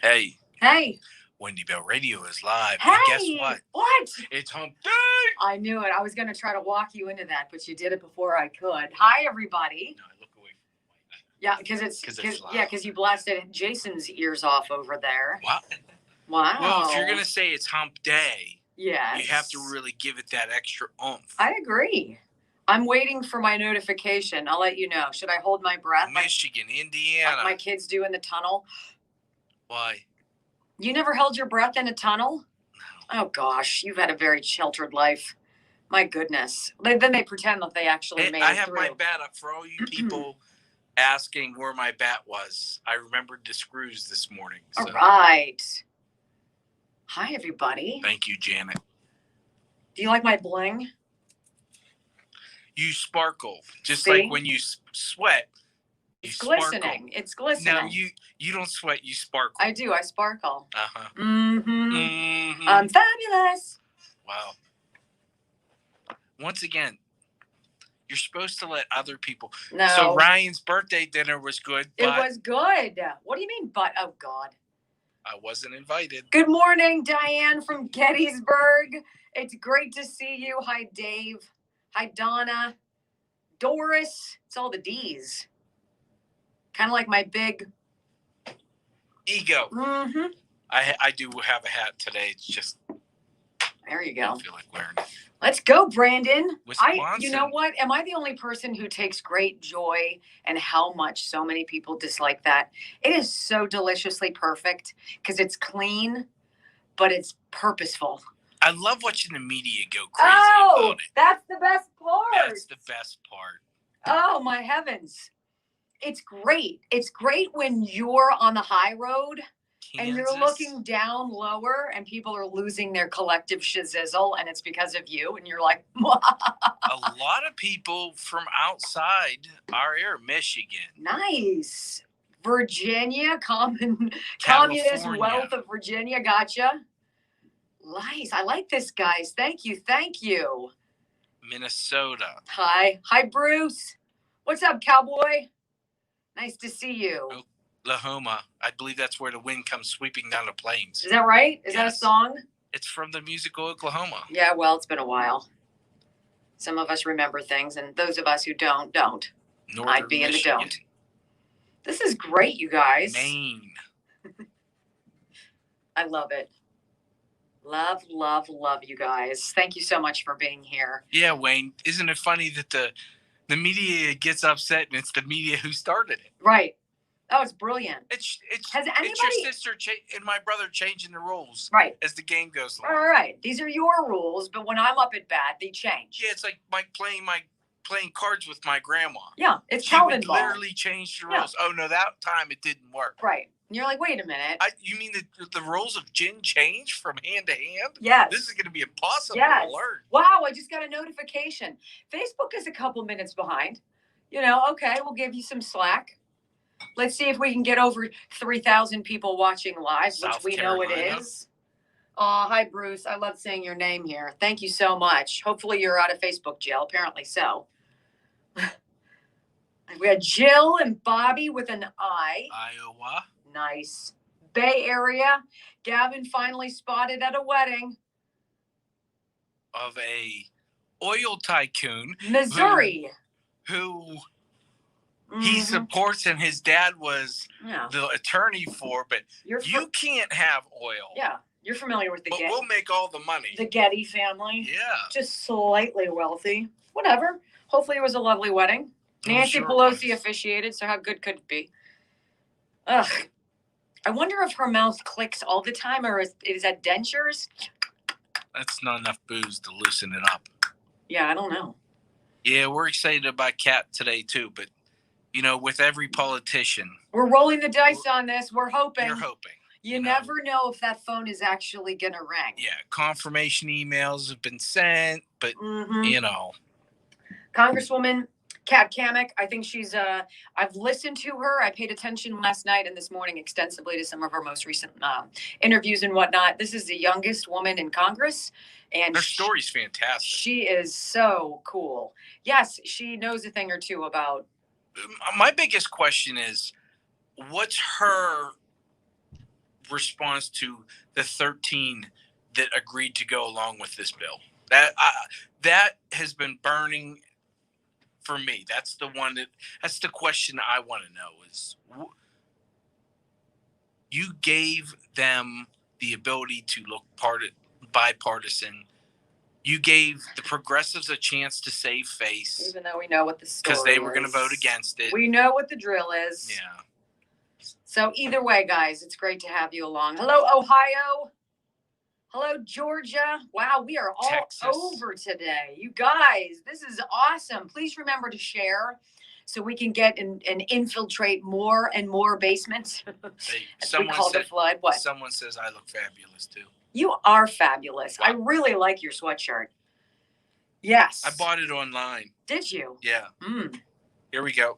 Hey, Hey. Wendy Bell Radio is live. Hey. And guess what? What? It's hump day. I knew it. I was going to try to walk you into that, but you did it before I could. Hi, everybody. No, I look away from the mic. Yeah, because it's loud. yeah, because you blasted Jason's ears off over there. What? Wow. Well, if you're gonna say it's hump day, yes, you have to really give it that extra oomph. I agree. I'm waiting for my notification. I'll let you know. Should I hold my breath? Michigan, Indiana. Like my kids do in the tunnel. Why? You never held your breath in a tunnel? No. Oh gosh, you've had a very sheltered life. My goodness. Then they pretend that they actually made it I have through. my bat up for all you people asking where my bat was. I remembered the screws this morning. So. All right. Hi, everybody. Thank you, Janet. Do you like my bling? You sparkle. Just See? like when you sweat. It's glistening. Sparkle. It's glistening. No, you don't sweat. You sparkle. I do. I sparkle. Uh-huh. Mm-hmm. Mm-hmm. I'm fabulous. Wow. Once again, you're supposed to let other people. No. So Ryan's birthday dinner was good. It was good. What do you mean, but? Oh, God. I wasn't invited. Good morning, Diane from Gettysburg. It's great to see you. Hi, Dave. Hi, Donna. Doris. It's all the D's. Kind of like my big ego. Mm-hmm. I do have a hat today. It's just there you I go. don't feel like wearing it. Let's go, Brandon. Wisconsin. You know what? Am I the only person who takes great joy in how much so many people dislike that? It is so deliciously perfect because it's clean, but it's purposeful. I love watching the media go crazy about it. That's the best part. That's the best part. Oh, my heavens. It's great. It's great when you're on the high road and you're looking down lower and people are losing their collective shizzle and it's because of you. And you're like, a lot of people from outside our area, Michigan. Nice. Virginia, communist wealth of Virginia. Gotcha. Nice. I like this, guys. Thank you. Thank you. Minnesota. Hi. Hi, Bruce. What's up, cowboy? Nice to see you. Oklahoma. I believe that's where the wind comes sweeping down the plains. Is that right? Is that a song? It's from the musical Oklahoma. Yeah, well, it's been a while. Some of us remember things, and those of us who don't. Northern I'd be Michigan. in the don't. This is great, you guys. Maine. I love it. Love, love, love you guys. Thank you so much for being here. Yeah, Wayne. Isn't it funny that the media gets upset and it's the media who started it? Right. Oh, it's brilliant. It's anybody... it's your sister and my brother changing the rules as the game goes along. All right. These are your rules, but when I'm up at bat, they change. Yeah, it's like playing cards with my grandma. Yeah, it's she Calvin would ball. Literally change the rules. Yeah. Oh, no, that time it didn't work. Right. And you're like, wait a minute. You mean the rules of gin change from hand to hand? Yes. This is going to be impossible to learn. Wow, I just got a notification. Facebook is a couple minutes behind. Okay, we'll give you some slack. Let's see if we can get over 3,000 people watching live, South which we Carolina. know it is. Oh, hi, Bruce. I love saying your name here. Thank you so much. Hopefully you're out of Facebook jail. Apparently so. We had Jill and Bobby with an I. Iowa. Nice. Bay Area. Gavin finally spotted at a wedding. Of a oil tycoon. Missouri. Who he supports and his dad was the attorney for, but you can't have oil. Yeah. You're familiar with the Getty. But we'll make all the money. The Getty family. Yeah. Just slightly wealthy. Whatever. Hopefully it was a lovely wedding. Nancy Pelosi officiated, so how good could it be? Ugh. I wonder if her mouth clicks all the time, or is that dentures? That's not enough booze to loosen it up. Yeah, I don't know. Yeah, we're excited about Kat today, too, but, with every politician. We're rolling the dice on this. We're hoping. You're hoping. You never know if that phone is actually going to ring. Yeah, confirmation emails have been sent, but, Congresswoman Kat Cammack, I think she's, I've listened to her. I paid attention last night and this morning extensively to some of her most recent interviews and whatnot. This is the youngest woman in Congress. And her story's fantastic. She is so cool. Yes, she knows a thing or two about. My biggest question is, what's her response to the 13 that agreed to go along with this bill? That has been burning for me. That's the question I want to know is, you gave them the ability to look bipartisan. You gave the progressives a chance to save face. Even though we know what the story is. Because they were going to vote against it. We know what the drill is. Yeah. So either way, guys, it's great to have you along. Hello, Ohio. Hello, Georgia. Wow, we are all Texas. over today. You guys, this is awesome. Please remember to share so we can get and infiltrate more and more basements. We call the flood. What? Someone says I look fabulous too. You are fabulous. Wow. I really like your sweatshirt. Yes. I bought it online. Did you? Yeah. Here we go.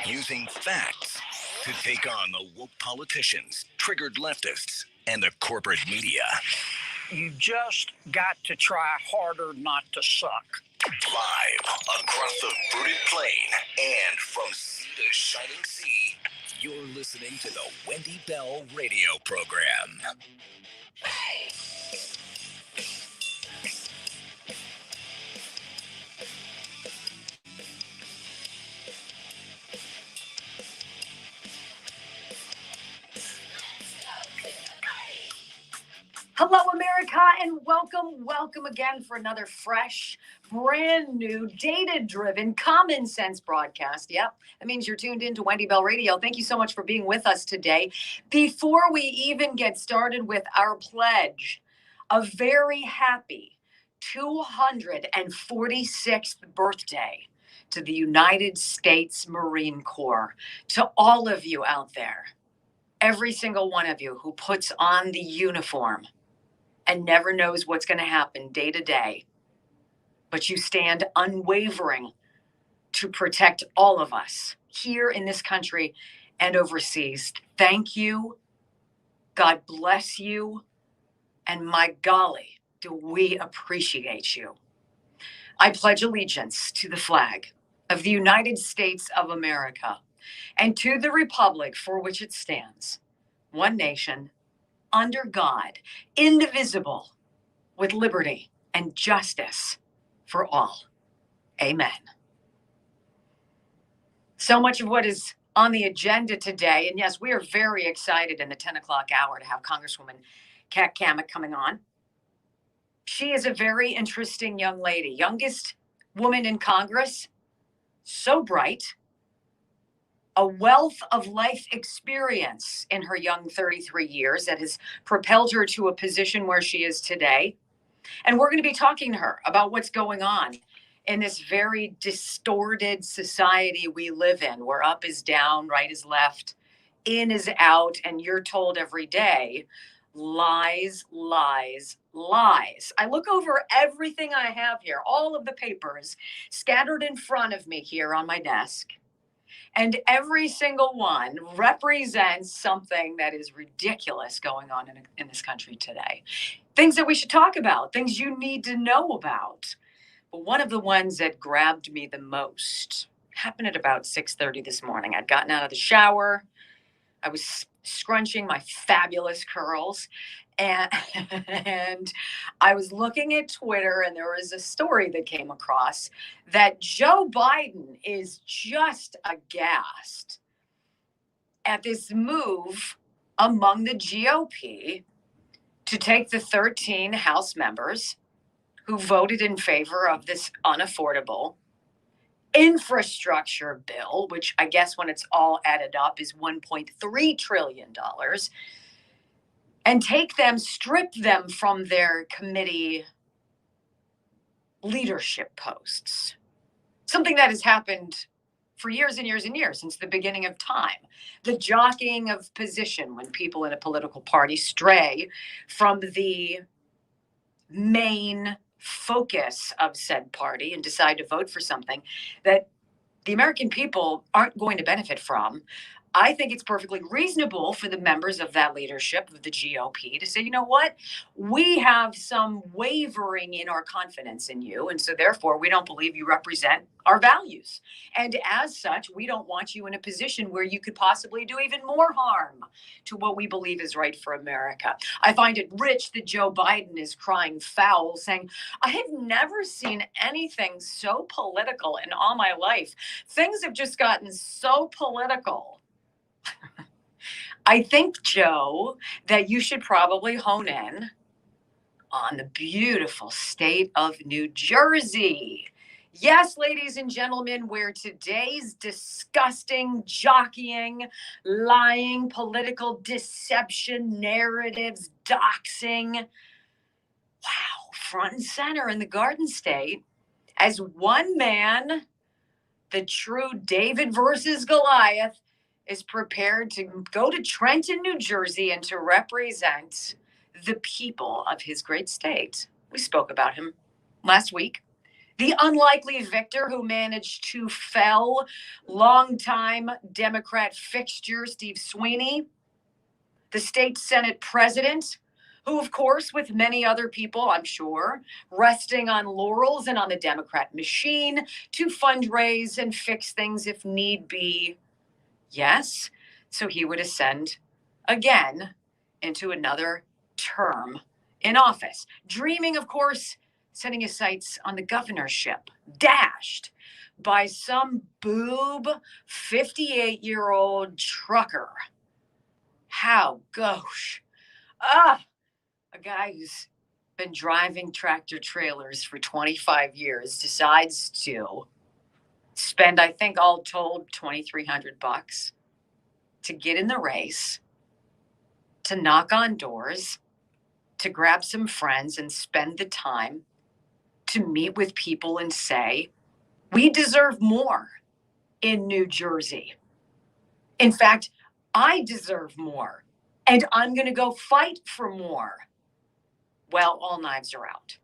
Using facts to take on the woke politicians, triggered leftists, and the corporate media. You just got to try harder not to suck. Live across the fruited plain and from sea to shining sea, you're listening to the Wendy Bell radio program. Hello, America, and welcome again for another fresh, brand new, data-driven, common sense broadcast. Yep, that means you're tuned in to Wendy Bell Radio. Thank you so much for being with us today. Before we even get started with our pledge, a very happy 246th birthday to the United States Marine Corps. To all of you out there, every single one of you who puts on the uniform and never knows what's going to happen day to day, but you stand unwavering to protect all of us here in this country and overseas. Thank you. God bless you. And my golly, do we appreciate you. I pledge allegiance to the flag of the United States of America and to the republic for which it stands, one nation, under God, indivisible, with liberty and justice for all. Amen. So much of what is on the agenda today, and yes, we are very excited in the 10 o'clock hour to have Congresswoman Cammack coming on. She is a very interesting young lady, youngest woman in Congress, so bright, a wealth of life experience in her young 33 years that has propelled her to a position where she is today. And we're going to be talking to her about what's going on in this very distorted society we live in, where up is down, right is left, in is out, and you're told every day, lies, lies, lies. I look over everything I have here, all of the papers scattered in front of me here on my desk. And every single one represents something that is ridiculous going on in this country today. Things that we should talk about, things you need to know about. But one of the ones that grabbed me the most happened at about 6:30 this morning. I'd gotten out of the shower. I was scrunching my fabulous curls. And I was looking at Twitter, and there was a story that came across that Joe Biden is just aghast at this move among the GOP to take the 13 House members who voted in favor of this unaffordable infrastructure bill, which I guess when it's all added up is $1.3 trillion, and strip them from their committee leadership posts. Something that has happened for years and years and years, since the beginning of time. The jockeying of position when people in a political party stray from the main focus of said party and decide to vote for something that the American people aren't going to benefit from, I think it's perfectly reasonable for the members of that leadership of the GOP to say, you know what, we have some wavering in our confidence in you. And so therefore, we don't believe you represent our values. And as such, we don't want you in a position where you could possibly do even more harm to what we believe is right for America. I find it rich that Joe Biden is crying foul, saying, I have never seen anything so political in all my life. Things have just gotten so political. I think, Joe, that you should probably hone in on the beautiful state of New Jersey. Yes, ladies and gentlemen, where today's disgusting, jockeying, lying, political deception, narratives, doxing, wow, front and center in the Garden State, as one man, the true David versus Goliath, is prepared to go to Trenton, New Jersey, and to represent the people of his great state. We spoke about him last week. The unlikely victor who managed to fell longtime Democrat fixture Steve Sweeney, the state Senate president, who, of course, with many other people, I'm sure, resting on laurels and on the Democrat machine to fundraise and fix things if need be. Yes, so he would ascend again into another term in office, dreaming, of course, setting his sights on the governorship, dashed by some boob 58-year-old trucker. How gauche. A guy who's been driving tractor trailers for 25 years decides to spend, I think, all told, $2,300 to get in the race, to knock on doors, to grab some friends and spend the time to meet with people and say, we deserve more in New Jersey. In fact, I deserve more, and I'm going to go fight for more. Well, all knives are out.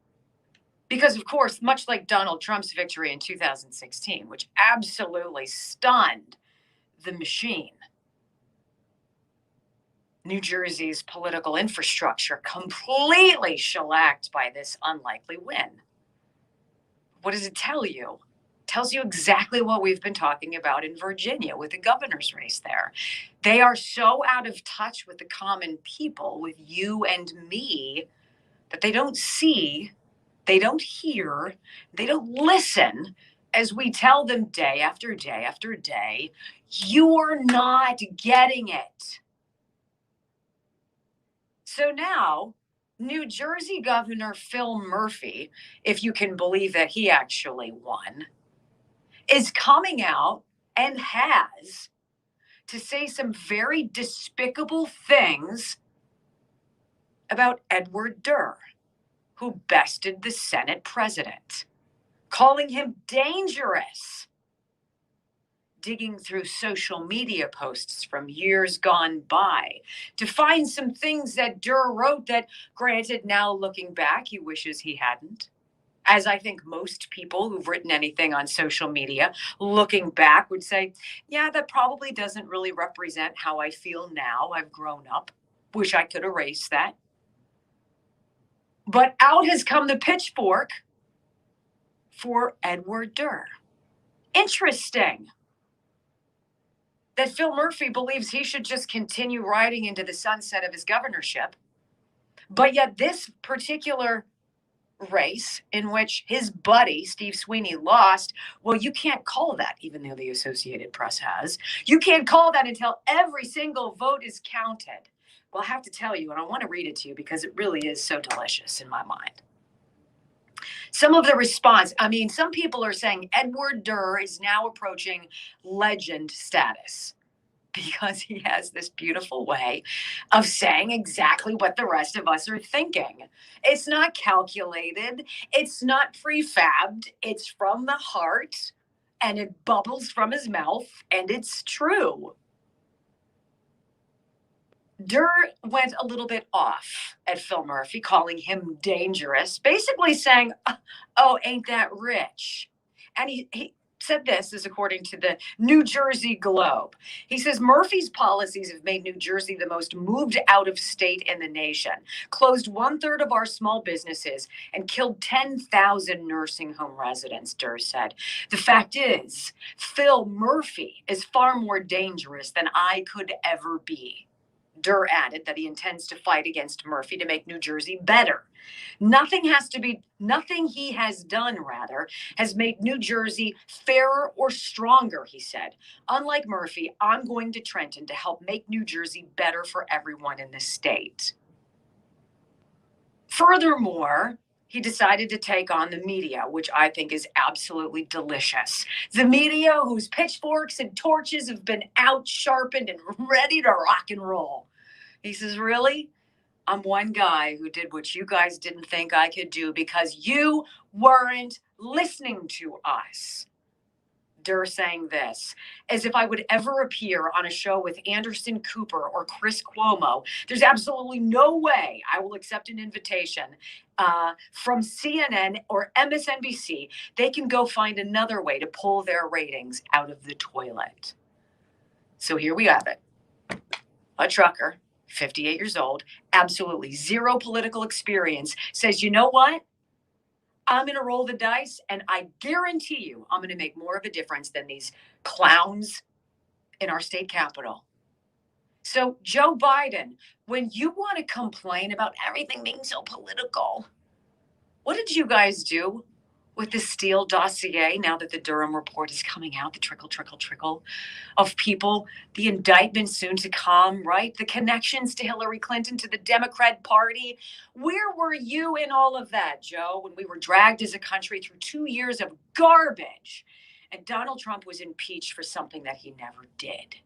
Because, of course, much like Donald Trump's victory in 2016, which absolutely stunned the machine, New Jersey's political infrastructure completely shellacked by this unlikely win. What does it tell you? It tells you exactly what we've been talking about in Virginia with the governor's race there. They are so out of touch with the common people, with you and me, that they don't see, they don't hear, they don't listen as we tell them day after day after day, you're not getting it. So now, New Jersey Governor Phil Murphy, if you can believe that he actually won, is coming out and has to say some very despicable things about Edward Durr, who bested the Senate president, calling him dangerous, digging through social media posts from years gone by to find some things that Durr wrote that, granted, now looking back, he wishes he hadn't. As I think most people who've written anything on social media, looking back, would say, yeah, that probably doesn't really represent how I feel now. I've grown up. Wish I could erase that. But out has come the pitchfork for Edward Durr. Interesting that Phil Murphy believes he should just continue riding into the sunset of his governorship. But yet this particular race in which his buddy, Steve Sweeney, lost, well, you can't call that, even though the Associated Press has. You can't call that until every single vote is counted. Well, I have to tell you, and I want to read it to you because it really is so delicious in my mind. Some of the response, some people are saying Edward Durr is now approaching legend status because he has this beautiful way of saying exactly what the rest of us are thinking. It's not calculated. It's not prefabbed. It's from the heart, and it bubbles from his mouth, and it's true. Durr went a little bit off at Phil Murphy, calling him dangerous, basically saying, oh, ain't that rich? And he said this is according to the New Jersey Globe. He says Murphy's policies have made New Jersey the most moved out of state in the nation, closed 1/3 of our small businesses, and killed 10,000 nursing home residents, Durr said. The fact is, Phil Murphy is far more dangerous than I could ever be. Durr added that he intends to fight against Murphy to make New Jersey better. Nothing he has done, has made New Jersey fairer or stronger, he said. Unlike Murphy, I'm going to Trenton to help make New Jersey better for everyone in the state. Furthermore, he decided to take on the media, which I think is absolutely delicious. The media whose pitchforks and torches have been out, sharpened, and ready to rock and roll. He says, really? I'm one guy who did what you guys didn't think I could do because you weren't listening to us. Durr saying this, as if I would ever appear on a show with Anderson Cooper or Chris Cuomo. There's absolutely no way I will accept an invitation from CNN or MSNBC. They can go find another way to pull their ratings out of the toilet. So here we have it. A trucker, 58 years old, absolutely zero political experience, says, you know what? I'm going to roll the dice, and I guarantee you I'm going to make more of a difference than these clowns in our state capitol. So, Joe Biden, when you want to complain about everything being so political, what did you guys do with the Steele dossier now that the Durham report is coming out, the trickle of people, the indictment soon to come, right? The connections to Hillary Clinton, to the Democrat Party. Where were you in all of that, Joe, when we were dragged as a country through 2 years of garbage and Donald Trump was impeached for something that he never did?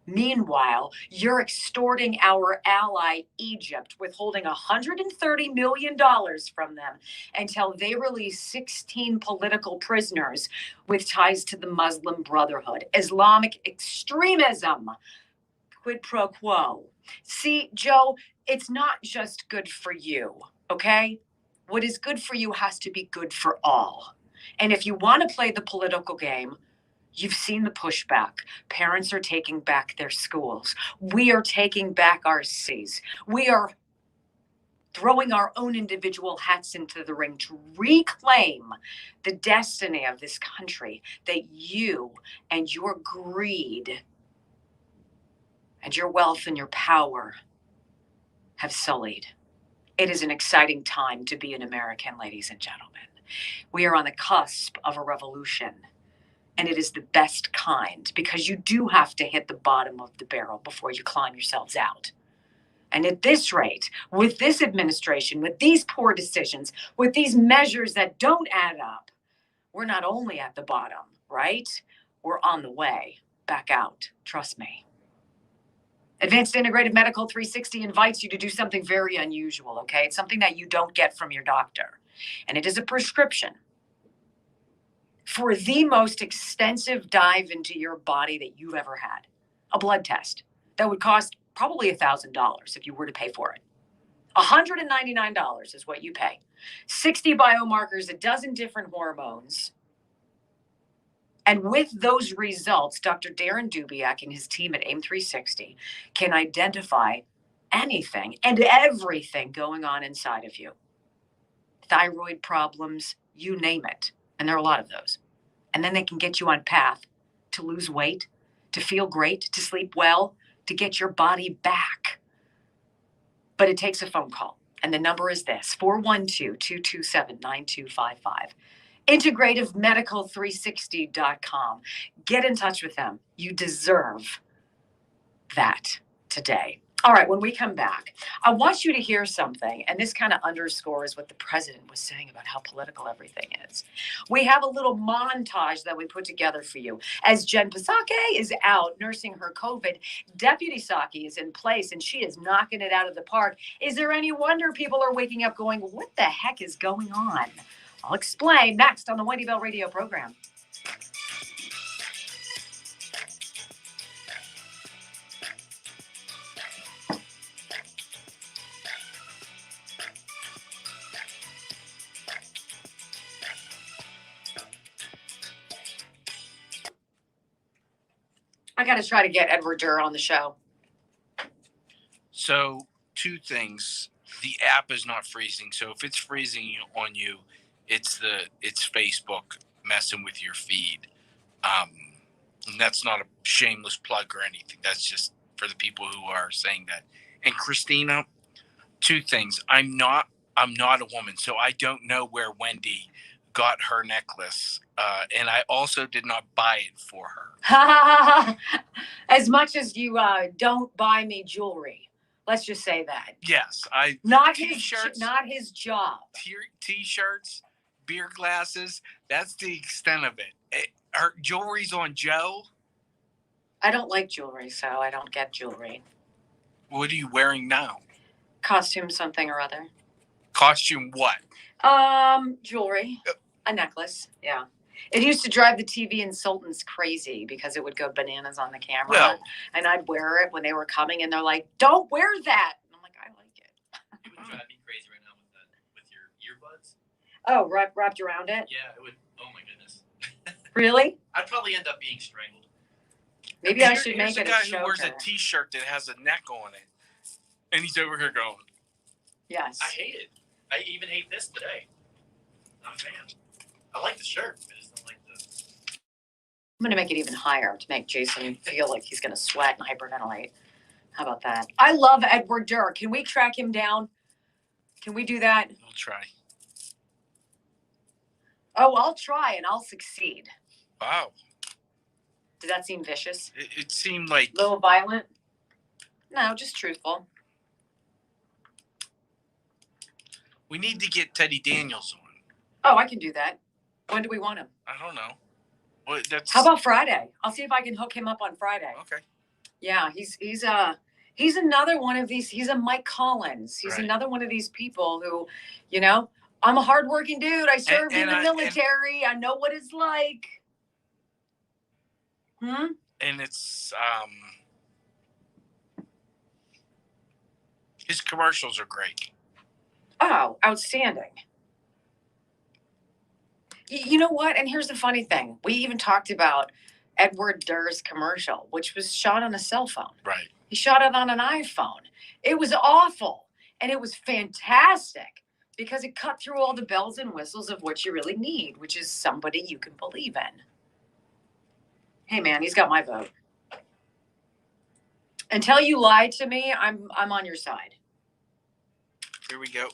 Meanwhile, you're extorting our ally, Egypt, withholding $130 million from them until they release 16 political prisoners with ties to the Muslim Brotherhood. Islamic extremism. Quid pro quo. See, Joe, it's not just good for you, okay? What is good for you has to be good for all. And if you want to play the political game, you've seen the pushback. Parents are taking back their schools. We are taking back our cities. We are throwing our own individual hats into the ring to reclaim the destiny of this country that you and your greed and your wealth and your power have sullied. It is an exciting time to be an American, ladies and gentlemen. We are on the cusp of a revolution. And it is the best kind because you do have to hit the bottom of the barrel before you climb yourselves out. And at this rate, with this administration, with these poor decisions, with these measures that don't add up, we're not only at the bottom, right? We're on the way back out. Trust me. Advanced Integrative Medical 360 invites you to do something very unusual, okay? It's something that you don't get from your doctor. And it is a prescription for the most extensive dive into your body that you've ever had. A blood test that would cost probably $1,000 if you were to pay for it. $199 is what you pay. 60 biomarkers, a dozen different hormones. And with those results, Dr. Darren Dubiak and his team at AIM360 can identify anything and everything going on inside of you. Thyroid problems, you name it. And there are a lot of those. And then they can get you on path to lose weight, to feel great, to sleep well, to get your body back. But it takes a phone call. And the number is this, 412-227-9255. IntegrativeMedical360.com. Get in touch with them. You deserve that today. All right, when we come back, I want you to hear something, and this kind of underscores what the president was saying about how political everything is. We have a little montage that we put together for you. As Jen Psaki is out nursing her COVID, Deputy Psaki is in place, and she is knocking it out of the park. Is there any wonder people are waking up going, what the heck is going on? I'll explain next on the Wendy Bell radio program. I got to try to get Edward Durr on the show. So, two things. The app is not freezing. So if it's freezing on you, it's Facebook messing with your feed. And that's not a shameless plug or anything. That's just for the people who are saying that. And Christina, two things. I'm not a woman, so I don't know where Wendy got her necklace. And I also did not buy it for her. As much as you don't buy me jewelry. Let's just say that. Yes, not t-shirts, his job. T-shirts, beer glasses. That's the extent of it. Her jewelry's on Joe. I don't like jewelry, so I don't get jewelry. What are you wearing now? Costume something or other. Costume what? Jewelry. A necklace. Yeah. It used to drive the TV consultants crazy because it would go bananas on the camera. Well, and I'd wear it when they were coming, and they're like, "Don't wear that." And I'm like, "I like it." It would drive me crazy right now with your earbuds. Oh, wrapped around it? Yeah, it would. Oh my goodness. Really? I'd probably end up being strangled. Maybe I should make it a a guy choker. who wears a T-shirt that has a neck on it, and he's over here going. Yes. I hate it. I even hate this today. Not a fan. I like the shirt. I just don't like the. I'm going to make it even higher to make Jason feel like he's going to sweat and hyperventilate. How about that? I love Edward Durr. Can we track him down? Can we do that? We'll try. Oh, I'll try and I'll succeed. Wow. Did that seem vicious? It seemed like. A little violent? No, just truthful. We need to get Teddy Daniels on. Oh, I can do that. When do we want him? I don't know. Well, that's. How about Friday? I'll see if I can hook him up on Friday. Okay. Yeah, he's another one of these. He's a Mike Collins. He's Right. another one of these people who, I'm a hardworking dude. I served in the military. I know what it's like. And it's his commercials are great. Oh, outstanding. You know what? And here's the funny thing. We even talked about Edward Durr's commercial, which was shot on a cell phone. Right. He shot it on an iPhone. It was awful. And it was fantastic because it cut through all the bells and whistles of what you really need, which is somebody you can believe in. Hey, man, he's got my vote. Until you lie to me, I'm on your side. Here we go.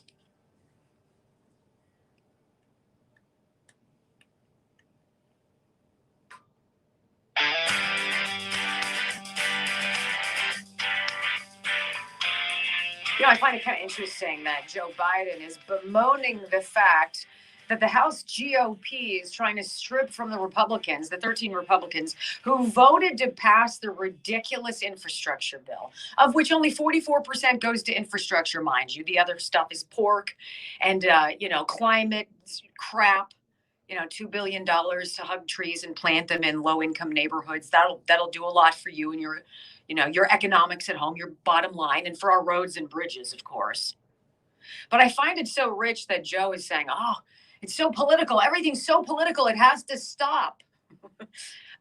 I find it kind of interesting that Joe Biden is bemoaning the fact that the House GOP is trying to strip from the Republicans, the 13 Republicans who voted to pass the ridiculous infrastructure bill, of which only 44% goes to infrastructure, mind you. The other stuff is pork and, climate crap. $2 billion to hug trees and plant them in low-income neighborhoods. That'll do a lot for you and your economics at home, your bottom line, and for our roads and bridges, of course. But I find it so rich that Joe is saying, "Oh, it's so political. Everything's so political. It has to stop."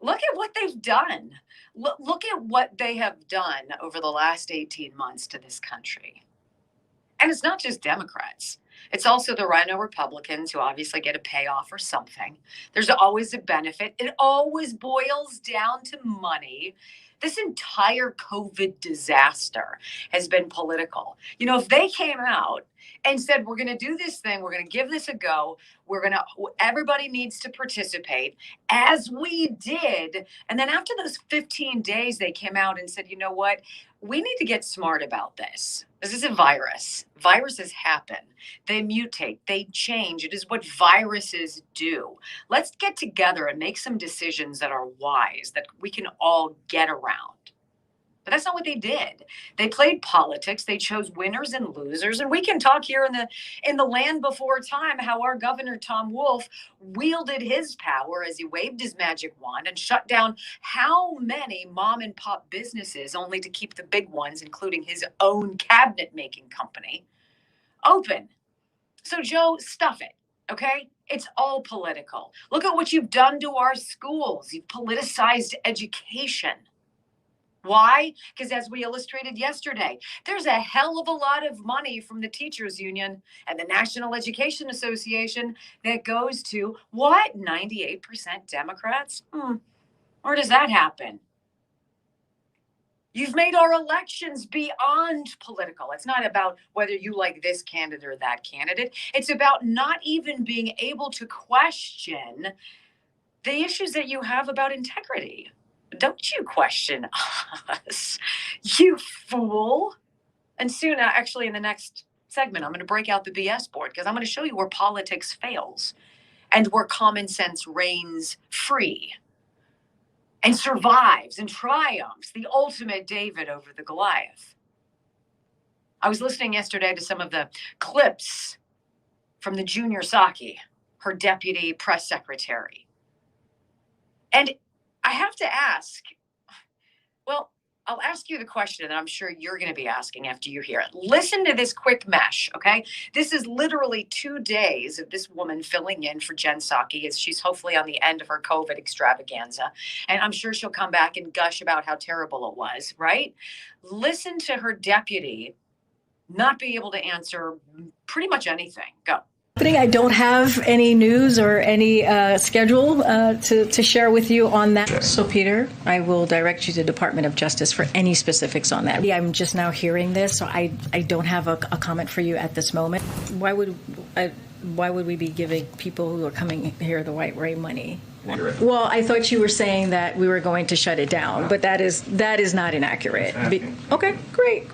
Look at what they've done. Look at what they have done over the last 18 months to this country. And it's not just Democrats. It's also the Rhino Republicans who obviously get a payoff or something. There's always a benefit. It always boils down to money. This entire COVID disaster has been political. If they came out and said, "We're going to do this thing, we're going to give this a go, everybody needs to participate," as we did. And then after those 15 days, they came out and said, "You know what? We need to get smart about this. This is a virus. Viruses happen. They mutate. They change. It is what viruses do. Let's get together and make some decisions that are wise, that we can all get around." But that's not what they did. They played politics. They chose winners and losers. And we can talk here in the land before time how our governor, Tom Wolf, wielded his power as he waved his magic wand and shut down how many mom and pop businesses, only to keep the big ones, including his own cabinet making company, open. So, Joe, stuff it. Okay? It's all political. Look at what you've done to our schools. You've politicized education. Why? Because as we illustrated yesterday, there's a hell of a lot of money from the teachers union and the National Education Association that goes to what? 98% Democrats? Where does that happen? You've made our elections beyond political. It's not about whether you like this candidate or that candidate. It's about not even being able to question the issues that you have about integrity. Don't you question us, you fool. And soon, actually, in the next segment, I'm going to break out the BS board because I'm going to show you where politics fails and where common sense reigns free and survives and triumphs, the ultimate David over the Goliath. I was listening yesterday to some of the clips from the Junior Psaki, her deputy press secretary. And I have to ask, well, I'll ask you the question that I'm sure you're going to be asking after you hear it. Listen to this quick mesh, okay? This is literally 2 days of this woman filling in for Jen Psaki as she's hopefully on the end of her COVID extravaganza. And I'm sure she'll come back and gush about how terrible it was, right? Listen to her deputy not be able to answer pretty much anything. Go. I don't have any news or any schedule to share with you on that. So, Peter, I will direct you to the Department of Justice for any specifics on that. I'm just now hearing this, so I don't have a comment for you at this moment. Why would we be giving people who are coming here the right way money? Well, I thought you were saying that we were going to shut it down, but that is not inaccurate. Okay, great.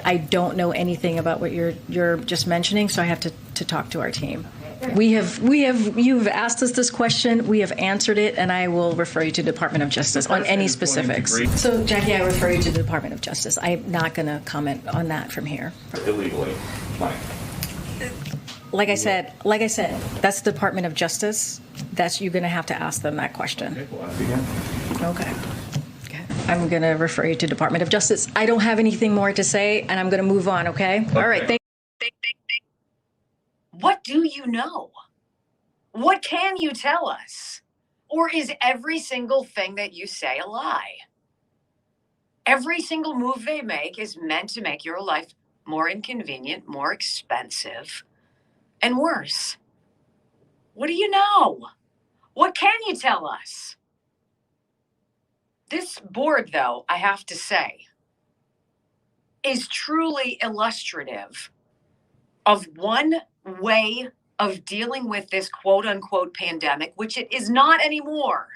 I don't know anything about what you're just mentioning, so I have to talk to our team. You've asked us this question, we have answered it, and I will refer you to the Department of Justice on any specifics. So, Jackie, I refer you to the Department of Justice. I'm not going to comment on that from here. Illegally, fine. Like I said, that's the Department of Justice. You're going to have to ask them that question. Okay, we'll ask again. Okay. I'm going to refer you to Department of Justice. I don't have anything more to say, and I'm going to move on, okay? All right, thank you. What do you know? What can you tell us? Or is every single thing that you say a lie? Every single move they make is meant to make your life more inconvenient, more expensive, and worse. What do you know? What can you tell us? This board, though, I have to say, is truly illustrative of one way of dealing with this quote unquote pandemic, which it is not anymore.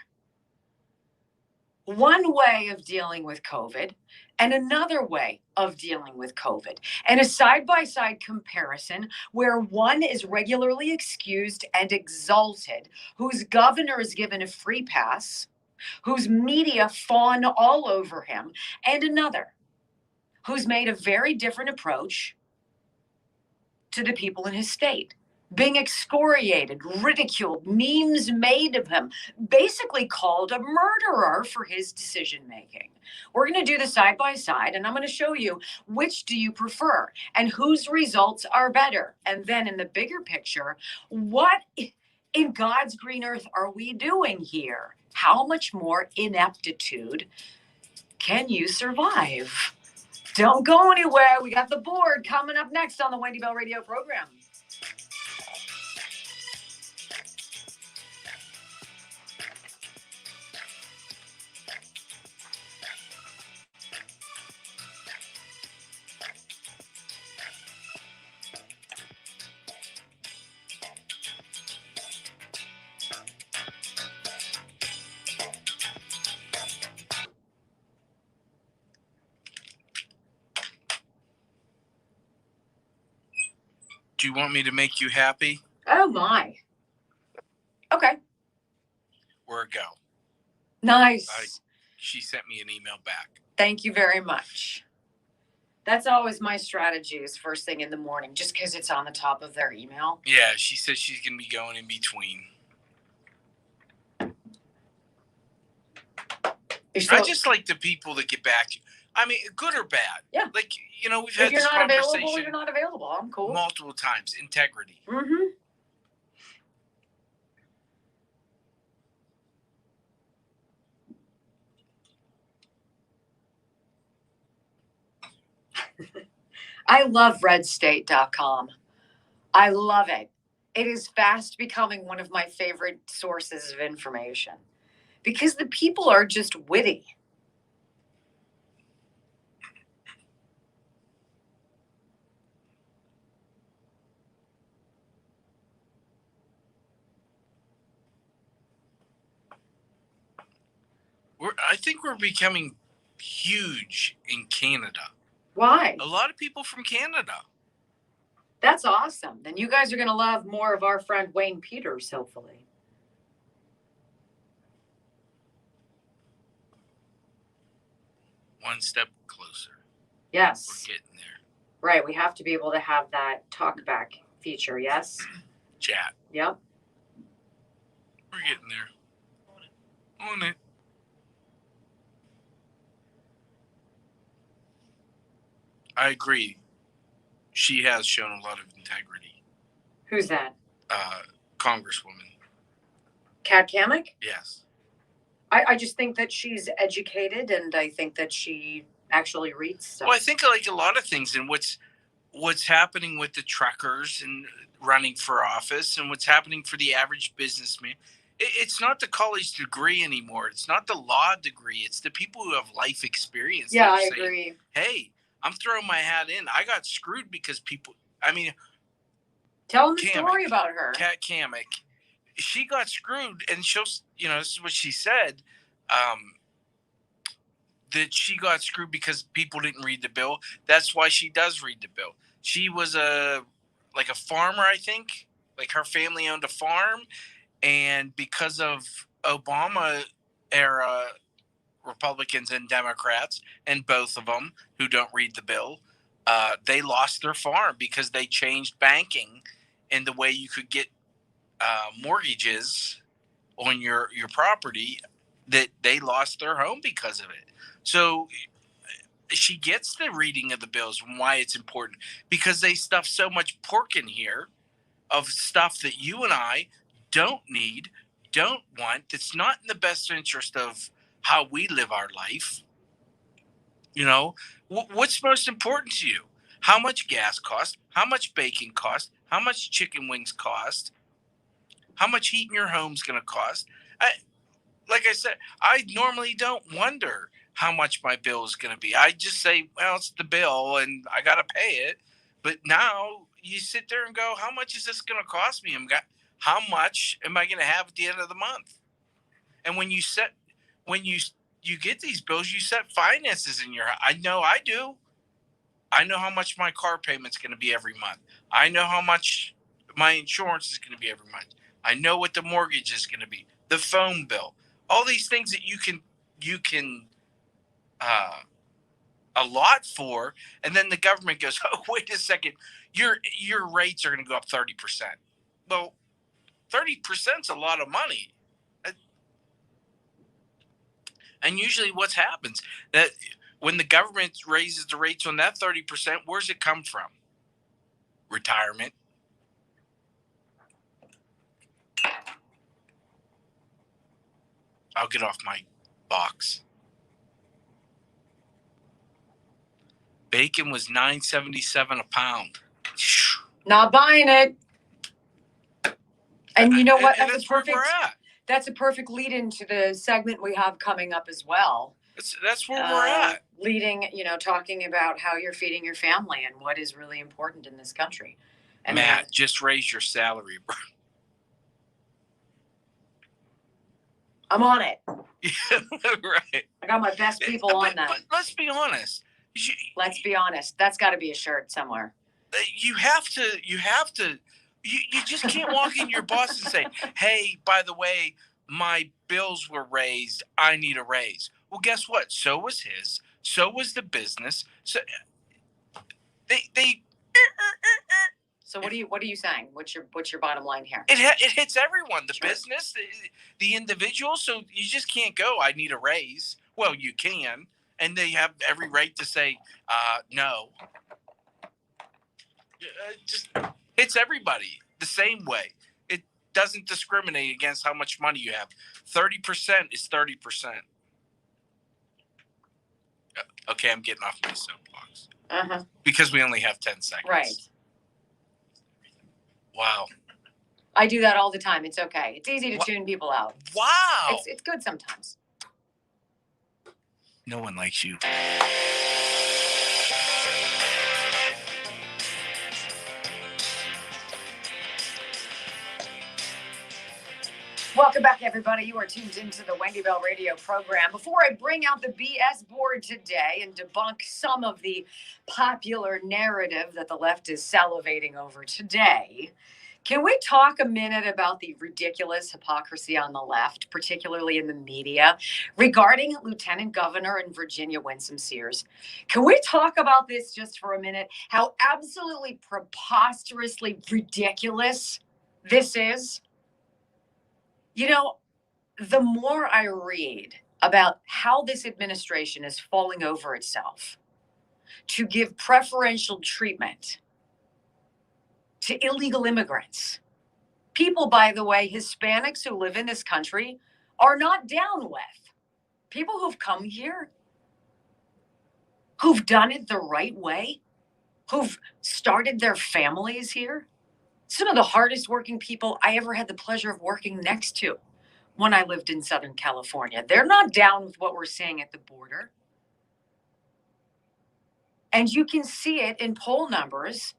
One way of dealing with COVID and another way of dealing with COVID, and a side-by-side comparison where one is regularly excused and exalted, whose governor is given a free pass, whose media fawn all over him, and another who's made a very different approach to the people in his state, being excoriated, ridiculed, memes made of him, basically called a murderer for his decision making. We're going to do the side by side, and I'm going to show you which do you prefer and whose results are better. And then in the bigger picture, what in God's green earth are we doing here? How much more ineptitude can you survive? Don't go anywhere. We got the board coming up next on the Wendy Bell Radio program. Do you want me to make you happy? Oh my. Okay. Or a go? Nice. She sent me an email back. Thank you very much. That's always my strategy is first thing in the morning, just because it's on the top of their email. Yeah, she says she's going to be going in between. I just like the people that get back to you. I mean, good or bad. Yeah. Like, we've had this If you're not available, conversation you're not available. I'm cool. multiple times. Integrity. Mm-hmm. I love redstate.com. I love it. It is fast becoming one of my favorite sources of information because the people are just witty. I think we're becoming huge in Canada. Why? A lot of people from Canada. That's awesome. Then you guys are going to love more of our friend Wayne Peters, hopefully. One step closer. Yes. We're getting there. Right. We have to be able to have that talk back feature. Yes. Chat. Yep. We're getting there. On it. I agree. She has shown a lot of integrity. Who's that? Congresswoman. Kat Cammack? Yes. I just think that she's educated, and I think that she actually reads stuff. Well, I think like a lot of things, and what's happening with the truckers and running for office, and what's happening for the average businessman. It's not the college degree anymore. It's not the law degree. It's the people who have life experience. Yeah, I say, agree. Hey, I'm throwing my hat in. I got screwed because people. I mean, tell them the story about her. Kat Cammack. She got screwed, and she'll. This is what she said. That she got screwed because people didn't read the bill. That's why she does read the bill. She was a farmer, I think. Like her family owned a farm, and because of Obama era Republicans and Democrats, and both of them who don't read the bill, they lost their farm because they changed banking and the way you could get mortgages on your property, that they lost their home because of it. So she gets the reading of the bills and why it's important, because they stuff so much pork in here of stuff that you and I don't need, don't want, that's not in the best interest of how we live our life. What's most important to you? How much gas costs? How much bacon costs? How much chicken wings cost? How much heat in your home's going to cost? Like I said, I normally don't wonder how much my bill is going to be. I just say, well, it's the bill and I got to pay it. But now you sit there and go, how much is this going to cost me? How much am I going to have at the end of the month? And when you get these bills, you set finances in your house. I know I do. I know how much my car payment's going to be every month. I know how much my insurance is going to be every month. I know what the mortgage is going to be, the phone bill, all these things that you can allot for, and then the government goes, oh, wait a second, your rates are going to go up 30%. Well, 30% is a lot of money. And usually what happens, that when the government raises the rates on that 30%, where's it come from? Retirement. I'll get off my box. Bacon was $9.77 a pound. Not buying it. And you know what? That's where we're at. That's a perfect lead into the segment we have coming up as well. That's where we're at. Talking about how you're feeding your family and what is really important in this country. And Matt, just raise your salary, bro. I'm on it. Yeah, right. I got my best people on that. But let's be honest. Let's be honest. That's got to be a shirt somewhere. You just can't walk in your boss and say, hey, by the way, my bills were raised. I need a raise. Well, guess what? So was his. So was the business. So they. So what are you saying? What's your bottom line here? It hits everyone. The Sure. business, the individual. So you just can't go, I need a raise. Well, you can. And they have every right to say, no. Just hits everybody the same way. It doesn't discriminate against how much money you have. 30% is 30%. Okay, I'm getting off my soapbox. because we only have 10 seconds. Right. Wow. I do that all the time. It's okay. It's easy to tune people out. Wow. It's good sometimes. No one likes you. Welcome back, everybody. You are tuned into the Wendy Bell radio program. Before I bring out the BS board today and debunk some of the popular narrative that the left is salivating over today, can we talk a minute about the ridiculous hypocrisy on the left, particularly in the media, regarding Lieutenant Governor in Virginia, Winsome Sears? Can we talk about this just for a minute? How absolutely preposterously ridiculous this is? You know, the more I read about how this administration is falling over itself to give preferential treatment to illegal immigrants, people, by the way, Hispanics who live in this country are not down with. People who've come here, who've done it the right way, who've started their families here. Some of the hardest working people I ever had the pleasure of working next to when I lived in Southern California. They're not down with what we're seeing at the border. And you can see it in poll numbers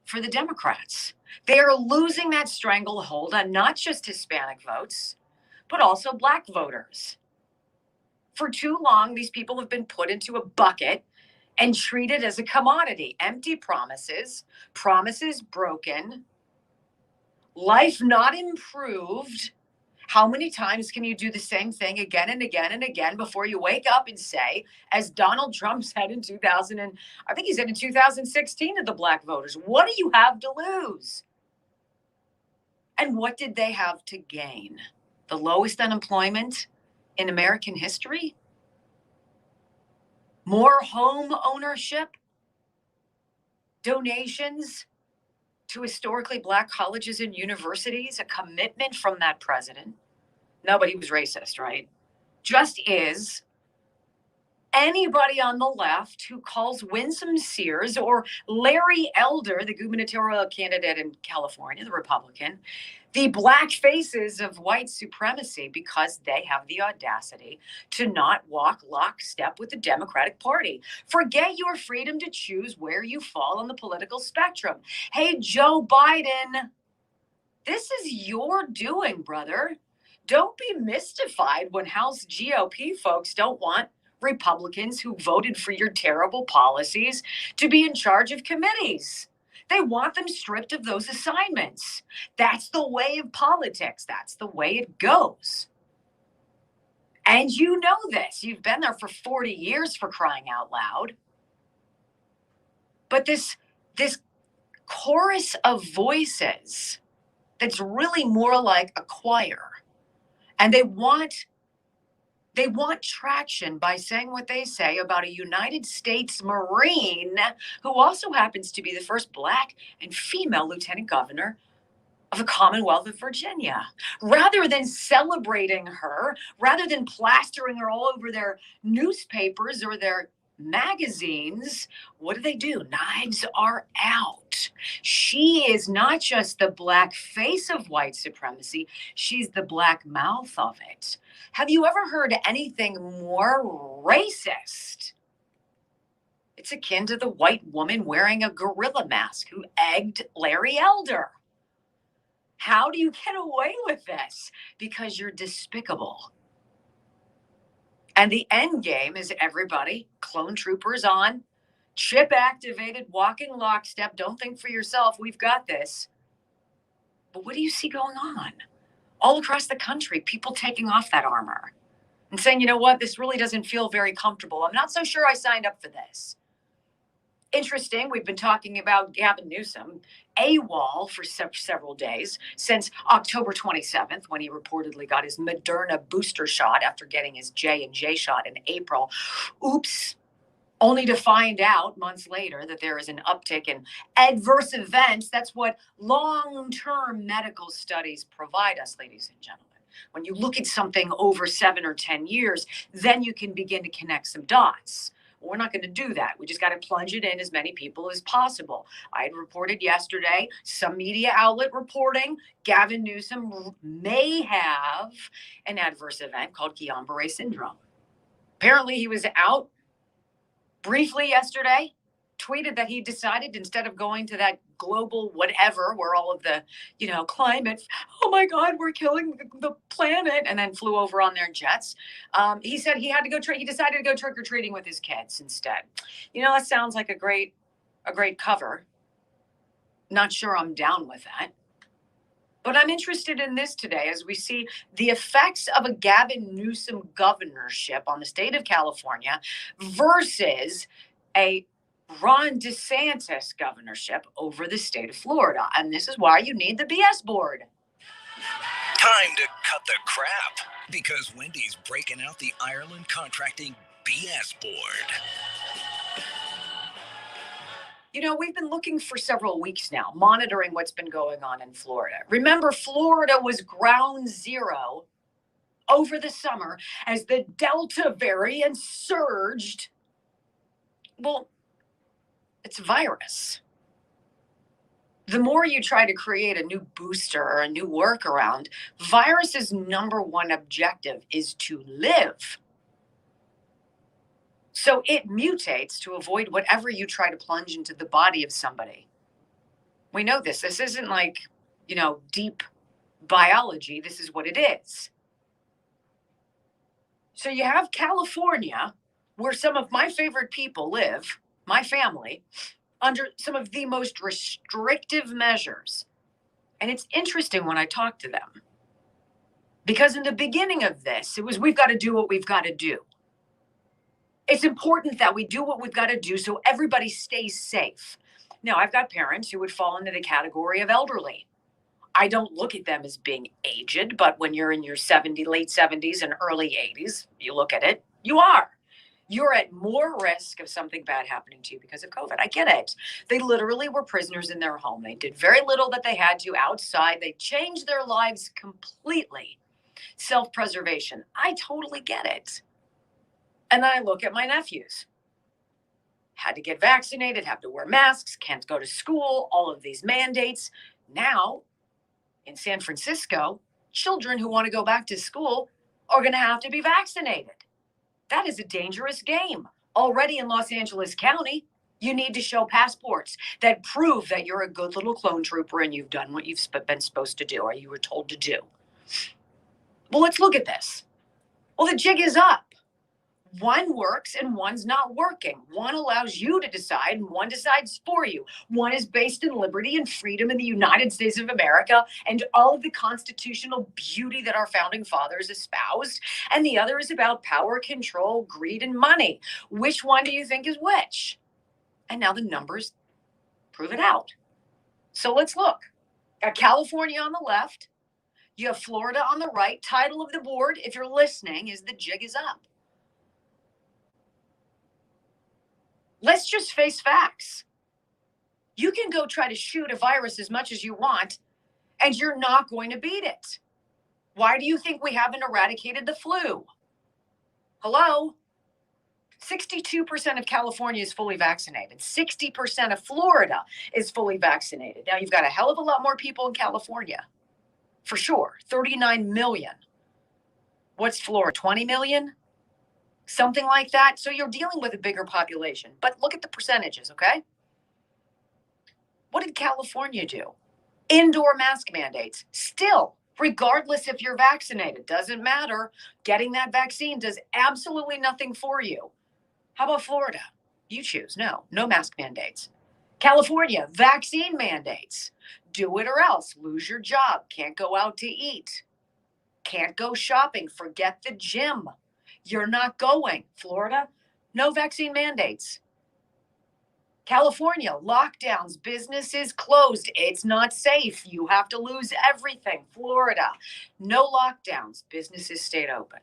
for the Democrats. They are losing that stranglehold on not just Hispanic votes, but also Black voters. For too long, these people have been put into a bucket and treated as a commodity. Empty promises, promises broken, life not improved. How many times can you do the same thing again and again and again before you wake up and say, as Donald Trump said in 2016 to the Black voters, what do you have to lose? And what did they have to gain? The lowest unemployment in American history? More home ownership? Donations to historically Black colleges and universities? A commitment from that president? No, but he was racist, right? Just is. Anybody on the left who calls Winsome Sears or Larry Elder, the gubernatorial candidate in California, the Republican, the Black faces of white supremacy because they have the audacity to not walk lockstep with the Democratic Party. Forget your freedom to choose where you fall on the political spectrum. Hey, Joe Biden, this is your doing, brother. Don't be mystified when House GOP folks don't want Republicans who voted for your terrible policies to be in charge of committees. They want them stripped of those assignments. That's the way of politics. That's the way it goes. And you know this. You've been there for 40 years, for crying out loud. But this chorus of voices that's really more like a choir. And they want traction by saying what they say about a United States Marine who also happens to be the first Black and female lieutenant governor of the Commonwealth of Virginia. Rather than celebrating her, rather than plastering her all over their newspapers or their magazines, what do? Knives are out. She is not just the Black face of white supremacy, she's the Black mouth of it. Have you ever heard anything more racist? It's akin to the white woman wearing a gorilla mask who egged Larry Elder. How do you get away with this? Because you're despicable. And the end game is everybody, clone troopers on, chip activated, walking lockstep. Don't think for yourself. We've got this. But what do you see going on? All across the country, people taking off that armor and saying, you know what, this really doesn't feel very comfortable. I'm not so sure I signed up for this. Interesting, we've been talking about Gavin Newsom, AWOL for several days, since October 27th, when he reportedly got his Moderna booster shot after getting his J&J shot in April. Oops. Only to find out months later that there is an uptick in adverse events. That's what long-term medical studies provide us, ladies and gentlemen. When you look at something over 7 or 10 years, then you can begin to connect some dots. We're not going to do that. We just got to plunge it in as many people as possible. I had reported yesterday, some media outlet reporting, Gavin Newsom may have an adverse event called Guillain-Barré syndrome. Apparently he was out briefly yesterday, tweeted that he decided instead of going to that global whatever where all of the, climate, oh my God, we're killing the planet, and then flew over on their jets. He said he had to go, he decided to go trick-or-treating with his kids instead. That sounds like a great cover. Not sure I'm down with that. But I'm interested in this today as we see the effects of a Gavin Newsom governorship on the state of California versus a Ron DeSantis governorship over the state of Florida. And this is why you need the BS board. Time to cut the crap, because Wendy's breaking out the Ireland Contracting BS board. We've been looking for several weeks now, monitoring what's been going on in Florida. Remember, Florida was ground zero over the summer as the Delta variant surged. Well, it's a virus. The more you try to create a new booster or a new workaround, virus's number one objective is to live. So it mutates to avoid whatever you try to plunge into the body of somebody. We know this. This isn't like, deep biology. This is what it is. So you have California, where some of my favorite people live, my family, under some of the most restrictive measures. And it's interesting when I talk to them. Because in the beginning of this, it was, we've got to do what we've got to do. It's important that we do what we've got to do so everybody stays safe. Now, I've got parents who would fall into the category of elderly. I don't look at them as being aged, but when you're in your late 70s and early 80s, you look at it, you are. You're at more risk of something bad happening to you because of COVID. I get it. They literally were prisoners in their home. They did very little that they had to outside. They changed their lives completely. Self-preservation. I totally get it. And then I look at my nephews. Had to get vaccinated, have to wear masks, can't go to school, all of these mandates. Now, in San Francisco, children who want to go back to school are going to have to be vaccinated. That is a dangerous game. Already in Los Angeles County, you need to show passports that prove that you're a good little clone trooper and you've done what you've been supposed to do or you were told to do. Well, let's look at this. Well, the jig is up. One works and one's not working. One allows you to decide and one decides for you. One is based in liberty and freedom in the United States of America and all of the constitutional beauty that our founding fathers espoused. And the other is about power, control, greed, and money. Which one do you think is which? And now the numbers prove it out. So let's look. Got California on the left. You have Florida on the right. Title of the board, if you're listening, is The Jig is Up. Let's just face facts. You can go try to shoot a virus as much as you want, and you're not going to beat it. Why do you think we haven't eradicated the flu? Hello? 62% of California is fully vaccinated. 60% of Florida is fully vaccinated. Now, you've got a hell of a lot more people in California, for sure. 39 million. What's Florida, 20 million? Something like that. So you're dealing with a bigger population. But look at the percentages, okay? What did California do? Indoor mask mandates. Still, regardless if you're vaccinated, doesn't matter. Getting that vaccine does absolutely nothing for you. How about Florida? You choose. No mask mandates. California, vaccine mandates. Do it or else. Lose your job. Can't go out to eat. Can't go shopping. Forget the gym. You're not going. Florida, no vaccine mandates. California, lockdowns, businesses closed. It's not safe. You have to lose everything. Florida, no lockdowns. Businesses stayed open.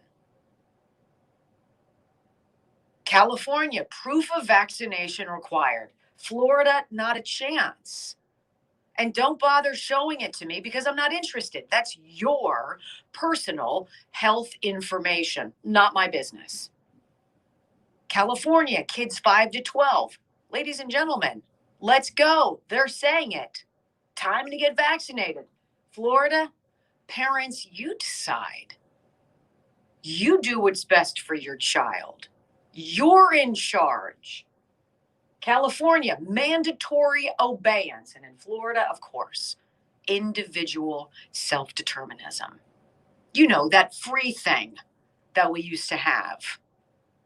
California, proof of vaccination required. Florida, not a chance. And don't bother showing it to me because I'm not interested. That's your personal health information, not my business. California, kids 5 to 12. Ladies and gentlemen, let's go. They're saying it. Time to get vaccinated. Florida, parents, you decide. You do what's best for your child. You're in charge. California, mandatory obeyance. And in Florida, of course, individual self-determinism. You know, that free thing that we used to have.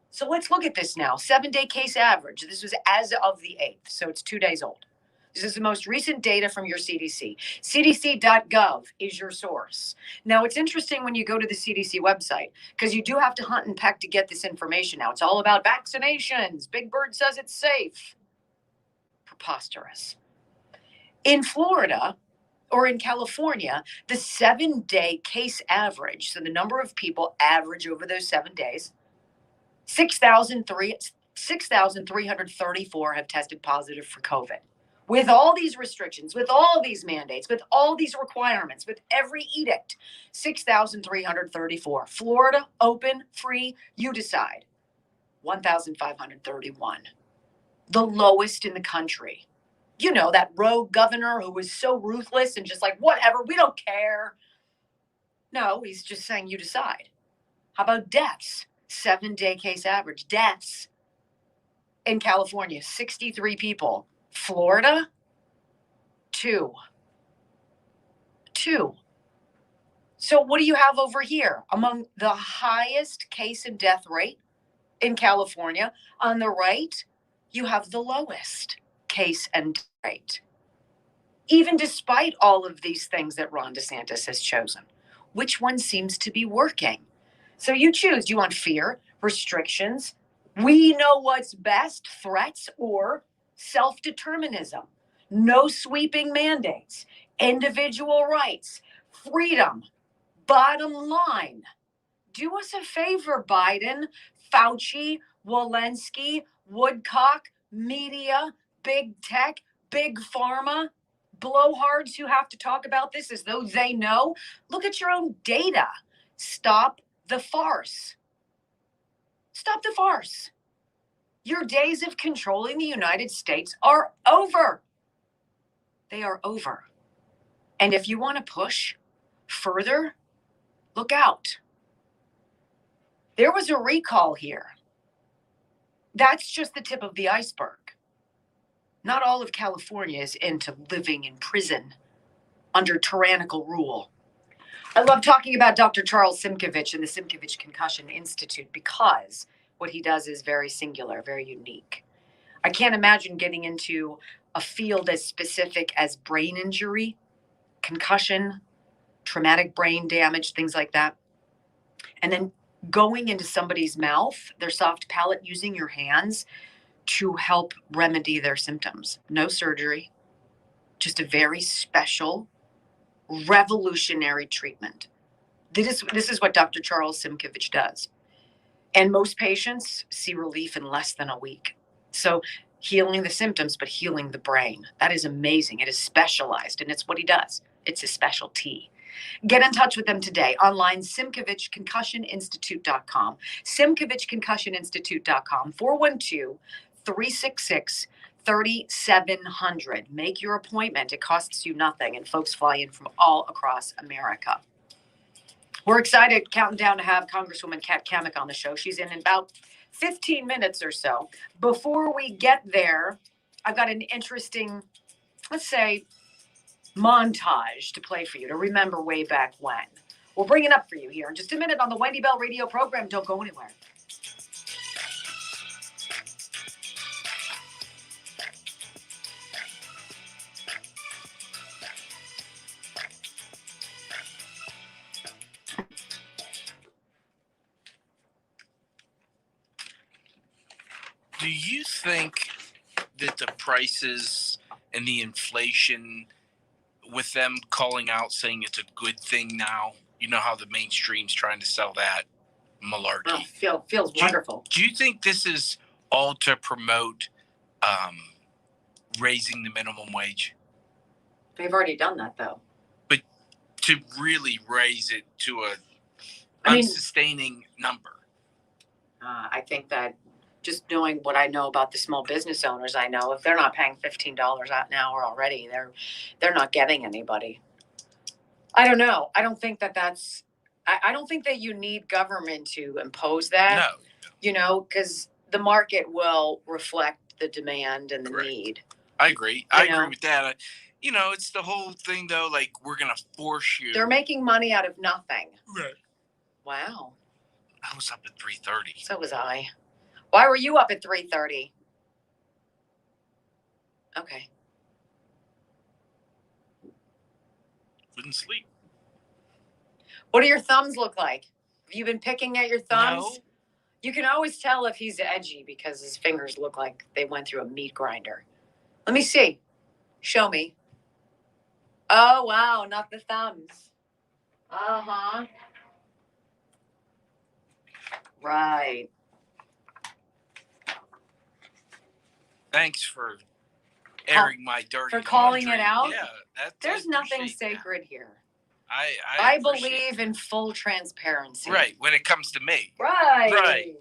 So let's look at this now. 7-day case average. This was as of the 8th, so it's 2 days old. This is the most recent data from your CDC. CDC.gov is your source. Now, it's interesting when you go to the CDC website, because you do have to hunt and peck to get this information now. It's all about vaccinations. Big Bird says it's safe. Preposterous. In Florida, or in California, the 7-day case average, so the number of people average over those 7 days, 6,334 have tested positive for COVID. With all these restrictions, with all these mandates, with all these requirements, with every edict, 6,334. Florida, open, free, you decide. 1,531. The lowest in the country. You know, that rogue governor who was so ruthless and just like, whatever, we don't care. No, he's just saying you decide. How about deaths? 7-day case average. Deaths in California, 63 people. Florida, 2. So what do you have over here? Among the highest case and death rate in California, on the right, you have the lowest case and death rate. Even despite all of these things that Ron DeSantis has chosen, which one seems to be working? So you choose. Do you want fear, restrictions? We know what's best, threats, or self-determinism? No sweeping mandates, individual rights, freedom. Bottom line, do us a favor, Biden, Fauci, Walensky, Woodcock, media, big tech, big pharma, blowhards who have to talk about this as though they know. Look at your own data. Stop the farce. Stop the farce. Your days of controlling the United States are over. They are over. And if you want to push further, look out. There was a recall here. That's just the tip of the iceberg. Not all of California is into living in prison under tyrannical rule. I love talking about Dr. Charles Simkovich and the Simkovich Concussion Institute because what he does is very singular, very unique. I can't imagine getting into a field as specific as brain injury, concussion, traumatic brain damage, things like that. And then going into somebody's mouth, their soft palate, using your hands to help remedy their symptoms. No surgery, just a very special, revolutionary treatment. This is what Dr. Charles Simkovich does. And most patients see relief in less than a week. So healing the symptoms, but healing the brain. That is amazing. It is specialized, and it's what he does. It's his specialty. Get in touch with them today. Online, SimkovichConcussionInstitute.com. SimkovichConcussionInstitute.com. 412-366-3700. Make your appointment. It costs you nothing, and folks fly in from all across America. We're excited, counting down to have Congresswoman Kat Cammack on the show. She's in about 15 minutes or so. Before we get there, I've got an interesting, let's say, montage to play for you to remember way back when. We'll bring it up for you here in just a minute on the Wendy Bell Radio program. Don't go anywhere. Do you think that the prices and the inflation, with them calling out saying it's a good thing now, you know how the mainstream's trying to sell that malarkey? Oh, feels wonderful. Do you think this is all to promote raising the minimum wage? They've already done that, though. But to really raise it to a unsustaining number? I think that just knowing what I know about the small business owners I know, if they're not paying $15 an hour already, they're not getting anybody. I don't know. I don't think that's, I don't think that you need government to impose that. No. You know, because the market will reflect the demand and the Correct. need. I agree. I agree with that. You know, it's the whole thing, though, like, we're going to force you. They're making money out of nothing. Right. Wow. I was up at 3:30. So was I. Why were you up at 3:30? Okay. Couldn't sleep. What do your thumbs look like? Have you been picking at your thumbs? No. You can always tell if he's edgy because his fingers look like they went through a meat grinder. Let me see. Show me. Oh, wow. Not the thumbs. Uh-huh. Right. Thanks for airing my dirty for calling laundry. it out? Yeah. There's nothing appreciate that. sacred here. I believe in full transparency. Right, when it comes to me. Right.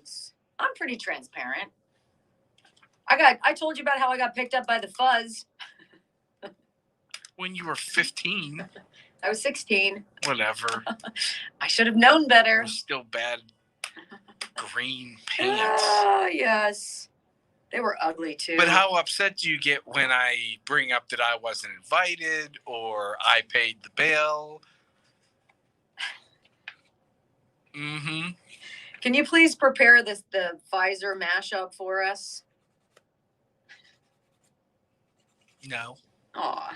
I'm pretty transparent. I told you about how I got picked up by the fuzz. When you were 15. I was 16. Whatever. I should have known better. You're still bad green pants. Ah, yes. They were ugly too. But how upset do you get when I bring up that I wasn't invited or I paid the bill? Mm-hmm. Can you please prepare the Pfizer mashup for us? No. Aw.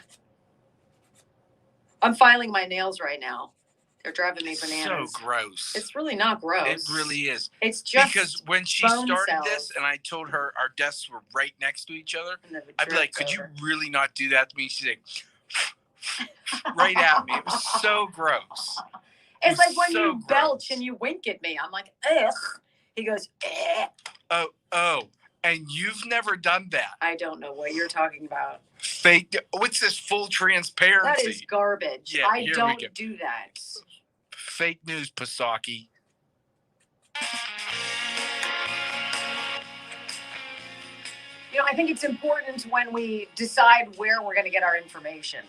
I'm filing my nails right now. They're driving me bananas. So gross. It's really not gross. It really is. It's just because when she bone started cells. this and I told her our desks were right next to each other, And then it I'd be like, dripped could over. you really not do that to me? She's like, right at me. It was so gross. It's like when so you gross. belch and you wink at me. I'm like, ugh. He goes, eh. Oh. And you've never done that. I don't know what you're talking about. Fake. What's this full transparency? That is garbage. Yeah, I here we don't go. do that. Fake news, Pasaki. You know, I think it's important when we decide where we're going to get our information.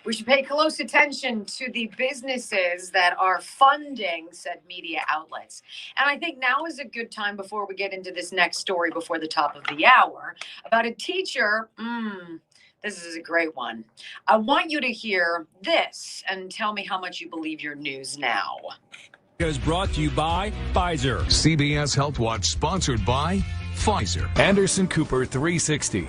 We should pay close attention to the businesses that are funding said media outlets. And I think now is a good time before we get into this next story before the top of the hour about a teacher. This is a great one. I want you to hear this and tell me how much you believe your news now. Is brought to you by Pfizer. CBS Health Watch sponsored by Pfizer. Anderson Cooper 360.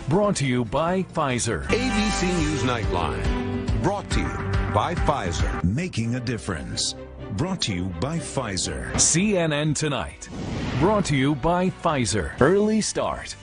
Brought to you by Pfizer. ABC News Nightline. Brought to you by Pfizer. Making a difference. Brought to you by Pfizer. CNN Tonight. Brought to you by Pfizer. Early Start.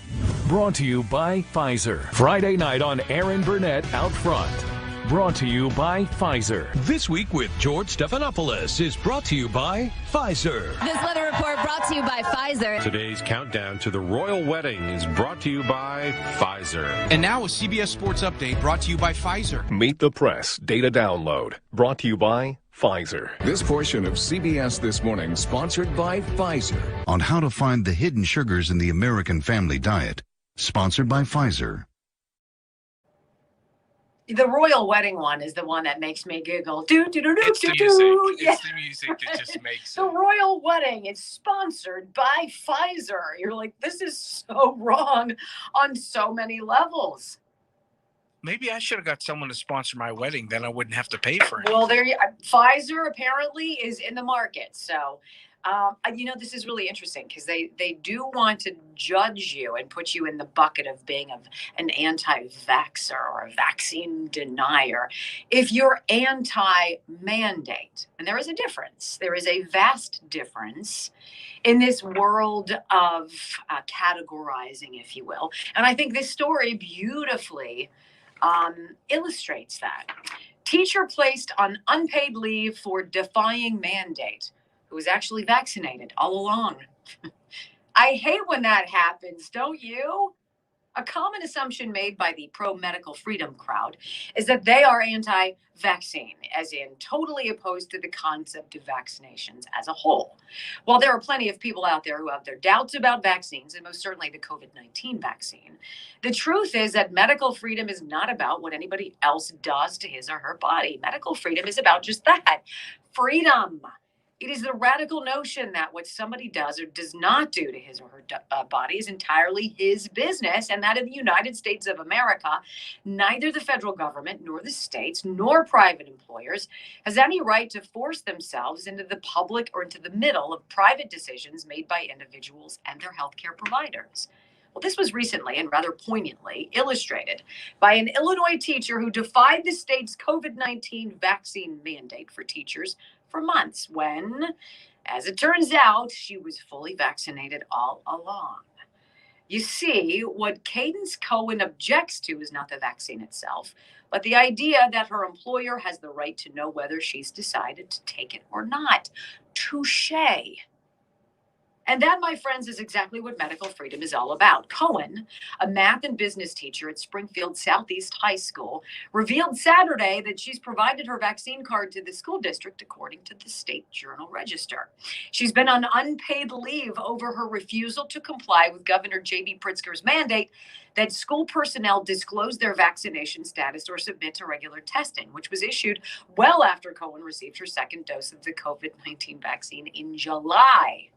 Brought to you by Pfizer. Friday night on Aaron Burnett Out Front. Brought to you by Pfizer. This Week with George Stephanopoulos is brought to you by Pfizer. This weather report brought to you by Pfizer. Today's countdown to the royal wedding is brought to you by Pfizer. And now a CBS Sports Update brought to you by Pfizer. Meet the Press Data Download brought to you by Pfizer. This portion of CBS This Morning sponsored by Pfizer. On how to find the hidden sugars in the American family diet. Sponsored by Pfizer. The royal wedding one is the one that makes me giggle. It's the music. Yeah. It's the music that just makes The it. royal wedding is sponsored by Pfizer. You're like, this is so wrong on so many levels. Maybe I should have got someone to sponsor my wedding. Then I wouldn't have to pay for it. Well, Pfizer apparently is in the market. So, this is really interesting because they do want to judge you and put you in the bucket of being an anti-vaxxer or a vaccine denier if you're anti-mandate. And there is a difference. There is a vast difference in this world of categorizing, if you will. And I think this story beautifully illustrates that. Teacher placed on unpaid leave for defying mandate, who was actually vaccinated all along. I hate when that happens, don't you? A common assumption made by the pro-medical freedom crowd is that they are anti-vaccine, as in totally opposed to the concept of vaccinations as a whole. While there are plenty of people out there who have their doubts about vaccines, and most certainly the COVID-19 vaccine, the truth is that medical freedom is not about what anybody else does to his or her body. Medical freedom is about just that, freedom. It is the radical notion that what somebody does or does not do to his or her body is entirely his business, and that in the United States of America, neither the federal government nor the states nor private employers has any right to force themselves into the public or into the middle of private decisions made by individuals and their healthcare providers. Well, this was recently and rather poignantly illustrated by an Illinois teacher who defied the state's COVID-19 vaccine mandate for teachers for months when, as it turns out, she was fully vaccinated all along. You see, what Cadence Cohen objects to is not the vaccine itself, but the idea that her employer has the right to know whether she's decided to take it or not. Touché. And that, my friends, is exactly what medical freedom is all about. Cohen, a math and business teacher at Springfield Southeast High School, revealed Saturday that she's provided her vaccine card to the school district according to the State Journal Register. She's been on unpaid leave over her refusal to comply with Governor J.B. Pritzker's mandate that school personnel disclose their vaccination status or submit to regular testing, which was issued well after Cohen received her second dose of the COVID-19 vaccine in July.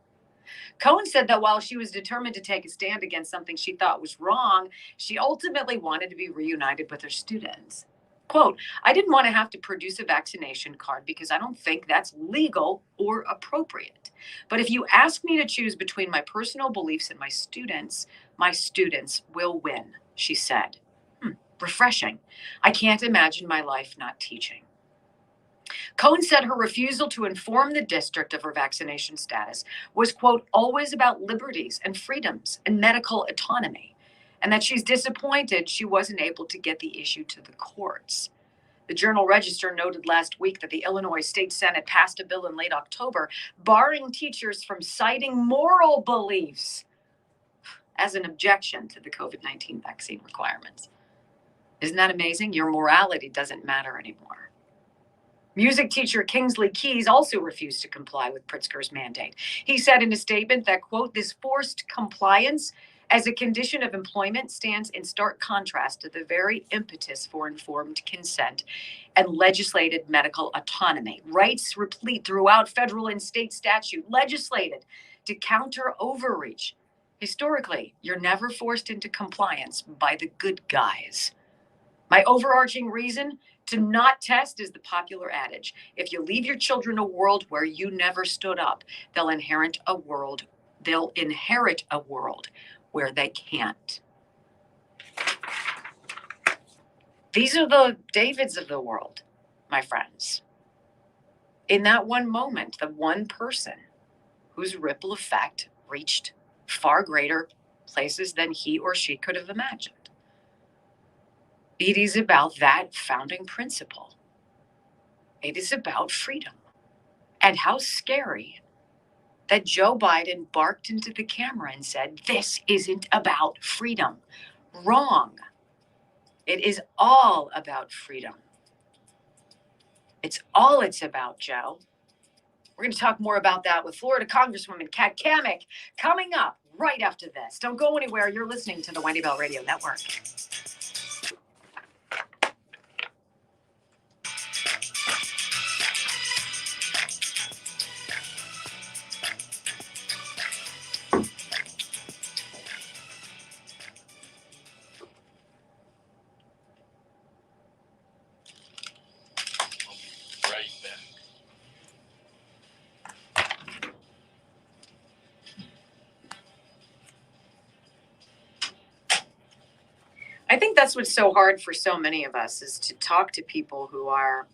Cohen said that while she was determined to take a stand against something she thought was wrong, she ultimately wanted to be reunited with her students. Quote, I didn't want to have to produce a vaccination card because I don't think that's legal or appropriate. But if you ask me to choose between my personal beliefs and my students will win, she said. Refreshing. I can't imagine my life not teaching. Cohen said her refusal to inform the district of her vaccination status was, quote, always about liberties and freedoms and medical autonomy, and that she's disappointed she wasn't able to get the issue to the courts. The Journal Register noted last week that the Illinois State Senate passed a bill in late October barring teachers from citing moral beliefs as an objection to the COVID-19 vaccine requirements. Isn't that amazing? Your morality doesn't matter anymore. Music teacher Kingsley Keys also refused to comply with Pritzker's mandate. He said in a statement that, quote, this forced compliance as a condition of employment stands in stark contrast to the very impetus for informed consent and legislated medical autonomy. Rights replete throughout federal and state statute, legislated to counter overreach. Historically, you're never forced into compliance by the good guys. My overarching reason to not test is the popular adage. If you leave your children a world where you never stood up, they'll inherit a world where they can't. These are the Davids of the world, my friends. In that one moment, the one person whose ripple effect reached far greater places than he or she could have imagined. It is about that founding principle. It is about freedom. And how scary that Joe Biden barked into the camera and said, this isn't about freedom. Wrong. It is all about freedom. It's all it's about, Joe. We're going to talk more about that with Florida Congresswoman Kat Cammack coming up right after this. Don't go anywhere. You're listening to the Wendy Bell Radio Network. I think that's what's so hard for so many of us is to talk to people who are,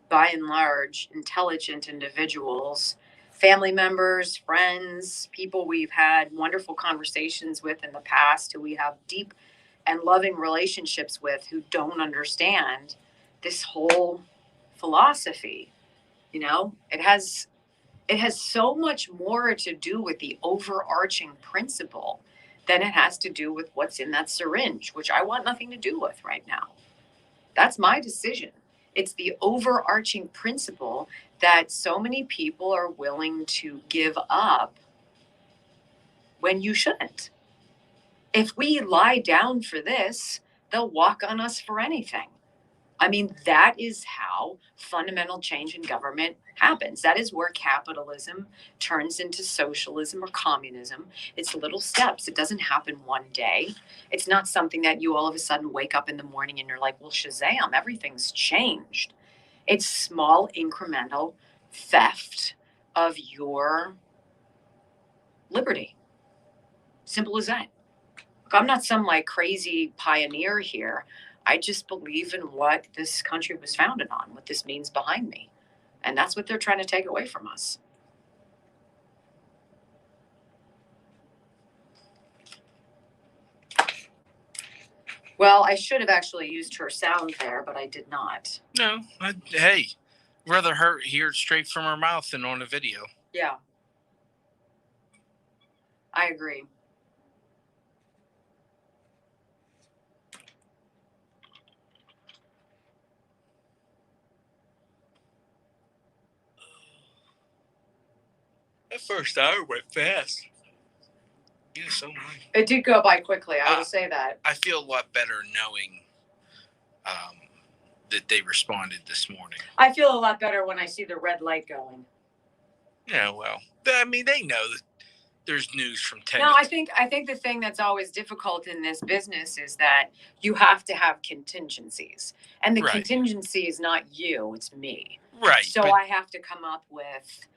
by and large, intelligent individuals, family members, friends, people we've had wonderful conversations with in the past, who we have deep and loving relationships with, who don't understand this whole philosophy. You know, it has so much more to do with the overarching principle then it has to do with what's in that syringe, which I want nothing to do with right now. That's my decision. It's the overarching principle that so many people are willing to give up when you shouldn't. If we lie down for this, they'll walk on us for anything. I mean, that is how fundamental change in government happens. That is where capitalism turns into socialism or communism. It's little steps. It doesn't happen one day. It's not something that you all of a sudden wake up in the morning and you're like, well, Shazam, everything's changed. It's small incremental theft of your liberty. Simple as that. Look, I'm not some like crazy pioneer here. I just believe in what this country was founded on, what this means behind me. And that's what they're trying to take away from us. Well, I should have actually used her sound there, but I did not. No, hey, rather hear it straight from her mouth than on a video. Yeah. I agree. That first hour went fast. Yeah, so much. It did go by quickly. I will say that. I feel a lot better knowing that they responded this morning. I feel a lot better when I see the red light going. Yeah, well, I mean, they know that there's news from 10. No, I think the thing that's always difficult in this business is that you have to have contingencies, and the contingency is not you; it's me. Right. So I have to come up with,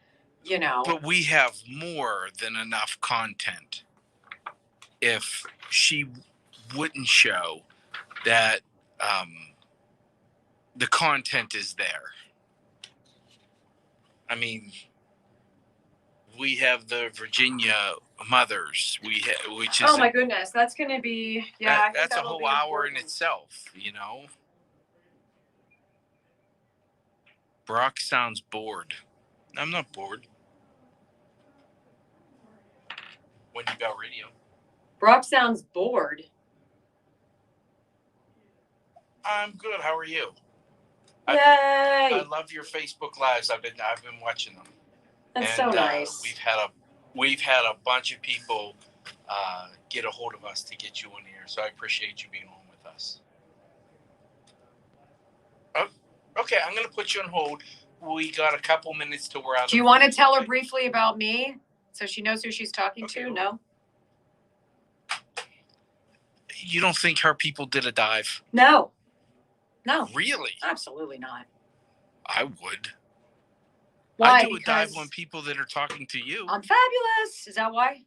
you know. But we have more than enough content. If she wouldn't show that the content is there. I mean, we have the Virginia mothers. Which is my goodness, that's going to be that's a whole hour in itself. You know, Brock sounds bored. I'm not bored. When you got radio. Brock sounds bored. I'm good. How are you? Yay! I love your Facebook lives. I've been watching them. That's so nice. We've had a bunch of people get a hold of us to get you on here, so I appreciate you being on with us. Oh, okay, I'm gonna put you on hold. We got a couple minutes till we're out. Do you want to tell her briefly about me so she knows who she's talking to? No. You don't think her people did a dive? No. No. Really? Absolutely not. I would. Why? I do a dive on people that are talking to you. I'm fabulous. Is that why?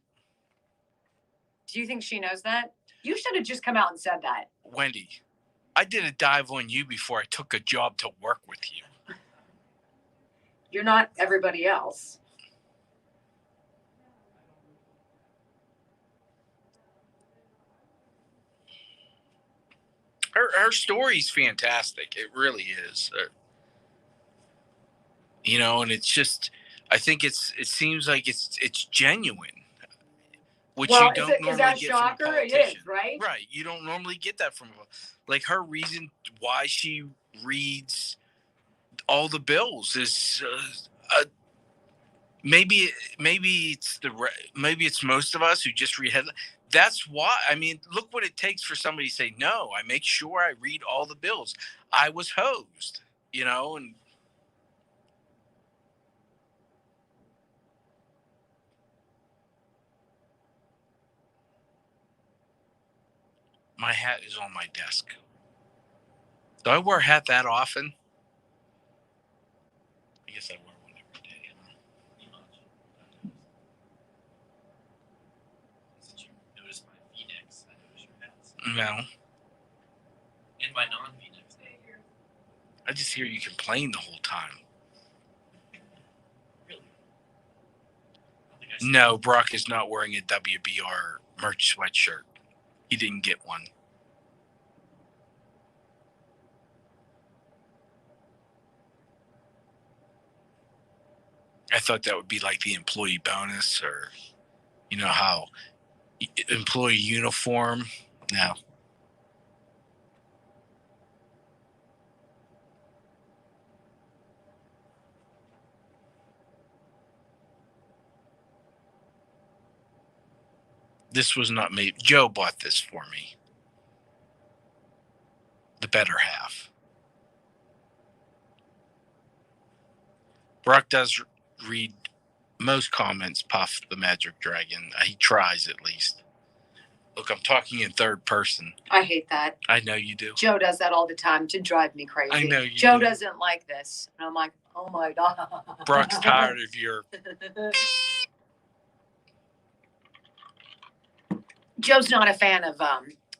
Do you think she knows that? You should have just come out and said that. Wendy, I did a dive on you before I took a job to work with you. You're not everybody else. Her story's fantastic. It really is. You know, and it's just, I think it seems like it's genuine, which you don't normally get from a politician. It is, right? Right. You don't normally get that from, like, her reason why she reads all the bills is maybe it's most of us who just read headlines. That's why, I mean, look what it takes for somebody to say, no, I make sure I read all the bills. I was hosed, you know, and my hat is on my desk. Do I wear a hat that often? I guess I wear one every day. Since you noticed my V-necks, I noticed your hats. No. And my non-V-necks. I just hear you complain the whole time. Really? No, Brock is not wearing a WBR merch sweatshirt. He didn't get one. I thought that would be like the employee bonus, or, you know, how employee uniform. No. This was not me. Joe bought this for me. The better half. Brock does read most comments, Puff the Magic Dragon. He tries at least. Look, I'm talking in third person. I hate that. I know you do. Joe does that all the time to drive me crazy. I know you Joe do. doesn't like this. And I'm like, oh my God. Brock's tired of your... Joe's not a fan of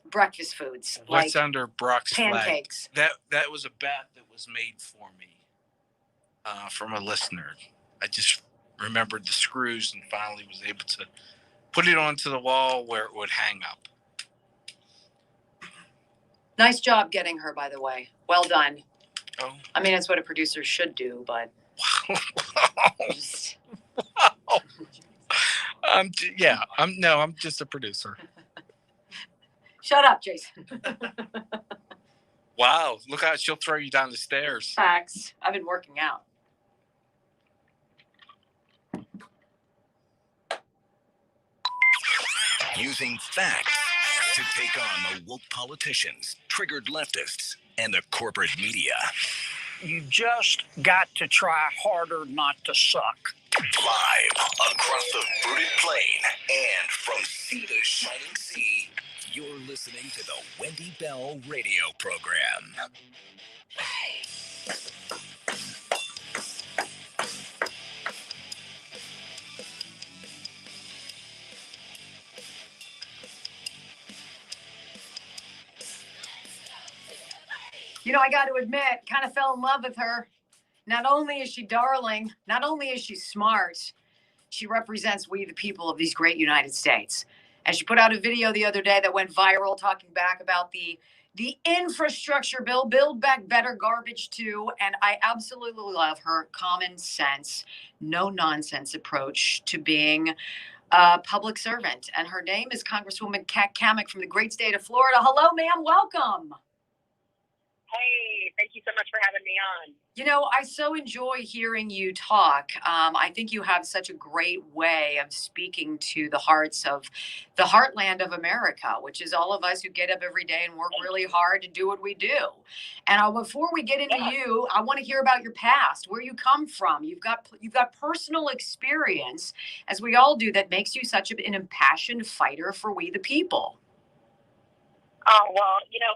breakfast foods. What's like under Brock's pancakes. Flag? That was a bat that was made for me from a listener. I just remembered the screws and finally was able to put it onto the wall where it would hang up. Nice job getting her, by the way. Well done. Oh. I mean, it's what a producer should do, but... I'm just a producer. Shut up, Jason. Wow, look how she'll throw you down the stairs. Facts. I've been working out. Using facts to take on the woke politicians, triggered leftists, and the corporate media. You just got to try harder not to suck. Live across the fruited plain and from sea to shining sea, you're listening to the Wendy Bell radio program. You know, I got to admit, kind of fell in love with her. Not only is she darling, not only is she smart, she represents we the people of these great United States. And she put out a video the other day that went viral talking back about the infrastructure bill, Build Back Better garbage too. And I absolutely love her common sense, no nonsense approach to being a public servant. And her name is Congresswoman Cammack from the great state of Florida. Hello, ma'am. Welcome. Hey, thank you so much for having me on. You know, I so enjoy hearing you talk. I think you have such a great way of speaking to the hearts of the heartland of America, which is all of us who get up every day and work really hard to do what we do. And before we get into you, I want to hear about your past, where you come from. You've got personal experience, as we all do, that makes you such an impassioned fighter for we the people. Oh, well, you know,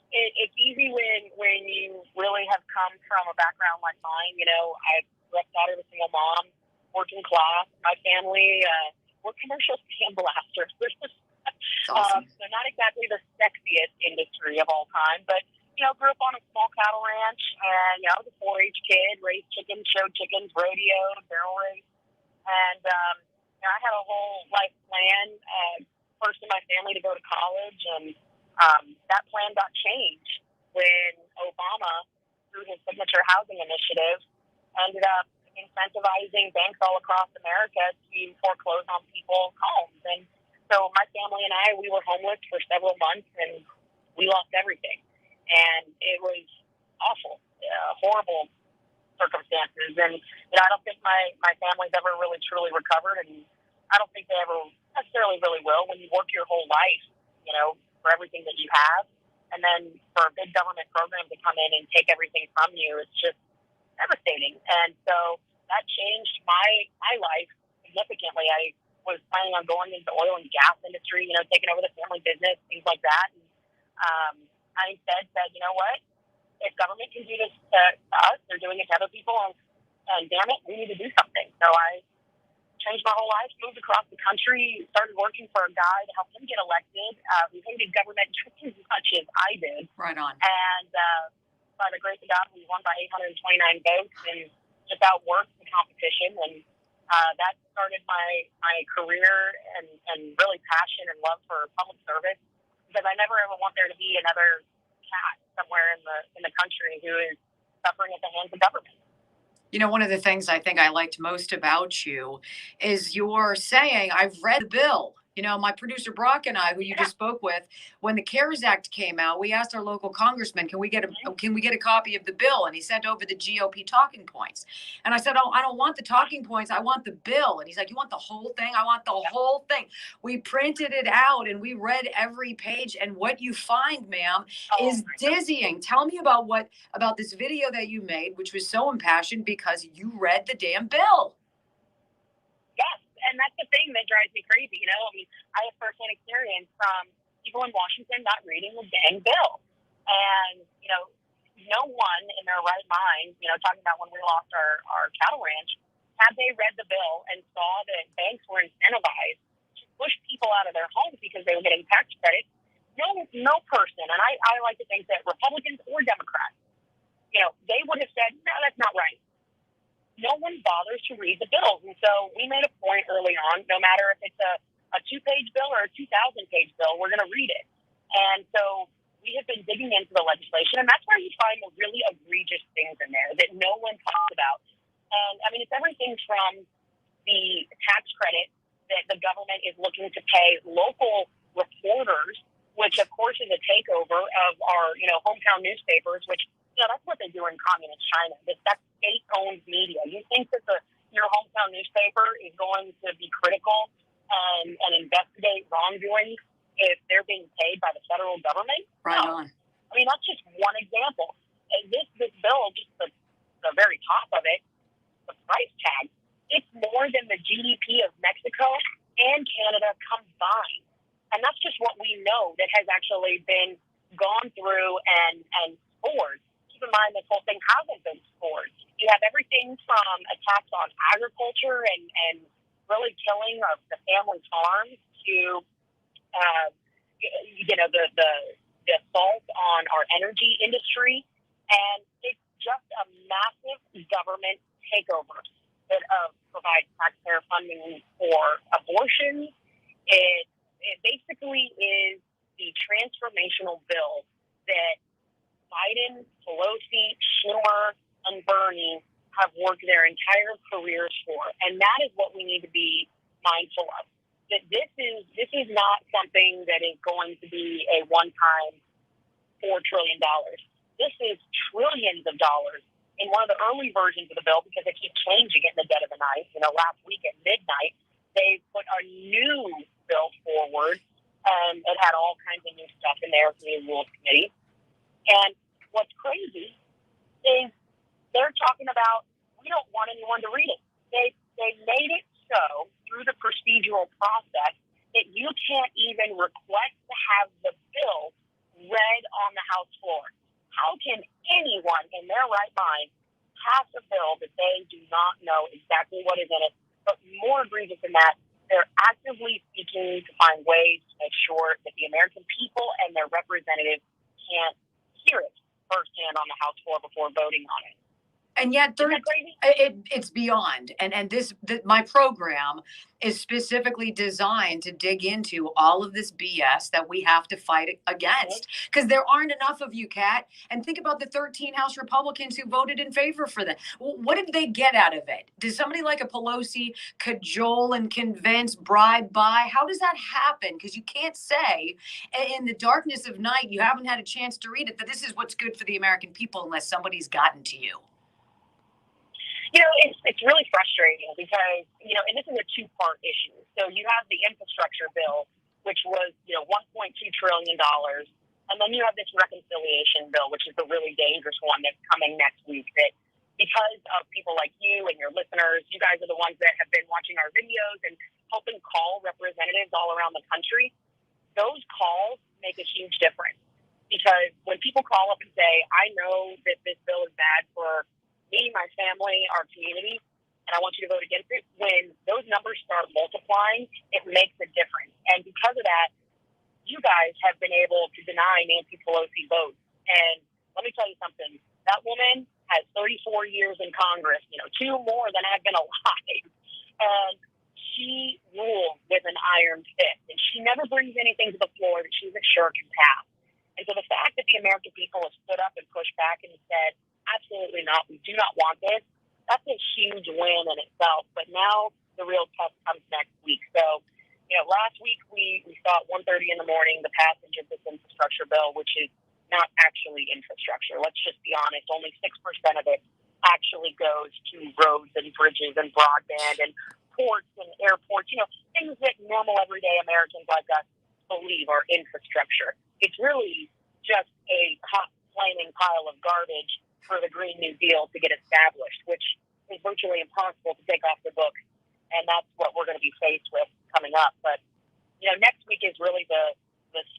it's easy when you really have come from a background like mine. You know, I grew up daughter of a single mom, working class. My family, we're commercial sandblasters. Awesome. So not exactly the sexiest industry of all time, but, you know, grew up on a small cattle ranch, and, you know, I was a 4-H kid, raised chickens, showed chickens, rodeo, barrel race, and, you know, I had a whole life plan, first in my family to go to college, and that plan got changed when Obama, through his signature housing initiative, ended up incentivizing banks all across America to foreclose on people's homes. And so my family and I, we were homeless for several months, and we lost everything. And it was awful, horrible circumstances. And, you know, I don't think my family's ever really truly recovered, and I don't think they ever necessarily really will. When you work your whole life, you know, for everything that you have, and then for a big government program to come in and take everything from you, it's just devastating. And so that changed my life significantly. I was planning on going into the oil and gas industry, you know, taking over the family business, things like that. And I instead said, you know what, if government can do this to us, they're doing it to other people, and damn it, we need to do something. So I changed my whole life, moved across the country, started working for a guy to help him get elected, who hated government just as much as I did. Right on. And by the grace of God, we won by 829 votes and just outworked the competition. And that started my career and really passion and love for public service, because I never ever want there to be another cat somewhere in the country who is suffering at the hands of government. You know, one of the things I think I liked most about you is your saying, I've read the bill. You know, my producer Brock and I, who you just spoke with, when the CARES Act came out, we asked our local congressman, can we get a copy of the bill? And he sent over the GOP talking points. And I said, oh, I don't want the talking points. I want the bill. And he's like, you want the whole thing? I want the whole thing. We printed it out and we read every page. And what you find, ma'am, is dizzying. Tell me about this video that you made, which was so impassioned because you read the damn bill. Yes, and that's the thing that drives me crazy. You know, I mean, I have firsthand experience from people in Washington not reading the dang bill. And, you know, no one in their right mind, you know, talking about when we lost our cattle ranch, had they read the bill and saw that banks were incentivized to push people out of their homes because they were getting tax credit, no person, and I like to think that Republicans or Democrats, you know, they would have said, no, that's not right. No one bothers to read the bills. And so we made a point early on, no matter if it's a 2-page bill or a 2,000-page bill, we're going to read it. And so we have been digging into the legislation, and that's where you find the really egregious things in there that no one talks about. And, I mean, it's everything from the tax credit that the government is looking to pay local reporters, which, of course, is a takeover of our, you know, hometown newspapers, which, you know, that's what they do in communist China. That's state-owned media. You think that your hometown newspaper is going to be critical and investigate wrongdoings if they're being paid by the federal government? Right No. on. I mean, that's just one example. And this bill, just the very top of it, the price tag, it's more than the GDP of Mexico and Canada combined. And that's just what we know that has actually been gone through and scored. Keep in mind, this whole thing hasn't been scored. You have everything from attacks on agriculture and really killing of the family farms to, you know, the assault on our energy industry. And it's just a massive government takeover that provides taxpayer funding for abortion. It basically is the transformational bill that Biden, Pelosi, Schumer, and Bernie have worked their entire careers for. And that is what we need to be mindful of. That this is not something that is going to be a one-time $4 trillion. This is trillions of dollars. In one of the early versions of the bill, because they keep changing it in the dead of the night, you know, last week at midnight, they put a new bill forward. It had all kinds of new stuff in there for the Rules Committee. And what's crazy is they're talking about, we don't want anyone to read it. They made it so through the procedural process that you can't even request to have the bill read on the House floor. How can anyone in their right mind pass a bill that they do not know exactly what is in it? But more egregious than that, they're actively seeking to find ways to make sure that the American people and their representatives can't hear it firsthand on the House floor before voting on it. And yet, it's beyond. And my program is specifically designed to dig into all of this BS that we have to fight against. Because there aren't enough of you, Kat. And think about the 13 House Republicans who voted in favor for that. What did they get out of it? Does somebody like a Pelosi cajole and convince, bribe, buy? How does that happen? Because you can't say in the darkness of night, you haven't had a chance to read it, that this is what's good for the American people unless somebody's gotten to you. You know, it's really frustrating because, you know, and this is a two-part issue. So you have the infrastructure bill, which was, you know, $1.2 trillion. And then you have this reconciliation bill, which is the really dangerous one that's coming next week, that because of people like you and your listeners, you guys are the ones that have been watching our videos and helping call representatives all around the country. Those calls make a huge difference because when people call up and say, I know that this bill is bad for me, my family, our community, and I want you to vote against it, when those numbers start multiplying, it makes a difference. And because of that, you guys have been able to deny Nancy Pelosi votes. And let me tell you something. That woman has 34 years in Congress, you know, 2 more than I've been alive. And she rules with an iron fist. And she never brings anything to the floor that she's sure can pass. And so the fact that the American people have stood up and pushed back and said, absolutely not, we do not want this, that's a huge win in itself. But now the real test comes next week. So Last week we saw at 1:30 in the morning the passage of this infrastructure bill, which is not actually infrastructure. Let's just be honest. Only 6% of it actually goes to roads and bridges and broadband and ports and airports, things that normal everyday Americans like us believe are infrastructure. It's really just a hot, flaming pile of garbage for the Green New Deal to get established, which is virtually impossible to take off the books. And that's what we're going to be faced with coming up. But, next week is really the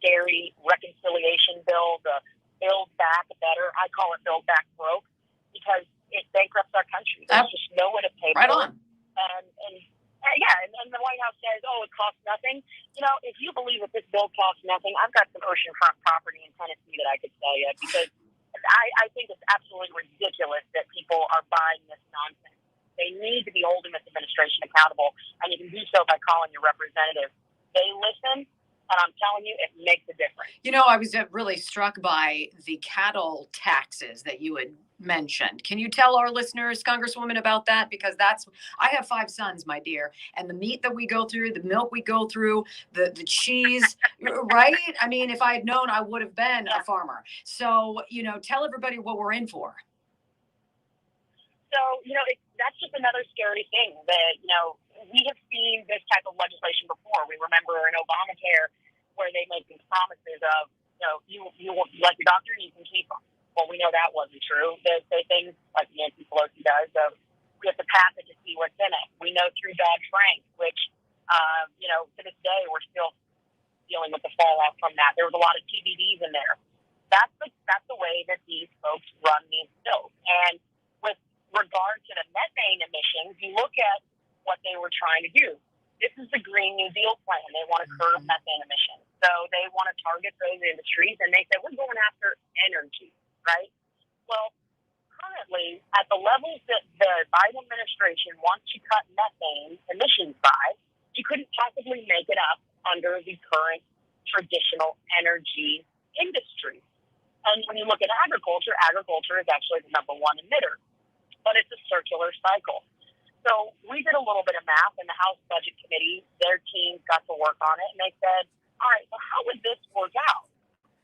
scary reconciliation bill, the Build Back Better. I call it Build Back Broke because it bankrupts our country. There's just no way to pay right for on. it. And the White House says, it costs nothing. If you believe that this bill costs nothing, I've got some oceanfront property in Tennessee that I could sell you because I think it's absolutely ridiculous that people are buying this nonsense. They need to be holding this administration accountable, and you can do so by calling your representative. They listen, and I'm telling you, it makes a difference. I was really struck by the cattle taxes that you had mentioned. Can you tell our listeners, Congresswoman, about that? Because I have 5 sons, my dear, and the meat that we go through, the milk we go through, the cheese, right? I mean, if I had known, I would have been a farmer. So, tell everybody what we're in for. So, that's just another scary thing that, we have seen this type of legislation before. We remember in Obamacare where they make these promises of, you like your doctor, you can keep them. Well, we know that wasn't true. They say things like Nancy Pelosi does of we have to pass it to see what's in it. We know through Dodd-Frank, which, to this day, we're still dealing with the fallout from that. There was a lot of TBDs in there. That's the way that these folks run these bills. And with regard to the methane emissions, you look at what they were trying to do. This is the Green New Deal plan. They want to curb methane emissions. So they want to target those industries, and they say, we're going after energy, right? Well, currently, at the levels that the Biden administration wants to cut methane emissions by, you couldn't possibly make it up under the current traditional energy industry. And when you look at agriculture is actually the #1 emitter. But it's a circular cycle. So we did a little bit of math in the House Budget Committee. Their team got to work on it, and they said, all right, well, how would this work out?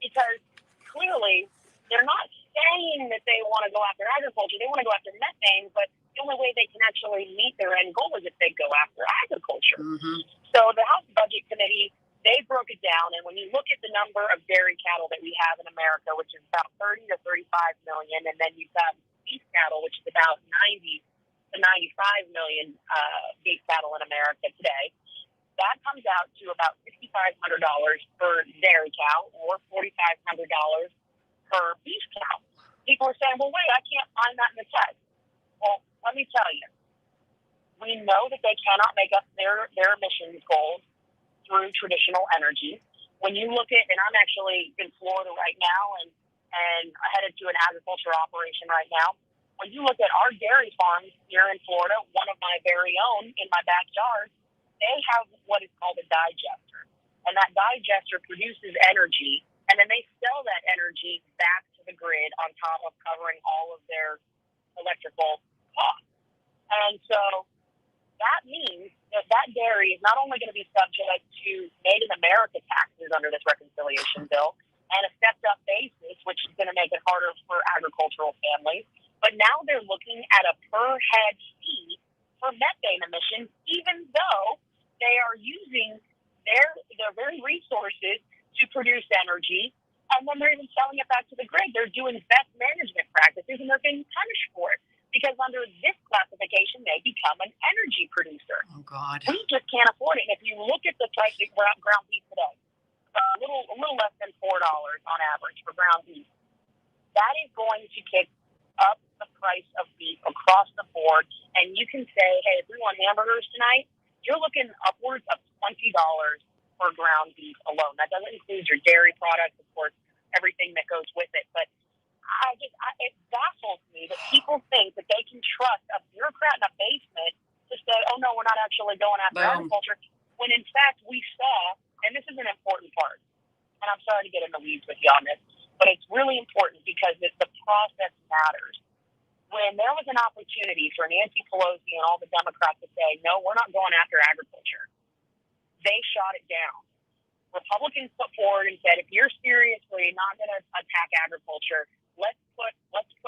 Because clearly they're not saying that they want to go after agriculture. They want to go after methane, but the only way they can actually meet their end goal is if they go after agriculture. Mm-hmm. So the House Budget Committee, they broke it down, and when you look at the number of dairy cattle that we have in America, which is about 30 to 35 million, and then you've got beef cattle, which is about 90 to 95 million beef cattle in America today, that comes out to about $6,500 per dairy cow or $4,500 per beef cow. People are saying, well, wait, I can't find that in the text. Well, let me tell you, we know that they cannot make up their emissions goals through traditional energy. When you look at, and I'm actually in Florida right now and headed to an agriculture operation right now, when you look at our dairy farms here in Florida, one of my very own in my backyard, they have what is called a digester. And that digester produces energy, and then they sell that energy back to the grid on top of covering all of their electrical costs. And so that means that dairy is not only going to be subject to Made in America taxes under this reconciliation bill and a stepped-up basis, which is going to make it harder for agricultural families, but now they're looking at a per-head fee for methane emissions, even though they are using their very resources to produce energy, and then they're even selling it back to the grid. They're doing best management practices, and they're being punished for it because under this classification, they become an energy producer. Oh, God. We just can't afford it. And if you look at the price of ground beef today, a little less than $4 on average for ground beef, that is going to kick up the price of beef across the board. And you can say, hey, if we want hamburgers tonight, you're looking upwards of $20 for ground beef alone. That doesn't include your dairy products, of course, everything that goes with it. But it baffles me that people think that they can trust a bureaucrat in a basement to say, oh, no, we're not actually going after agriculture, when in fact we saw, and this is an important part, and I'm sorry to get in the weeds with you on this, but it's really important because the process matters. When there was an opportunity for Nancy Pelosi and all the Democrats to say, no, we're not going after agriculture, they shot it down. Republicans put forward and said, if you're seriously not going to attack agriculture, let's put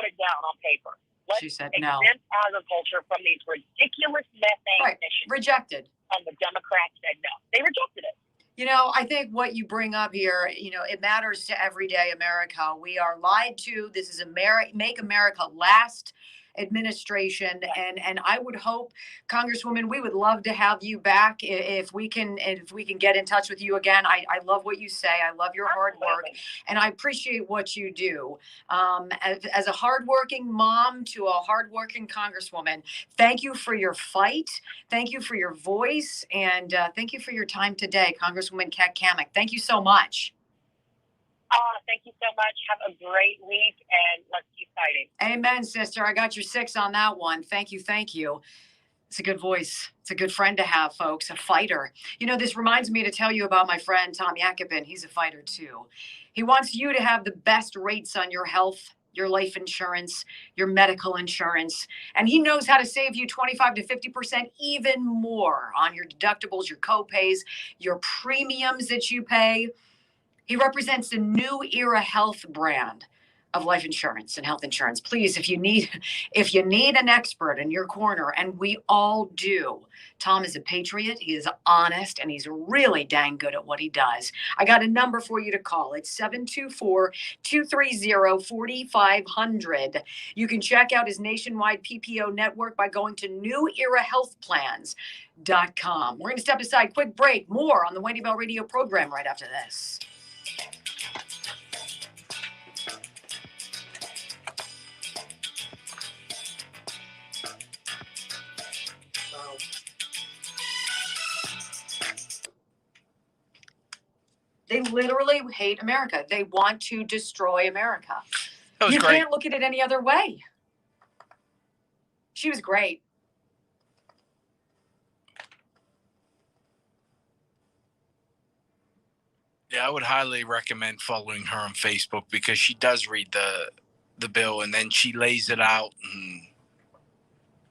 it down on paper. Let's She said no. exempt agriculture from these ridiculous methane emissions. Rejected. And the Democrats said no. They rejected it. You know, I think what you bring up here, you know, it matters to everyday America. We are lied to. This is Make America Last administration. And I would hope, Congresswoman, we would love to have you back if we can get in touch with you again. I love what you say. I love your hard work, and I appreciate what you do. As a hardworking mom to a hardworking Congresswoman, thank you for your fight. Thank you for your voice, and thank you for your time today, Congresswoman Cammack. Thank you so much. Thank you so much. Have a great week, and let's keep fighting. Amen, sister. I got your 6 on that one. Thank you. Thank you. It's a good voice. It's a good friend to have, folks, a fighter. You know, this reminds me to tell you about my friend, Tom Yakupin. He's a fighter, too. He wants you to have the best rates on your health, your life insurance, your medical insurance. And he knows how to save you 25 to 50%, even more on your deductibles, your co-pays, your premiums that you pay. He represents the New Era Health brand of life insurance and health insurance. Please, if you need an expert in your corner, and we all do, Tom is a patriot. He is honest, and he's really dang good at what he does. I got a number for you to call. It's 724-230-4500. You can check out his nationwide PPO network by going to newerahealthplans.com. We're going to step aside. Quick break. More on the Wendy Bell Radio program right after this. They literally hate America. They want to destroy America. That was you great. Can't look at it any other way. She was great. Yeah, I would highly recommend following her on Facebook because she does read the bill and then she lays it out in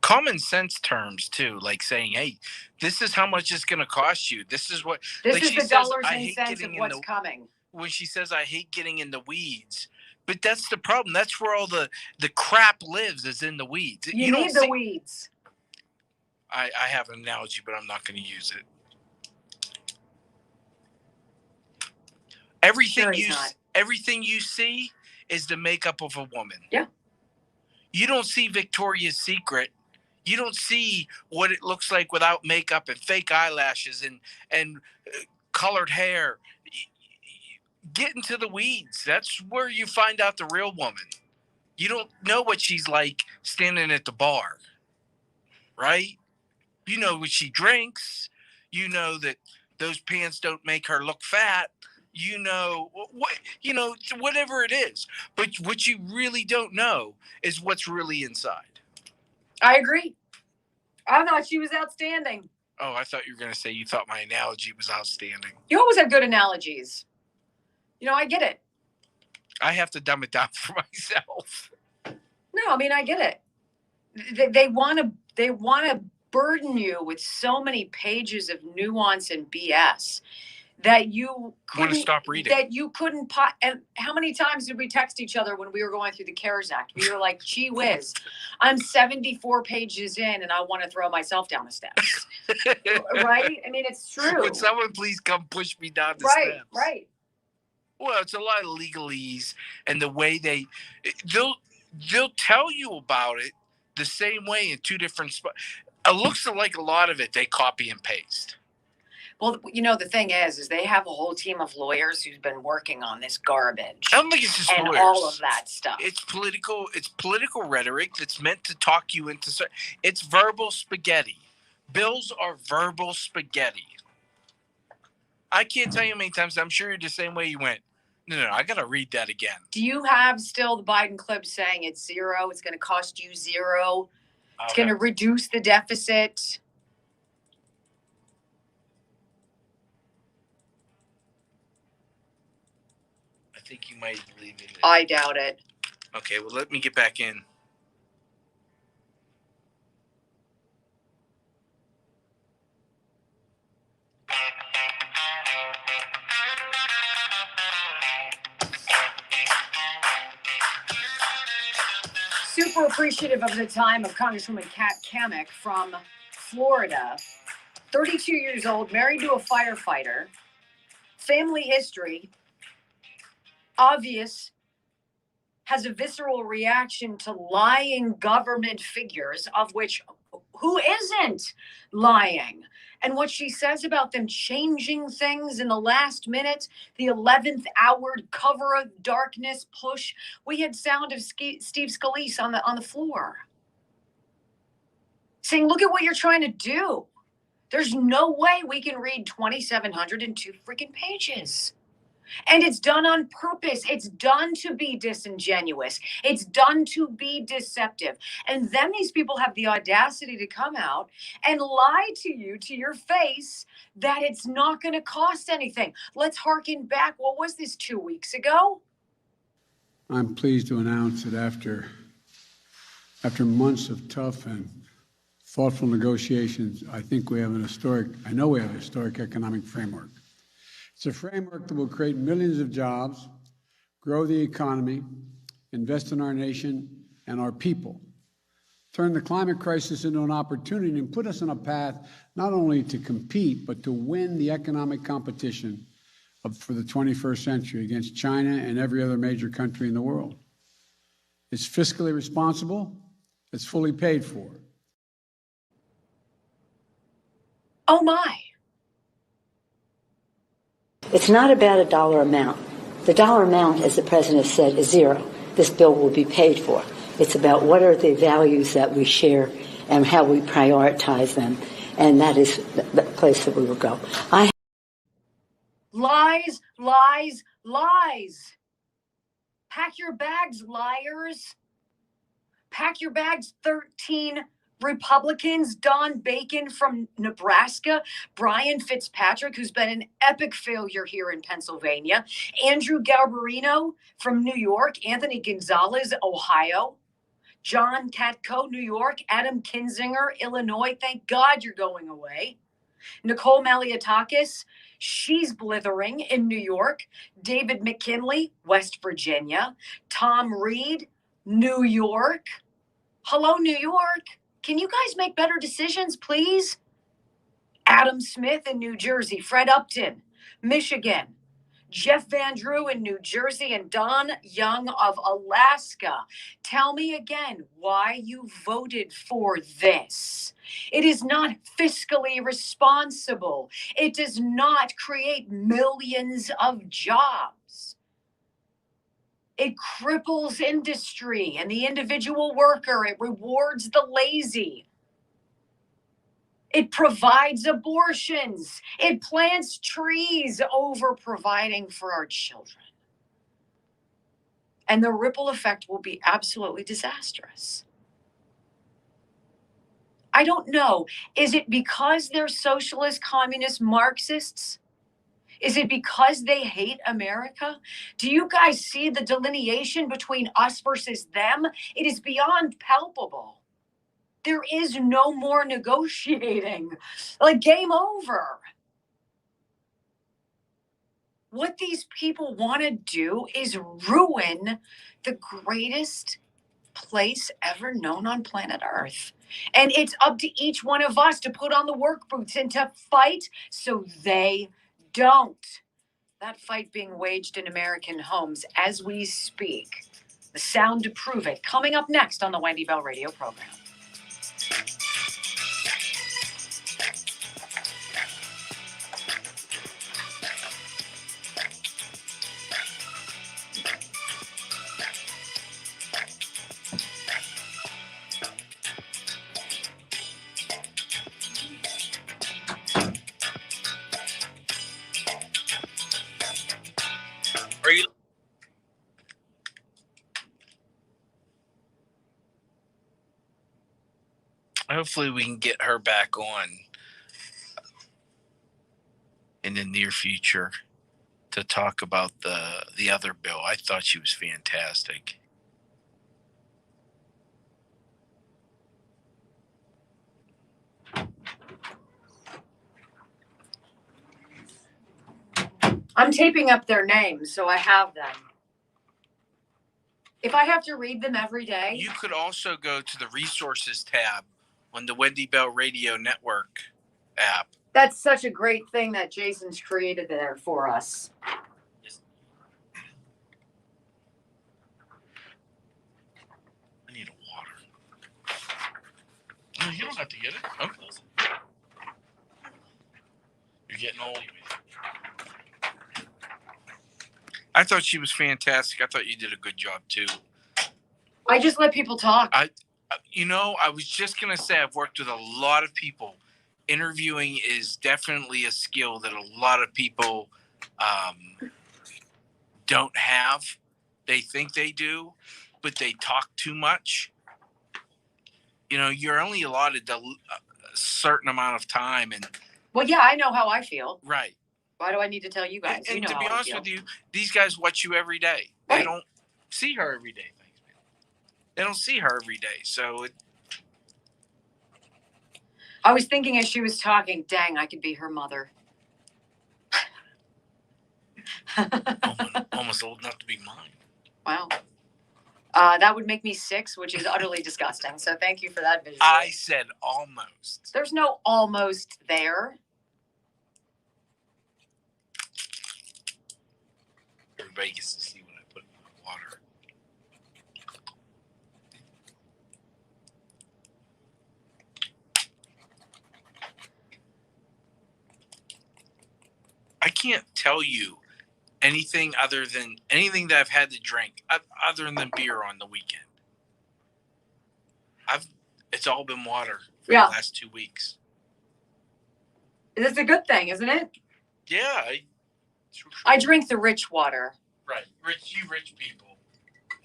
common sense terms too, like saying, "Hey, this is how much it's going to cost you. This is what." This like is she the says, dollars "I and hate cents getting of in what's the-" coming. When she says, "I hate getting in the weeds," but that's the problem. That's where all the crap lives, is in the weeds. You don't need the see- weeds. I have an analogy, but I'm not going to use it. Everything you see is the makeup of a woman. Yeah. You don't see Victoria's Secret. You don't see what it looks like without makeup and fake eyelashes and colored hair. Get into the weeds. That's where you find out the real woman. You don't know what she's like standing at the bar, right? You know what she drinks. You know that those pants don't make her look fat. You know whatever it is. But what you really don't know is what's really inside. I agree. I thought she was outstanding. Oh, I thought you were going to say you thought my analogy was outstanding. You always have good analogies. You know, I get it. I have to dumb it down for myself. No, I mean, I get it. They want to burden you with so many pages of nuance and BS that you want to stop reading. That you couldn't. And how many times did we text each other when we were going through the CARES Act? We were like, "Gee whiz, I'm 74 pages in, and I want to throw myself down the steps." Right? I mean, it's true. Would someone please come push me down the steps? Right. Well, it's a lot of legalese, and the way they'll tell you about it the same way in two different spots. It looks like a lot of it they copy and paste. Well, you know, the thing is they have a whole team of lawyers who's been working on this garbage. I don't think it's just and lawyers. all of that stuff. It's political rhetoric that's meant to talk you into. It's verbal spaghetti. Bills are verbal spaghetti. I can't tell you how many times. I'm sure you're the same way you went. No, I got to read that again. Do you have still the Biden clip saying it's zero? It's going to cost you zero. It's going to reduce the deficit. I think you might leave it. I doubt it. Okay, well, let me get back in. appreciative of the time of Congresswoman Cammack from Florida. 32 years old, married to a firefighter. Family history. Obvious. Has a visceral reaction to lying government figures, of which who isn't lying? And what she says about them changing things in the last minute, the 11th hour cover of darkness push. We had sound of Steve Scalise on the floor saying, look at what you're trying to do. There's no way we can read 2,702 freaking pages. And it's done on purpose. It's done to be disingenuous. It's done to be deceptive. And then these people have the audacity to come out and lie to you, to your face, that it's not going to cost anything. Let's harken back. What was this, 2 weeks ago? I'm pleased to announce that after months of tough and thoughtful negotiations, I know we have a historic economic framework. It's a framework that will create millions of jobs, grow the economy, invest in our nation and our people, turn the climate crisis into an opportunity and put us on a path not only to compete, but to win the economic competition for the 21st century against China and every other major country in the world. It's fiscally responsible. It's fully paid for. Oh, my. It's not about a dollar amount. The dollar amount, as the president said, is zero. This bill will be paid for. It's about what are the values that we share and how we prioritize them. And that is the place that we will go. Lies, lies, lies. Pack your bags, liars. Pack your bags, 13 Republicans. Don Bacon from Nebraska, Brian Fitzpatrick, who's been an epic failure here in Pennsylvania, Andrew Garbarino from New York, Anthony Gonzalez, Ohio, John Katko, New York, Adam Kinzinger, Illinois. Thank God you're going away. Nicole Maliotakis, she's blithering in New York. David McKinley, West Virginia. Tom Reed, New York. Hello, New York. Can you guys make better decisions, please? Adam Smith in New Jersey, Fred Upton, Michigan, Jeff Van Drew in New Jersey, and Don Young of Alaska. Tell me again why you voted for this. It is not fiscally responsible. It does not create millions of jobs. It cripples industry and the individual worker. It rewards the lazy. It provides abortions. It plants trees over providing for our children. And the ripple effect will be absolutely disastrous. I don't know. Is it because they're socialist, communist, Marxists? Is it because they hate America? Do you guys see the delineation between us versus them? It is beyond palpable. There is no more negotiating. Like, game over. What these people want to do is ruin the greatest place ever known on planet Earth. And it's up to each one of us to put on the work boots and to fight so they don't. That fight being waged in American homes as we speak. The sound to prove it. Coming up next on the Wendy Bell Radio program. Are you? Hopefully we can get her back on in the near future to talk about the other bill. I thought she was fantastic. I'm taping up their names, so I have them. If I have to read them every day. You could also go to the resources tab on the Wendy Bell Radio Network app. That's such a great thing that Jason's created there for us. I need a water. No, you don't have to get it. Okay. You're getting old. I thought she was fantastic. I thought you did a good job too. I just let people talk. I was just going to say I've worked with a lot of people. Interviewing is definitely a skill that a lot of people don't have. They think they do, but they talk too much. You're only allotted a certain amount of time. Well, yeah, I know how I feel. Right. Why do I need to tell you guys? And you know to be how honest I feel. with you, these guys watch you every day. Right. They don't see her every day. Thanks, man. They don't see her every day. So I was thinking as she was talking, dang, I could be her mother. almost old enough to be mine. Wow. That would make me 6, which is utterly disgusting. So thank you for that visual. I said almost. There's no almost there. Everybody gets to see what I put in my water. I can't tell you anything that I've had to drink other than beer on the weekend. It's all been water for the last 2 weeks. It's a good thing, isn't it? Yeah. I drink the rich water. Right. You rich people.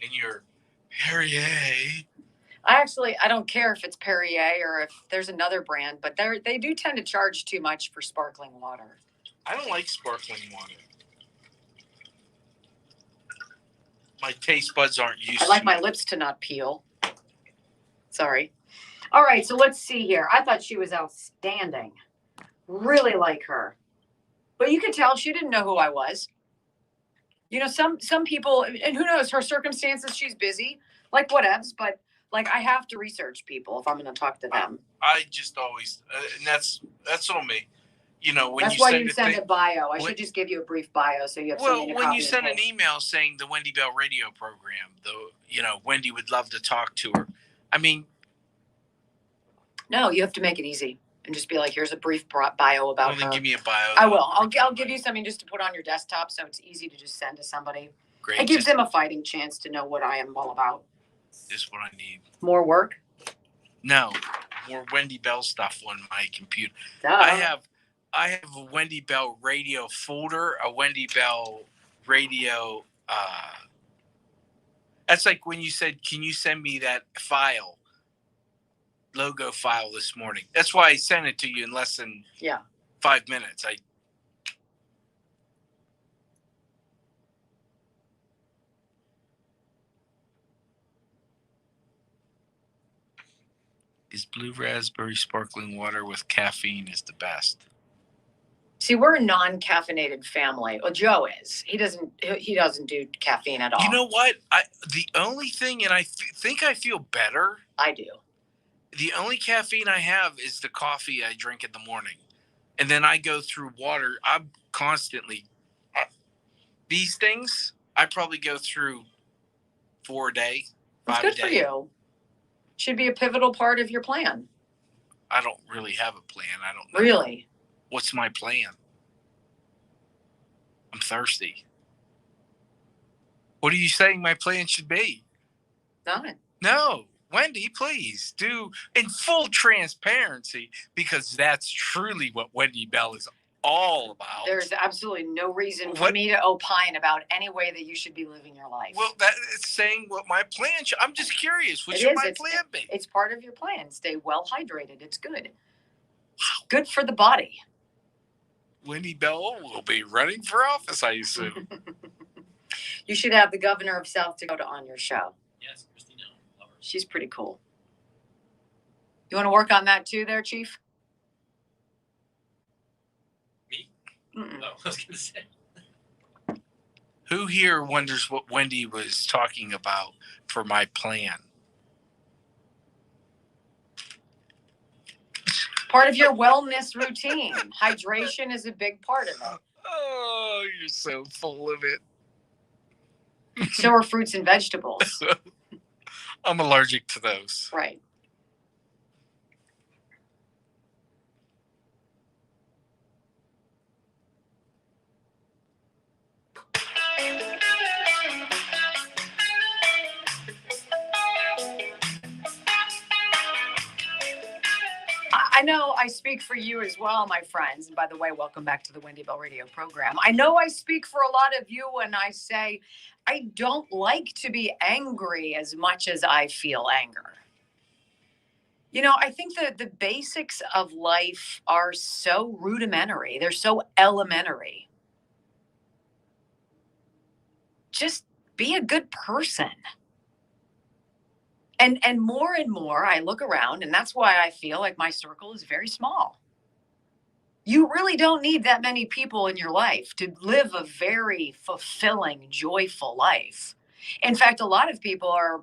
And you're Perrier. I don't care if it's Perrier or if there's another brand, but they do tend to charge too much for sparkling water. I don't like sparkling water. My taste buds aren't used to it. I like my lips to not peel. Sorry. All right, so let's see here. I thought she was outstanding. Really like her. But you could tell she didn't know who I was. Some people, and who knows, her circumstances, she's busy, like whatevs, but like I have to research people if I'm going to talk to them. I just always, and that's on me. That's why you send a bio. I should just give you a brief bio so you have something to copy. When you send an email saying the Wendy Bell radio program, Wendy would love to talk to her. I mean, no, you have to make it easy and just be like, here's a brief bio about her. Give me a bio. I will. I'll give you something just to put on your desktop so it's easy to just send to somebody. Great. It gives them a fighting chance to know what I am all about. This is what I need. More work? No, more Wendy Bell stuff on my computer. Duh. I have a Wendy Bell radio folder, a Wendy Bell radio. That's like when you said, can you send me that logo file this morning? That's why I sent it to you in less than 5 minutes. Is blue raspberry sparkling water with caffeine is the best. See, we're a non-caffeinated family. Well, Joe is. He doesn't do caffeine at all. You know what? The only thing, and I think I feel better. I do. The only caffeine I have is the coffee I drink in the morning. And then I go through water. I'm constantly, these things, I probably go through 4 a day, 5 a day. That's good for you. Should be a pivotal part of your plan. I don't really have a plan. I don't know. Really? What's my plan? I'm thirsty. What are you saying my plan should be? None. No. Wendy, please do in full transparency, because that's truly what Wendy Bell is all about. There's absolutely no reason for me to opine about any way that you should be living your life. Well, that is saying what my plan should. I'm just curious. What should my plan be? It's part of your plan. Stay well hydrated. It's good. Good for the body. Wendy Bell will be running for office, I assume. You should have the governor of South Dakota on your show. Yes, Christina. Love her. She's pretty cool. You want to work on that too there, Chief? Me? Mm-mm. Oh, I was going to say. Who here wonders what Wendy was talking about for my plan? Part of your wellness routine. Hydration is a big part of it. Oh, you're so full of it. So are fruits and vegetables. I'm allergic to those. Right. I know I speak for you as well, my friends. And by the way, welcome back to the Wendy Bell Radio program. I know I speak for a lot of you when I say I don't like to be angry as much as I feel anger. You know, I think that the basics of life are so rudimentary. They're so elementary. Just be a good person. And more, I look around, and that's why I feel like my circle is very small. You really don't need that many people in your life to live a very fulfilling, joyful life. In fact, a lot of people are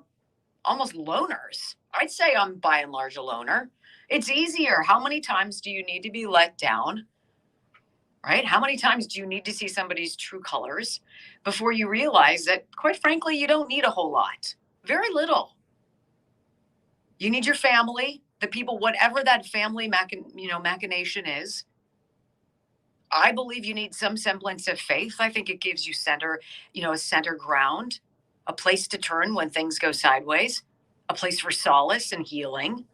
almost loners. I'd say I'm by and large a loner. It's easier. How many times do you need to be let down? Right? How many times do you need to see somebody's true colors before you realize that, quite frankly, you don't need a whole lot? Very little. You need your family, the people, whatever that family machination is. I believe you need some semblance of faith. I think it gives you a center ground, a place to turn when things go sideways, a place for solace and healing,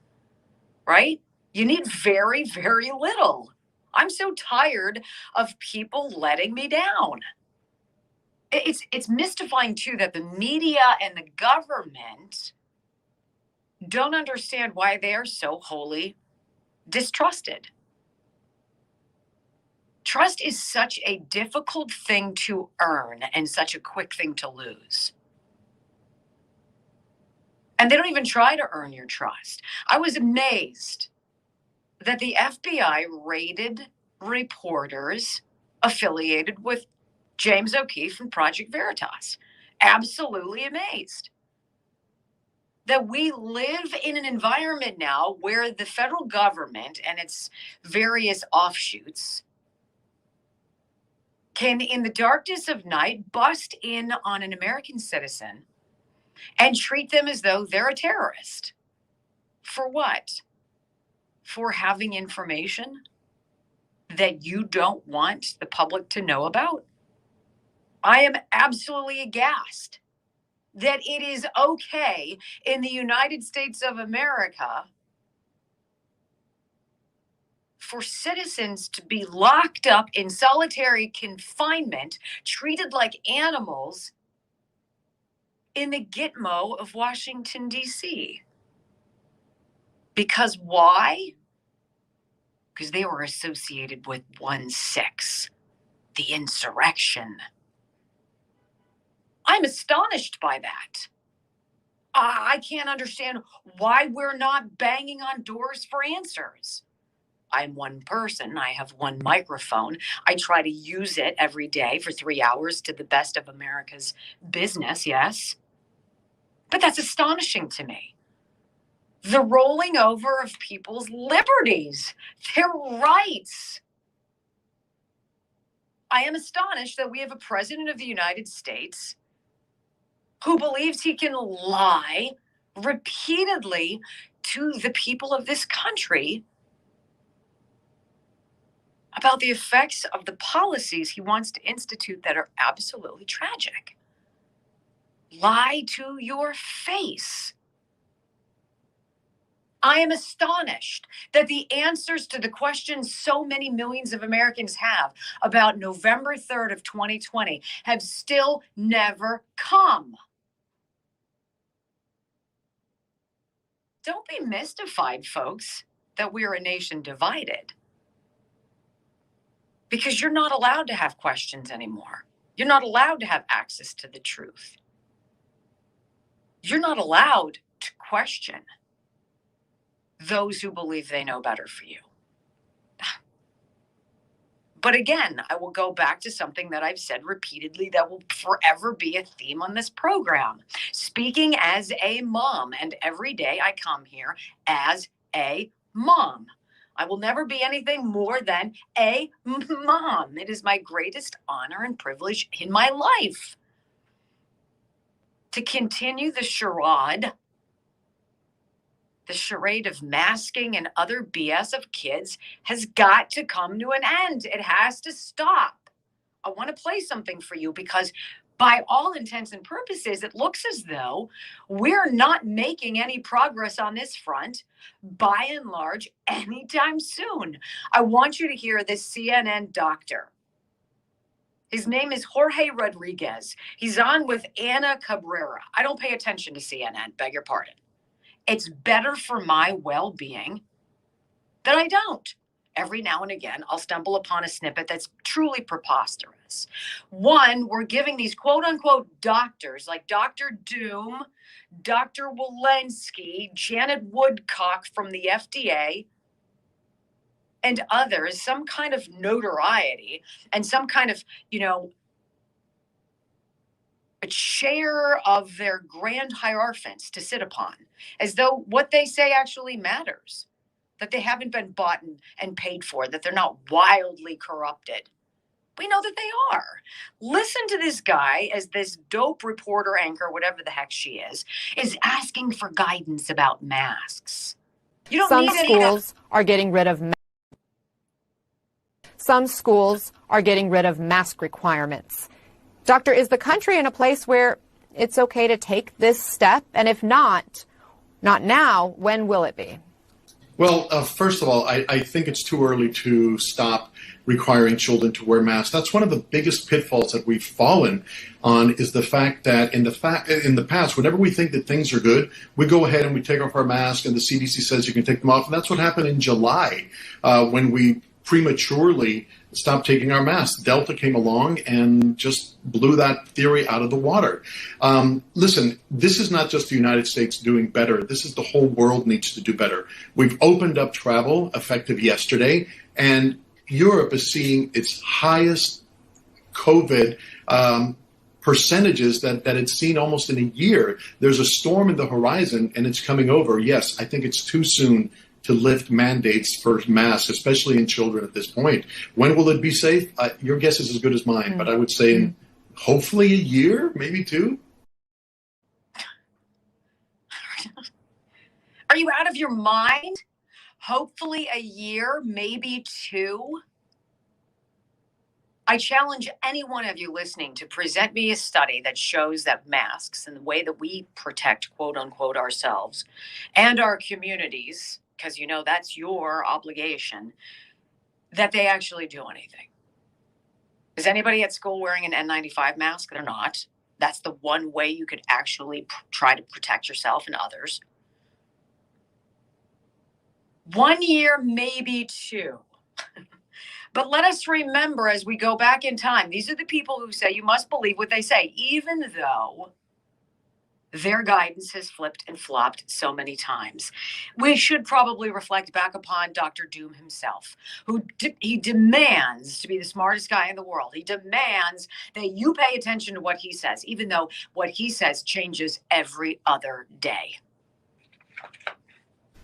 right? You need very, very little. I'm so tired of people letting me down. It's mystifying, too, that the media and the government don't understand why they are so wholly distrusted. Trust is such a difficult thing to earn and such a quick thing to lose. And they don't even try to earn your trust. I was amazed that the FBI raided reporters affiliated with James O'Keefe and Project Veritas. Absolutely amazed that we live in an environment now where the federal government and its various offshoots can, in the darkness of night, bust in on an American citizen and treat them as though they're a terrorist. For what? For having information that you don't want the public to know about? I am absolutely aghast that it is okay in the United States of America for citizens to be locked up in solitary confinement, treated like animals in the Gitmo of Washington, D.C. Because why? Because they were associated with 1/6, the insurrection. I'm astonished by that. I can't understand why we're not banging on doors for answers. I'm one person. I have one microphone. I try to use it every day for 3 hours to the best of America's business, yes. But that's astonishing to me. The rolling over of people's liberties, their rights. I am astonished that we have a president of the United States who believes he can lie repeatedly to the people of this country about the effects of the policies he wants to institute that are absolutely tragic. Lie to your face. I am astonished that the answers to the questions so many millions of Americans have about November 3rd of 2020 have still never come. Don't be mystified, folks, that we're a nation divided. Because you're not allowed to have questions anymore. You're not allowed to have access to the truth. You're not allowed to question those who believe they know better for you. But again, I will go back to something that I've said repeatedly that will forever be a theme on this program. Speaking as a mom, and every day I come here as a mom. I will never be anything more than a mom. It is my greatest honor and privilege in my life to continue the charade of masking and other BS of kids has got to come to an end. It has to stop. I want to play something for you because by all intents and purposes, it looks as though we're not making any progress on this front, by and large, anytime soon. I want you to hear this CNN doctor. His name is Jorge Rodriguez. He's on with Ana Cabrera. I don't pay attention to CNN, beg your pardon. It's better for my well-being that I don't. Every now and again, I'll stumble upon a snippet that's truly preposterous. One, we're giving these quote-unquote doctors like Dr. Doom, Dr. Walensky, Janet Woodcock from the FDA, and others some kind of notoriety and some kind of, a chair of their grand hierophants to sit upon, as though what they say actually matters, that they haven't been bought and paid for, that they're not wildly corrupted. We know that they are. Listen to this guy as this dope reporter anchor, whatever the heck she is asking for guidance about masks. You don't Some need schools are getting rid of Some schools are getting rid of mask requirements. Doctor, is the country in a place where it's okay to take this step? And if not now, when will it be? Well, first of all, I think it's too early to stop requiring children to wear masks. That's one of the biggest pitfalls that we've fallen on, is the fact that in the past, whenever we think that things are good, we go ahead and we take off our mask and the CDC says you can take them off. And that's what happened in July when we prematurely stopped taking our masks. Delta came along and just blew that theory out of the water. Listen, this is not just the United States doing better. This is the whole world needs to do better. We've opened up travel effective yesterday, and Europe is seeing its highest COVID percentages that it's seen almost in a year. There's a storm in the horizon, and it's coming over. Yes, I think it's too soon to lift mandates for masks, especially in children at this point. When will it be safe? Your guess is as good as mine, but I would say in hopefully a year, maybe two. Are you out of your mind? Hopefully a year, maybe two. I challenge any one of you listening to present me a study that shows that masks and the way that we protect, quote unquote, ourselves and our communities, because that's your obligation, that they actually do anything. Is anybody at school wearing an N95 mask? They're not. That's the one way you could actually try to protect yourself and others. 1 year, maybe two. But let us remember as we go back in time, these are the people who say you must believe what they say, even though their guidance has flipped and flopped so many times. We should probably reflect back upon Dr. Doom himself, who he demands to be the smartest guy in the world. He demands that you pay attention to what he says, even though what he says changes every other day.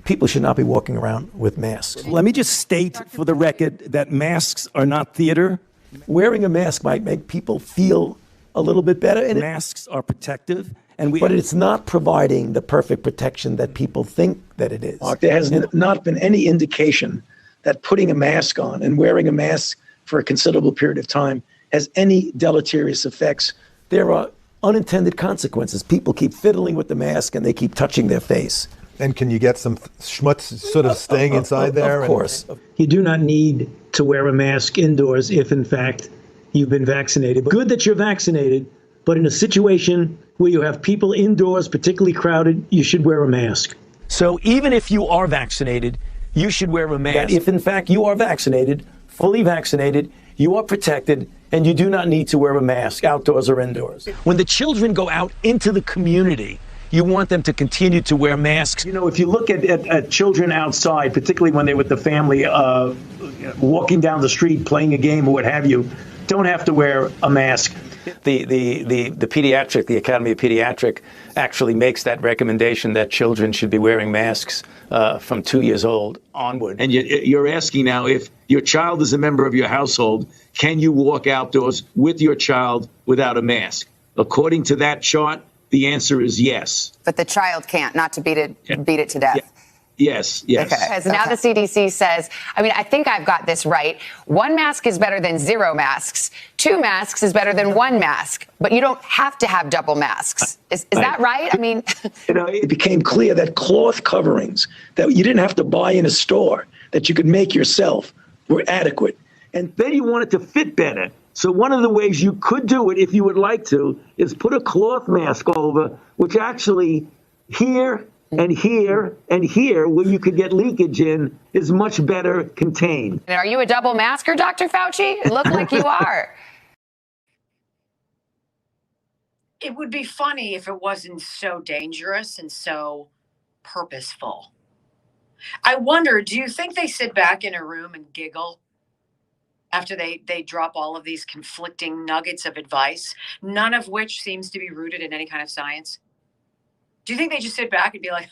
People should not be walking around with masks. Let me just state for the record that masks are not theater. Wearing a mask might make people feel a little bit better, and masks are protective. But it's not providing the perfect protection that people think that it is. Mark, there has not been any indication that putting a mask on and wearing a mask for a considerable period of time has any deleterious effects. There are unintended consequences. People keep fiddling with the mask and they keep touching their face. And can you get some schmutz sort of staying inside there? Of course. You do not need to wear a mask indoors if, in fact, you've been vaccinated. Good that you're vaccinated, but in a situation where you have people indoors, particularly crowded, you should wear a mask. So even if you are vaccinated, you should wear a mask. If, in fact, you are vaccinated, fully vaccinated, you are protected, and you do not need to wear a mask outdoors or indoors. When the children go out into the community, You want them to continue to wear masks. You know, if you look at children outside, particularly when they're with the family, walking down the street, playing a game or what have you, don't have to wear a mask. The pediatric, the Academy of Pediatric actually makes that recommendation that children should be wearing masks from 2 years old onward. And you're asking now, if your child is a member of your household, can you walk outdoors with your child without a mask? According to that chart, the answer is yes. But the child can't, not to beat it to death. Yeah. Yes. Okay. Because now the CDC says, I mean, I think I've got this right. 1 mask is better than 0 masks. 2 masks is better than 1 mask. But you don't have to have double masks. Is that right? I mean, you know, it became clear that cloth coverings that you didn't have to buy in a store, that you could make yourself, were adequate. And then you want it to fit better. So one of the ways you could do it, if you would like to, is put a cloth mask over, which actually here and here and here, where you could get leakage in, is much better contained. and are you a double masker, Dr. Fauci? It looked like you are. It would be funny if it wasn't so dangerous and so purposeful. I wonder, do you think they sit back in a room and giggle after they drop all of these conflicting nuggets of advice, none of which seems to be rooted in any kind of science? Do you think they just sit back and be like,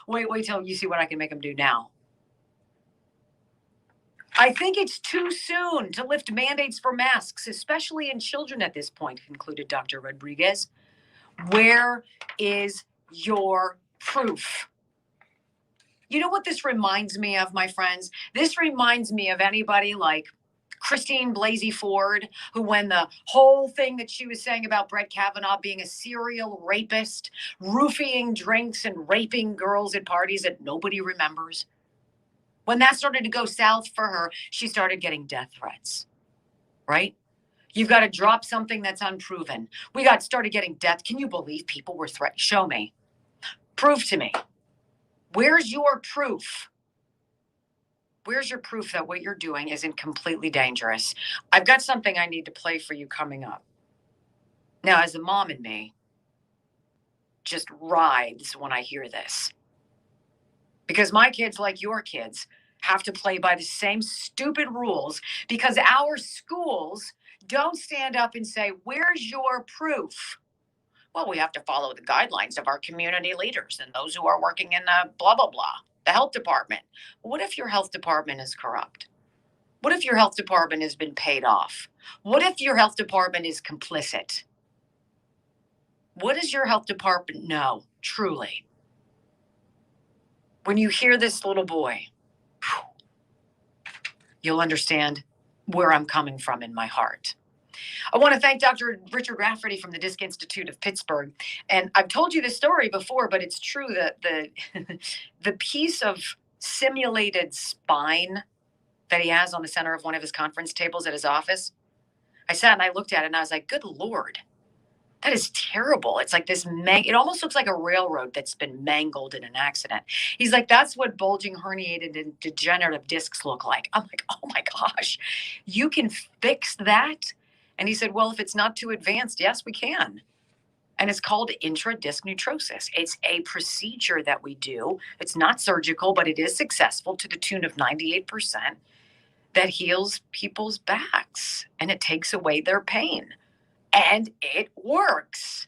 wait till you see what I can make them do now? I think it's too soon to lift mandates for masks, especially in children at this point, concluded Dr. Rodriguez. Where is your proof? You know what this reminds me of, my friends? This reminds me of anybody like Christine Blasey Ford, who, when the whole thing that she was saying about Brett Kavanaugh being a serial rapist, roofing drinks and raping girls at parties that nobody remembers, when that started to go south for her, she started getting death threats, right? You've got to drop something that's unproven. We started getting death. Can you believe people were threatened? Show me. Prove to me. Where's your proof? Where's your proof that what you're doing isn't completely dangerous? I've got something I need to play for you coming up. Now, as a mom in me, just writhes when I hear this. Because my kids, like your kids, have to play by the same stupid rules because our schools don't stand up and say, where's your proof? Well, we have to follow the guidelines of our community leaders and those who are working in the blah, blah, blah. The health department. What if your health department is corrupt? What if your health department has been paid off? What if your health department is complicit? What does your health department know, truly? When you hear this little boy, you'll understand where I'm coming from in my heart. I want to thank Dr. Richard Rafferty from the Disc Institute of Pittsburgh. And I've told you this story before, but it's true that the piece of simulated spine that he has on the center of one of his conference tables at his office, I sat and I looked at it and I was like, good Lord, that is terrible. It's like this, it almost looks like a railroad that's been mangled in an accident. He's like, that's what bulging, herniated, and degenerative discs look like. I'm like, oh my gosh, you can fix that? And he said, well, if it's not too advanced, yes, we can. And it's called intradisc neutrosis. It's a procedure that we do. It's not surgical, but it is successful to the tune of 98% that heals people's backs. And it takes away their pain. And it works.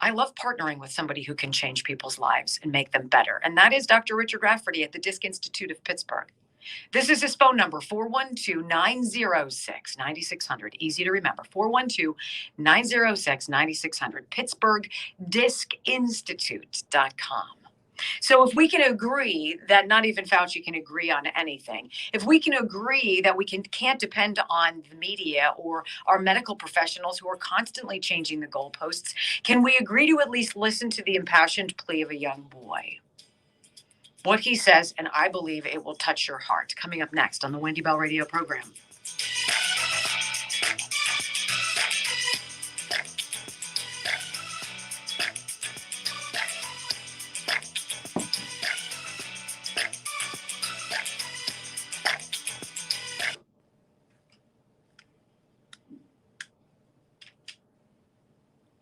I love partnering with somebody who can change people's lives and make them better. And that is Dr. Richard Rafferty at the Disc Institute of Pittsburgh. This is his phone number, 412-906-9600. Easy to remember, 412-906-9600, PittsburghDiscInstitute.com. So if we can agree that not even Fauci can agree on anything, if we can agree that we can't depend on the media or our medical professionals who are constantly changing the goalposts, can we agree to at least listen to the impassioned plea of a young boy? What he says, and I believe it will touch your heart. Coming up next on the Wendy Bell Radio program.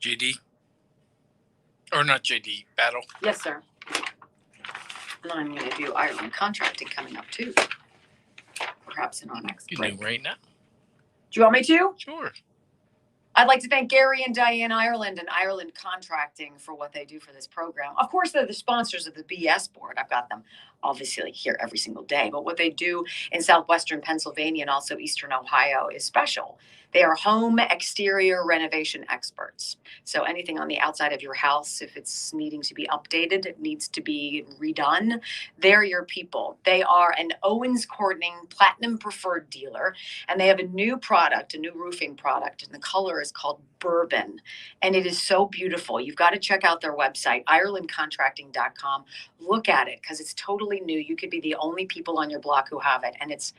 JD, Or not JD, Battle. Yes, sir. And I'm going to do Ireland contracting coming up too. Perhaps in our next You break. do right now. Do you want me to? Sure. I'd like to thank Gary and Diane Ireland and Ireland Contracting for what they do for this program. Of course, they're the sponsors of the BS board. I've got them obviously here every single day. But what they do in southwestern Pennsylvania and also eastern Ohio is special. They are home exterior renovation experts. So anything on the outside of your house, if it's needing to be updated, it needs to be redone, they're your people. They are an Owens Corning Platinum Preferred dealer, and they have a new product, a new roofing product, and the color is called Bourbon. And it is so beautiful. You've got to check out their website, IrelandContracting.com. Look at it because it's totally new. You could be the only people on your block who have it, and it's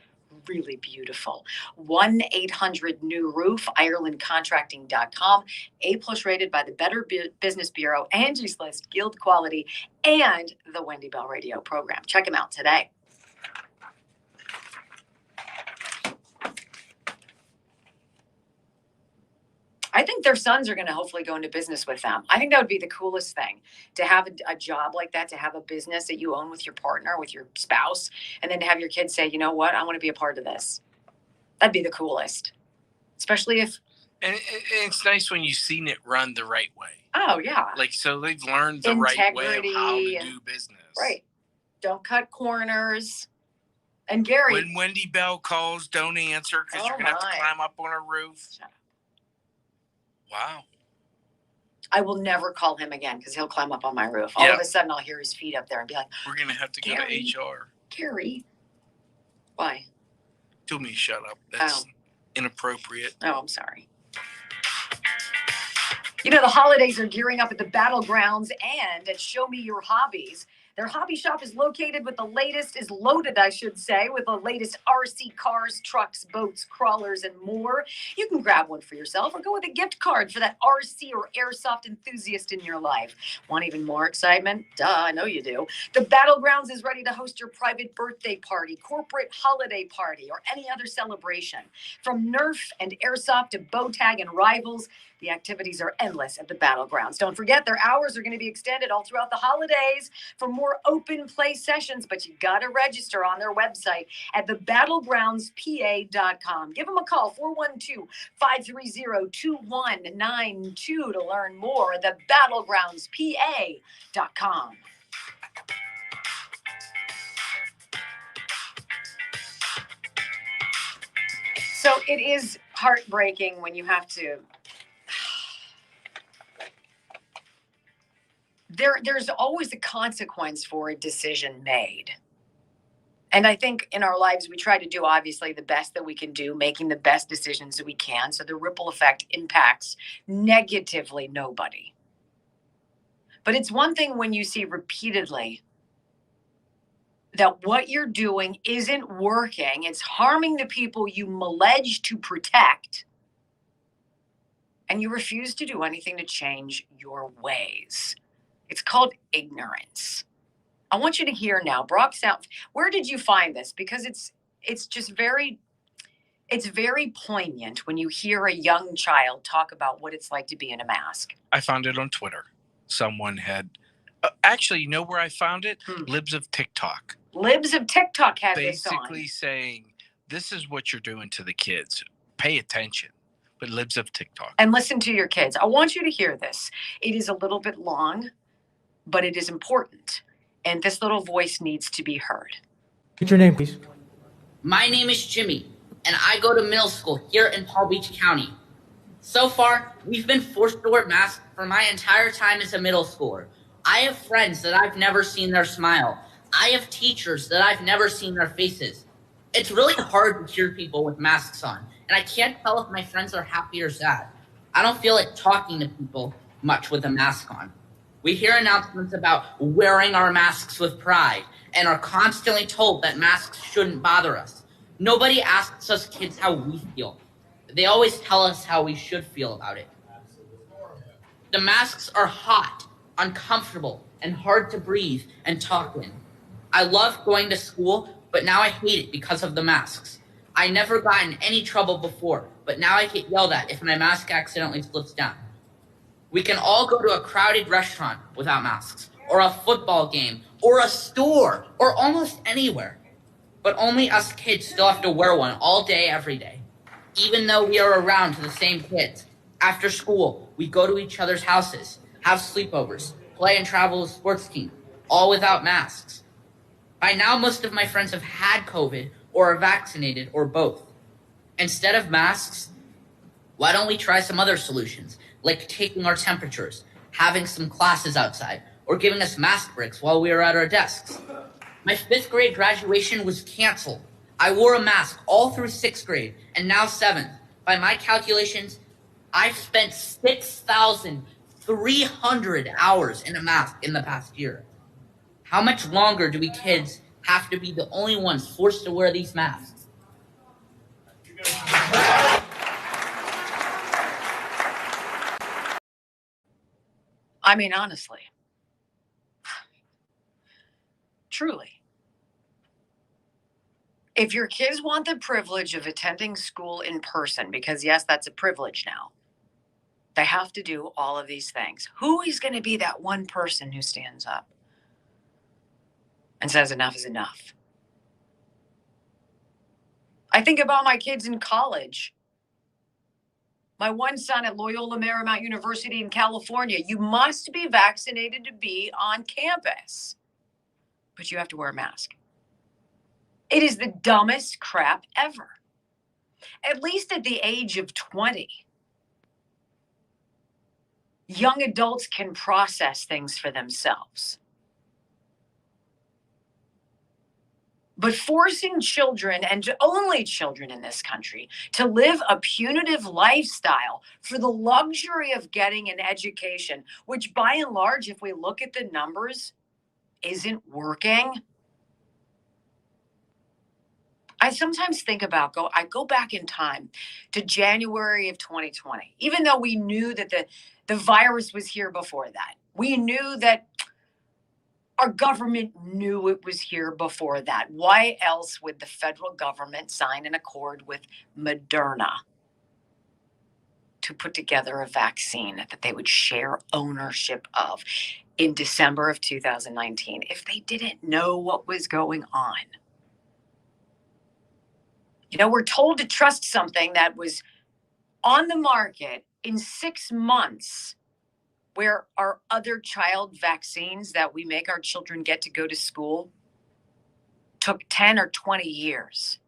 really beautiful. 1-800-NEW-ROOF, IrelandContracting.com, A+ rated by the Better Business Bureau, Angie's List, Guild Quality, and the Wendy Bell Radio program. Check them out today. I think their sons are going to hopefully go into business with them. I think that would be the coolest thing, to have a job like that, to have a business that you own with your partner, with your spouse, and then to have your kids say, you know what, I want to be a part of this. That'd be the coolest, especially if. And it's nice when you've seen it run the right way. Oh, yeah. Like, so they've learned the right way of how to do business. Right. Don't cut corners. And Gary. When Wendy Bell calls, don't answer because you're going to have to climb up on a roof. Shut up. Wow. I will never call him again because he'll climb up on my roof. All of a sudden, I'll hear his feet up there and be like, we're going to have to go to HR. Gary. Why? Tell me to shut up. That's inappropriate. Oh, I'm sorry. You know, the holidays are gearing up at the Battlegrounds and at Show Me Your Hobbies. Their hobby shop is located with the latest, is loaded, I should say, with the latest RC cars, trucks, boats, crawlers, and more. You can grab one for yourself or go with a gift card for that RC or airsoft enthusiast in your life. Want even more excitement? Duh, I know you do. The Battlegrounds is ready to host your private birthday party, corporate holiday party, or any other celebration. From Nerf and airsoft to bow tag and rivals, the activities are endless at the Battlegrounds. Don't forget, their hours are going to be extended all throughout the holidays for more open play sessions, but you got to register on their website at thebattlegroundspa.com. Give them a call, 412-530-2192 to learn more. Thebattlegroundspa.com. So it is heartbreaking when you have to. There's always a consequence for a decision made. And I think in our lives, we try to do obviously the best that we can do, making the best decisions that we can. So the ripple effect impacts negatively nobody. But it's one thing when you see repeatedly that what you're doing isn't working. It's harming the people you allege to protect. And you refuse to do anything to change your ways. It's called ignorance. I want you to hear now, Brock Sound. Where did you find this? Because it's just very poignant when you hear a young child talk about what it's like to be in a mask. I found it on Twitter. Someone had, actually, you know where I found it? Libs of TikTok. Libs of TikTok had this on. Basically saying, this is what you're doing to the kids. Pay attention. But Libs of TikTok. And listen to your kids. I want you to hear this. It is a little bit long, but it is important. And this little voice needs to be heard. What's your name, please? My name is Jimmy, and I go to middle school here in Palm Beach County. So far, we've been forced to wear masks for my entire time as a middle schooler. I have friends that I've never seen their smile. I have teachers that I've never seen their faces. It's really hard to hear people with masks on, and I can't tell if my friends are happy or sad. I don't feel like talking to people much with a mask on. We hear announcements about wearing our masks with pride and are constantly told that masks shouldn't bother us. Nobody asks us kids how we feel. They always tell us how we should feel about it. The masks are hot, uncomfortable, and hard to breathe and talk in. I love going to school, but now I hate it because of the masks. I never got in any trouble before, but now I get yelled at if my mask accidentally slips down. We can all go to a crowded restaurant without masks, or a football game, or a store, or almost anywhere. But only us kids still have to wear one all day, every day. Even though we are around to the same kids. After school, we go to each other's houses, have sleepovers, play and travel with sports team, all without masks. By now, most of my friends have had COVID or are vaccinated or both. Instead of masks, why don't we try some other solutions, like taking our temperatures, having some classes outside, or giving us mask breaks while we are at our desks? My 5th grade graduation was canceled. I wore a mask all through 6th grade, and now 7th. By my calculations, I've spent 6,300 hours in a mask in the past year. How much longer do we kids have to be the only ones forced to wear these masks? I mean, honestly. Truly. If your kids want the privilege of attending school in person, because yes, that's a privilege now, they have to do all of these things. Who is going to be that one person who stands up and says enough is enough? I think about my kids in college. My one son at Loyola Marymount University in California. You must be vaccinated to be on campus, but you have to wear a mask. It is the dumbest crap ever. At least at the age of 20, young adults can process things for themselves. But forcing children, and only children in this country, to live a punitive lifestyle for the luxury of getting an education, which by and large, if we look at the numbers, isn't working. I sometimes think about, I go back in time to January of 2020, even though we knew that the virus was here before that. We knew that our government knew it was here before that. Why else would the federal government sign an accord with Moderna to put together a vaccine that they would share ownership of in December of 2019 if they didn't know what was going on? You know, we're told to trust something that was on the market in 6 months, where our other child vaccines that we make our children get to go to school took 10 or 20 years.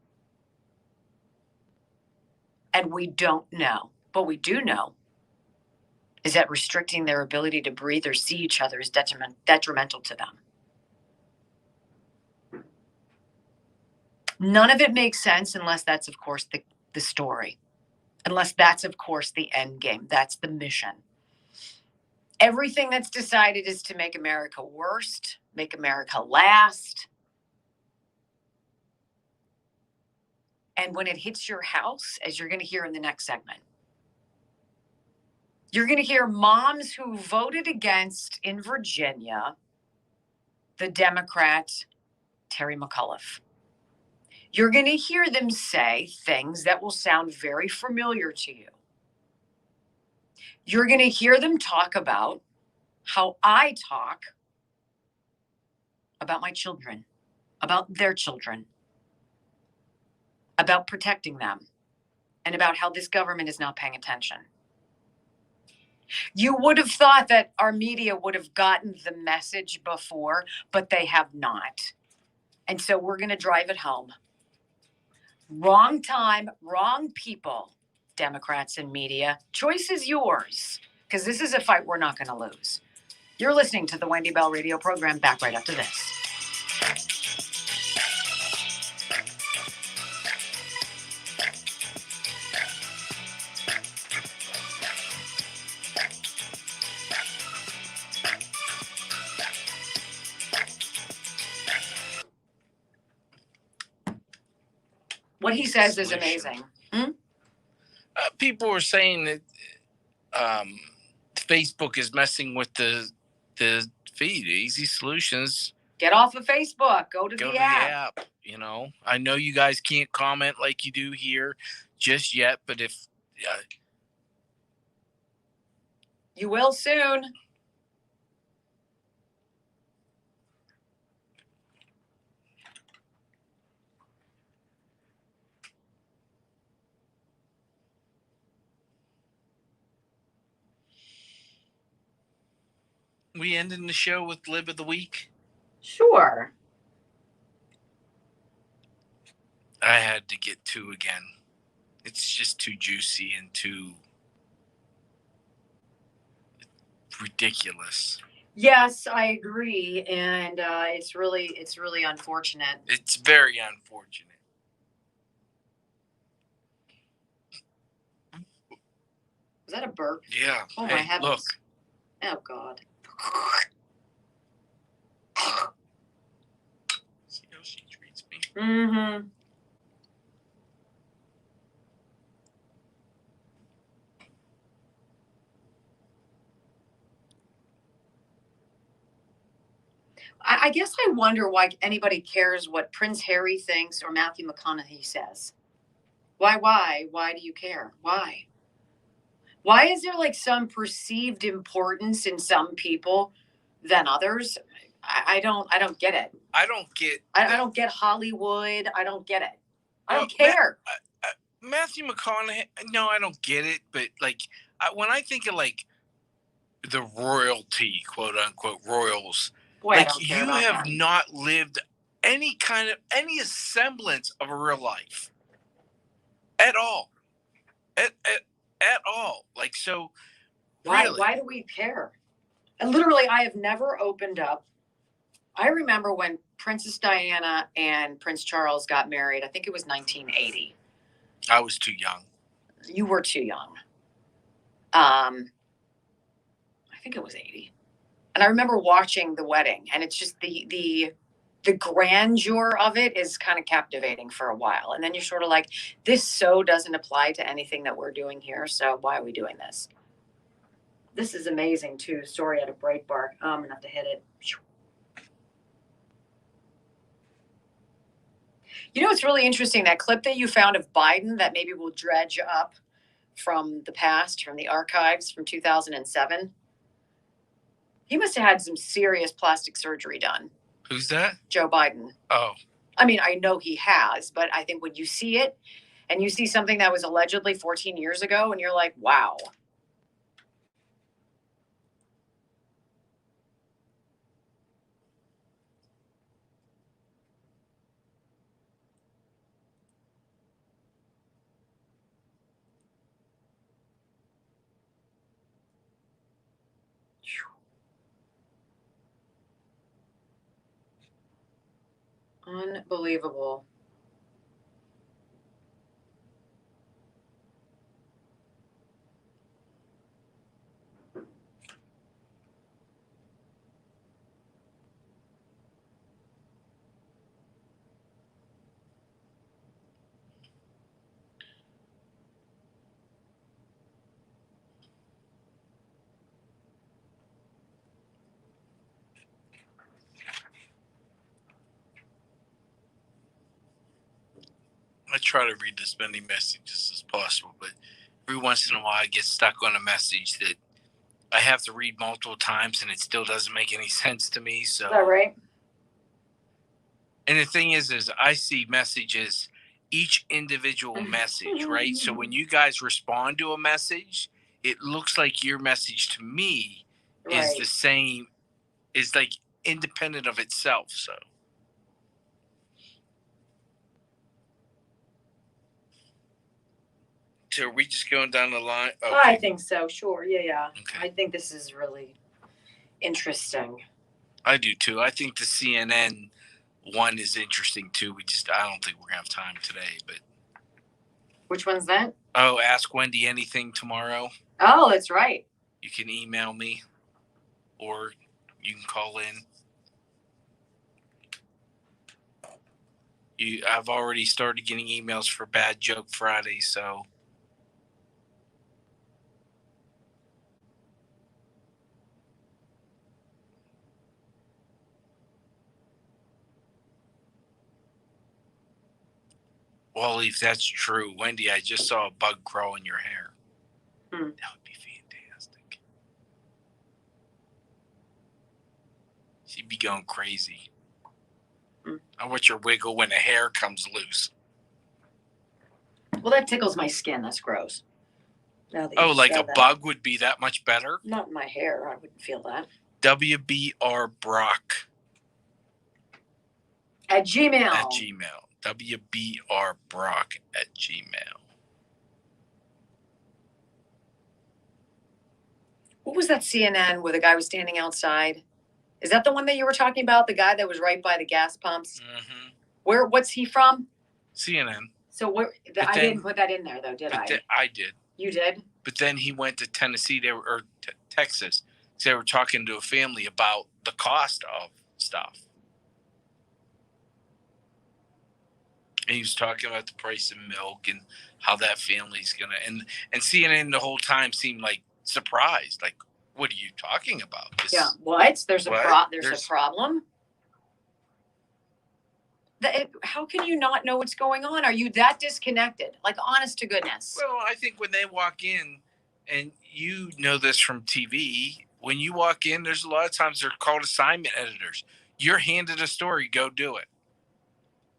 And we don't know. What we do know is that restricting their ability to breathe or see each other is detrimental to them. None of it makes sense unless that's, of course, the story. Unless that's, of course, the end game. That's the mission. Everything that's decided is to make America worst, make America last. And when it hits your house, as you're going to hear in the next segment, you're going to hear moms who voted against, in Virginia, the Democrat Terry McAuliffe. You're going to hear them say things that will sound very familiar to you. You're going to hear them talk about how I talk about my children, about their children, about protecting them, and about how this government is not paying attention. You would have thought that our media would have gotten the message before, but they have not. And so we're going to drive it home. Wrong time, wrong people, Democrats and media. Choice is yours, because this is a fight we're not going to lose. You're listening to the Wendy Bell radio program. Back right after this. What he says is amazing. People were saying that Facebook is messing with the feed. Easy Solutions. Get off of Facebook. Go to the app. You know, I know you guys can't comment like you do here just yet, but if You will soon. We ending the show with Lib of the Week? Sure. I had to get 2 again. It's just too juicy and too ridiculous. Yes, I agree, and it's really unfortunate. It's very unfortunate. Was that a burp? Yeah. Oh hey, my heavens! Look. Oh God. See how she treats me? Mm-hmm. I guess I wonder why anybody cares what Prince Harry thinks or Matthew McConaughey says. Why do you care? Why? Why is there like some perceived importance in some people than others? I don't get it. I don't get. I don't get Hollywood. I don't get it. I don't care. Matthew McConaughey. No, I don't get it. But like, when I think of like the royalty, quote unquote, royals, Boy, I like don't care you about have that. not lived any semblance of a real life at all. At all. Like, so really. Why do we care? And literally, I have never opened up. I remember when Princess Diana and Prince Charles got married. I think it was 1980. I was too young. You were too young. I think it was 80. And I remember watching the wedding, and it's just the grandeur of it is kind of captivating for a while. And then you're sort of like, this so doesn't apply to anything that we're doing here. So why are we doing this? This is amazing too. Story out of Breitbart. I'm gonna have to hit it. You know, it's really interesting, that clip that you found of Biden that maybe we'll dredge up from the past, from the archives from 2007. He must have had some serious plastic surgery done. Who's that? Joe Biden. Oh. I mean, I know he has, but I think when you see it and you see something that was allegedly 14 years ago and you're like, wow. Unbelievable. I try to read as many messages as possible, but every once in a while I get stuck on a message that I have to read multiple times and it still doesn't make any sense to me. So, Is that right? And the thing is I see messages, each individual message, right? So when you guys respond to a message, it looks like your message to me is the same, is like independent of itself. So are we just going down the line? Okay. I think so. Sure. Yeah. Okay. I think this is really interesting. I do too. I think the CNN one is interesting too. I don't think we're gonna have time today, but. Which one's that? Oh, Ask Wendy Anything tomorrow. Oh, that's right. You can email me or you can call in. I've already started getting emails for Bad Joke Friday, so. Well, if that's true, Wendy, I just saw a bug crawl in your hair. Hmm. That would be fantastic. you'd be going crazy. I watch your wiggle when the hair comes loose. Well, that tickles my skin. That's gross. Now that Oh, you like said a that. bug would be that much better? Not in my hair. I wouldn't feel that. WBR Brock. At Gmail. At Gmail. WBR Brock at Gmail. What was that CNN where the guy was standing outside? Is that the one that you were talking about? The guy that was right by the gas pumps? Mm-hmm. What's he from? CNN. So I didn't put that in there though, did I? I did. You did? But then he went to Tennessee or Texas. So they were talking to a family about the cost of stuff. And he was talking about the price of milk and how that family's gonna and CNN the whole time seemed like surprised. Like, what are you talking about? Yeah. What? There's a problem. How can you not know what's going on? Are you that disconnected? Like, honest to goodness. Well, I think when they walk in, and you know this from TV, when you walk in, there's a lot of times they're called assignment editors. You're handed a story, go do it.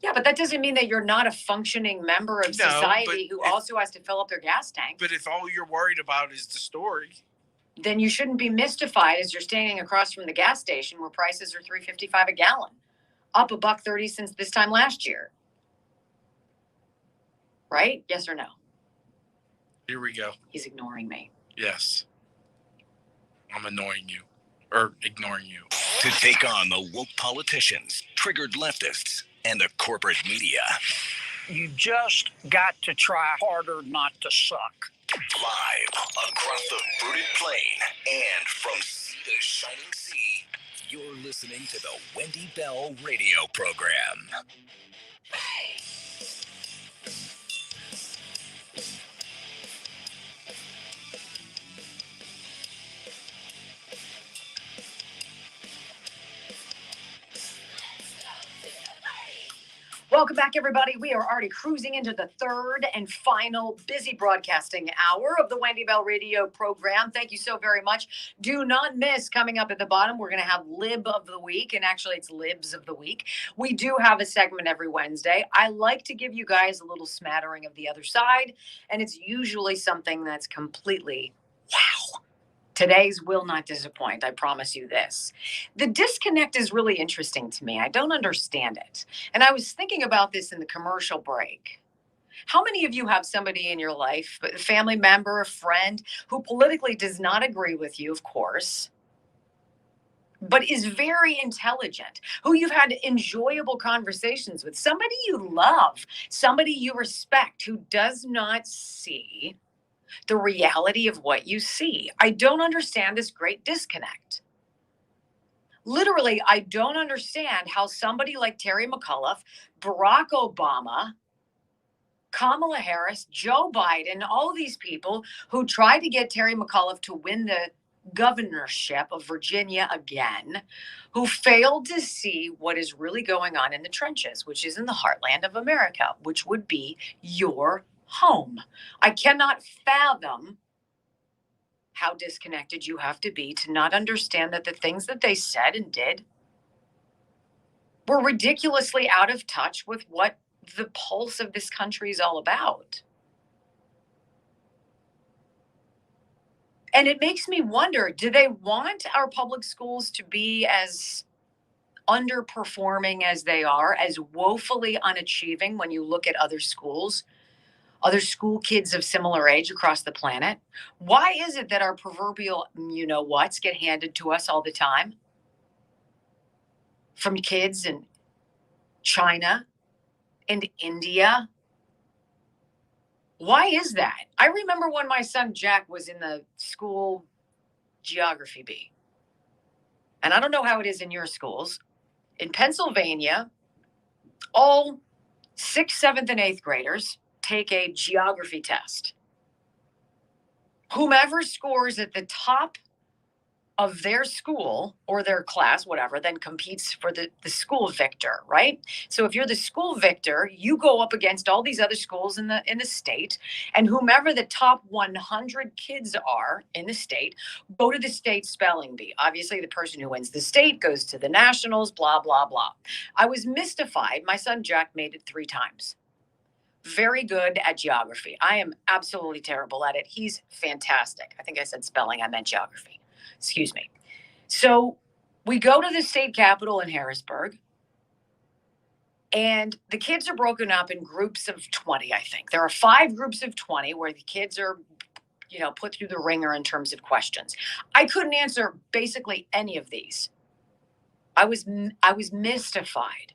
Yeah, but that doesn't mean that you're not a functioning member of society who also has to fill up their gas tank. But if all you're worried about is the story, then you shouldn't be mystified as you're standing across from the gas station where prices are $3.55 a gallon, up $1.30 since this time last year. Right? Yes or no? Here we go. He's ignoring me. Yes. I'm annoying you. Or ignoring you. To take on the woke politicians, triggered leftists, and the corporate media. You just got to try harder not to suck. Live across the fruited plain and from sea to shining sea, you're listening to the Wendy Bell radio program. Welcome back, everybody. We are already cruising into the third and final busy broadcasting hour of the Wendy Bell radio program. Thank you so very much. Do not miss, coming up at the bottom, we're going to have Lib of the Week, and actually it's Libs of the Week. We do have a segment every Wednesday. I like to give you guys a little smattering of the other side, and it's usually something that's completely wow. Today's will not disappoint. I promise you this. The disconnect is really interesting to me. I don't understand it. And I was thinking about this in the commercial break. How many of you have somebody in your life, a family member, a friend, who politically does not agree with you, of course, but is very intelligent, who you've had enjoyable conversations with, somebody you love, somebody you respect, who does not see the reality of what you see? I don't understand this great disconnect. Literally, I don't understand how somebody like Terry McAuliffe, Barack Obama, Kamala Harris, Joe Biden, all these people who tried to get Terry McAuliffe to win the governorship of Virginia again, who failed to see what is really going on in the trenches, which is in the heartland of America, which would be your home. I cannot fathom how disconnected you have to be to not understand that the things that they said and did were ridiculously out of touch with what the pulse of this country is all about. And it makes me wonder, do they want our public schools to be as underperforming as they are, as woefully unachieving when you look at other schools? Other school kids of similar age across the planet? Why is it that our proverbial you-know-whats get handed to us all the time from kids in China and India? Why is that? I remember when my son Jack was in the school geography bee. And I don't know how it is in your schools. In Pennsylvania, all 6th, 7th, and 8th graders take a geography test. Whomever scores at the top of their school or their class, whatever, then competes for the school victor, right? So if you're the school victor, you go up against all these other schools in the state, and whomever the top 100 kids are in the state go to the state spelling bee. Obviously, the person who wins the state goes to the nationals, blah, blah, blah. I was mystified. My son Jack made it 3 times. Very good at geography. I am absolutely terrible at it. He's fantastic. I think I said spelling, I meant geography. Excuse me. So we go to the state capitol in Harrisburg, and the kids are broken up in groups of 20, I think. There are 5 groups of 20 where the kids are, put through the ringer in terms of questions. I couldn't answer basically any of these. I was mystified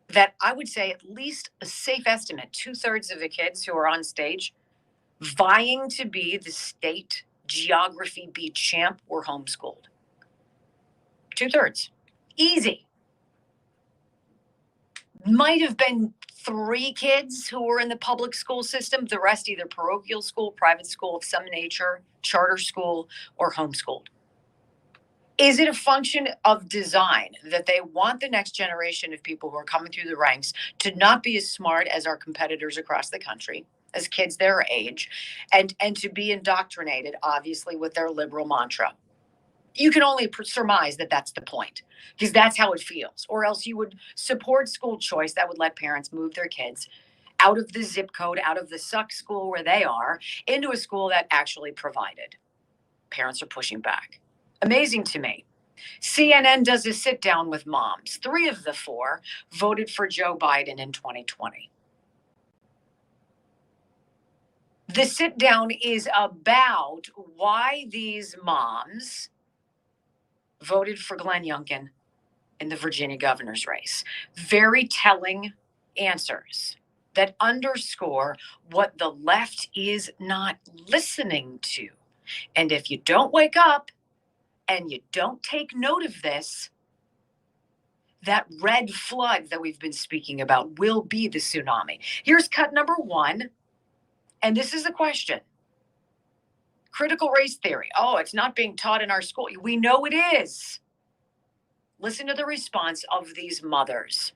that I would say at least a safe estimate, 2/3 of the kids who are on stage vying to be the state geography bee champ were homeschooled. 2/3. Easy. Might have been 3 kids who were in the public school system, the rest either parochial school, private school of some nature, charter school, or homeschooled. Is it a function of design that they want the next generation of people who are coming through the ranks to not be as smart as our competitors across the country, as kids their age, and to be indoctrinated, obviously, with their liberal mantra? You can only surmise that that's the point, because that's how it feels. Or else you would support school choice that would let parents move their kids out of the zip code, out of the suck school where they are, into a school that actually provided. Parents are pushing back. Amazing to me. CNN does a sit down with moms. 3 of the 4 voted for Joe Biden in 2020. The sit down is about why these moms voted for Glenn Youngkin in the Virginia governor's race. Very telling answers that underscore what the left is not listening to. And if you don't wake up and you don't take note of this, that red flood that we've been speaking about will be the tsunami. Here's cut number 1. And this is a question. Critical race theory. Oh, it's not being taught in our school. We know it is. Listen to the response of these mothers.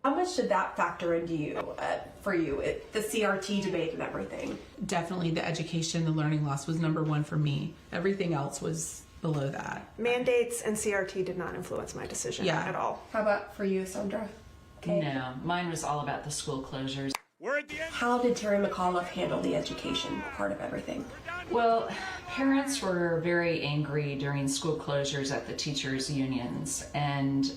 How much did that factor into you, the CRT debate and everything? Definitely the education, the learning loss was number 1 for me. Everything else was below that. Mandates and CRT did not influence my decision at all. How about for you, Sandra? Okay. No, mine was all about the school closures. How did Terry McAuliffe handle the education part of everything? Well, parents were very angry during school closures at the teachers' unions, and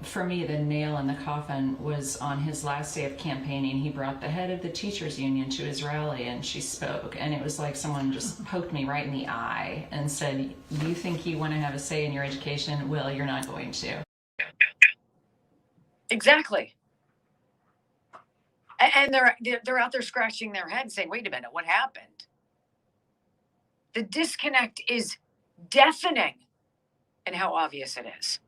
for me, the nail in the coffin was on his last day of campaigning. He brought the head of the teachers' union to his rally, and she spoke, and it was like someone just poked me right in the eye and said, "You think you want to have a say in your education? Well, you're not going to." Exactly. And they're out there scratching their head saying, wait a minute, what happened? The disconnect is deafening in how obvious it is.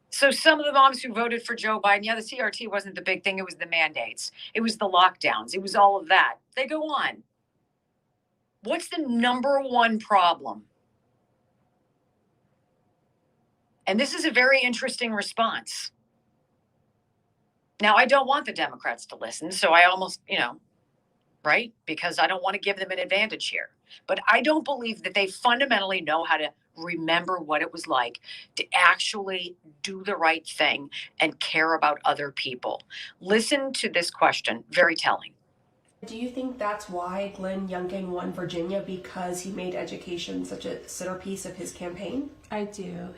So some of the moms who voted for Joe Biden, the CRT wasn't the big thing. It was the mandates. It was the lockdowns. It was all of that. They go on. What's the number 1 problem? And this is a very interesting response. Now, I don't want the Democrats to listen, so I almost, right? Because I don't want to give them an advantage here. But I don't believe that they fundamentally know how to remember what it was like to actually do the right thing and care about other people. Listen to this question, very telling. Do you think that's why Glenn Youngkin won Virginia, because he made education such a centerpiece of his campaign? I do.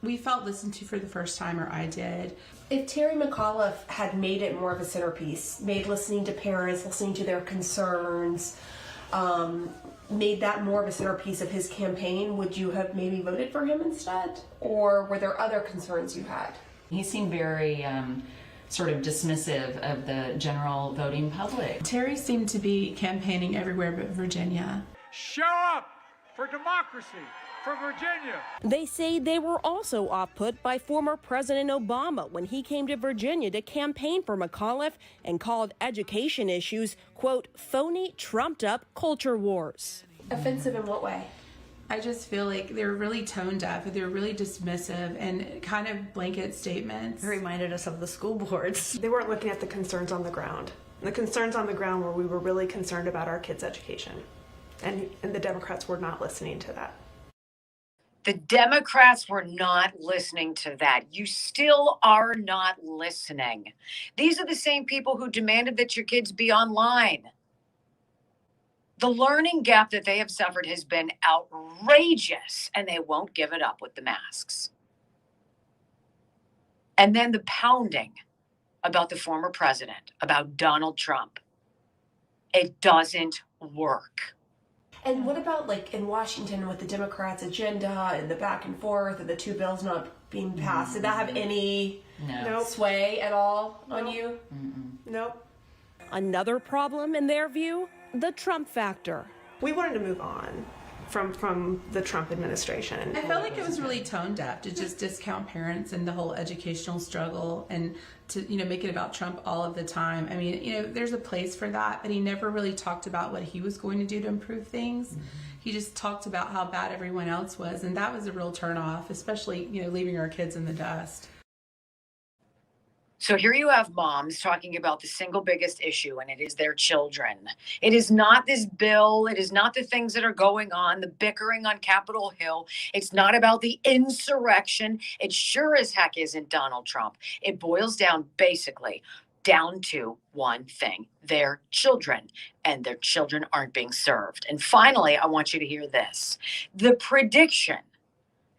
We felt listened to for the first time, or I did. If Terry McAuliffe had made it more of a centerpiece, made listening to parents, listening to their concerns, made that more of a centerpiece of his campaign, would you have maybe voted for him instead? Or were there other concerns you had? He seemed very sort of dismissive of the general voting public. Terry seemed to be campaigning everywhere but Virginia. Show up for democracy, for Virginia. They say they were also off-put by former President Obama when he came to Virginia to campaign for McAuliffe and called education issues, quote, phony, trumped-up culture wars. Offensive in what way? I just feel like they're really tone deaf, they're really dismissive and kind of blanket statements. It reminded us of the school boards. They weren't looking at the concerns on the ground. The concerns on the ground were we were really concerned about our kids' education. And the Democrats were not listening to that. The Democrats were not listening to that. You still are not listening. These are the same people who demanded that your kids be online. The learning gap that they have suffered has been outrageous, and they won't give it up with the masks. And then the pounding about the former president, about Donald Trump. It doesn't work. And what about like in Washington with the Democrats' agenda and the back and forth and the two bills not being passed? Did that have any sway at all on you? Nope. Another problem in their view, the Trump factor. We wanted to move on from the Trump administration. I felt like it was really tone deaf to just discount parents and the whole educational struggle and to, make it about Trump all of the time. I mean, there's a place for that, but he never really talked about what he was going to do to improve things. Mm-hmm. He just talked about how bad everyone else was, and that was a real turnoff, especially, leaving our kids in the dust. So here you have moms talking about the single biggest issue, and it is their children. It is not this bill. It is not the things that are going on, the bickering on Capitol Hill. It's not about the insurrection. It sure as heck isn't Donald Trump. It boils down basically down to one thing, their children, and their children aren't being served. And finally, I want you to hear this. The prediction,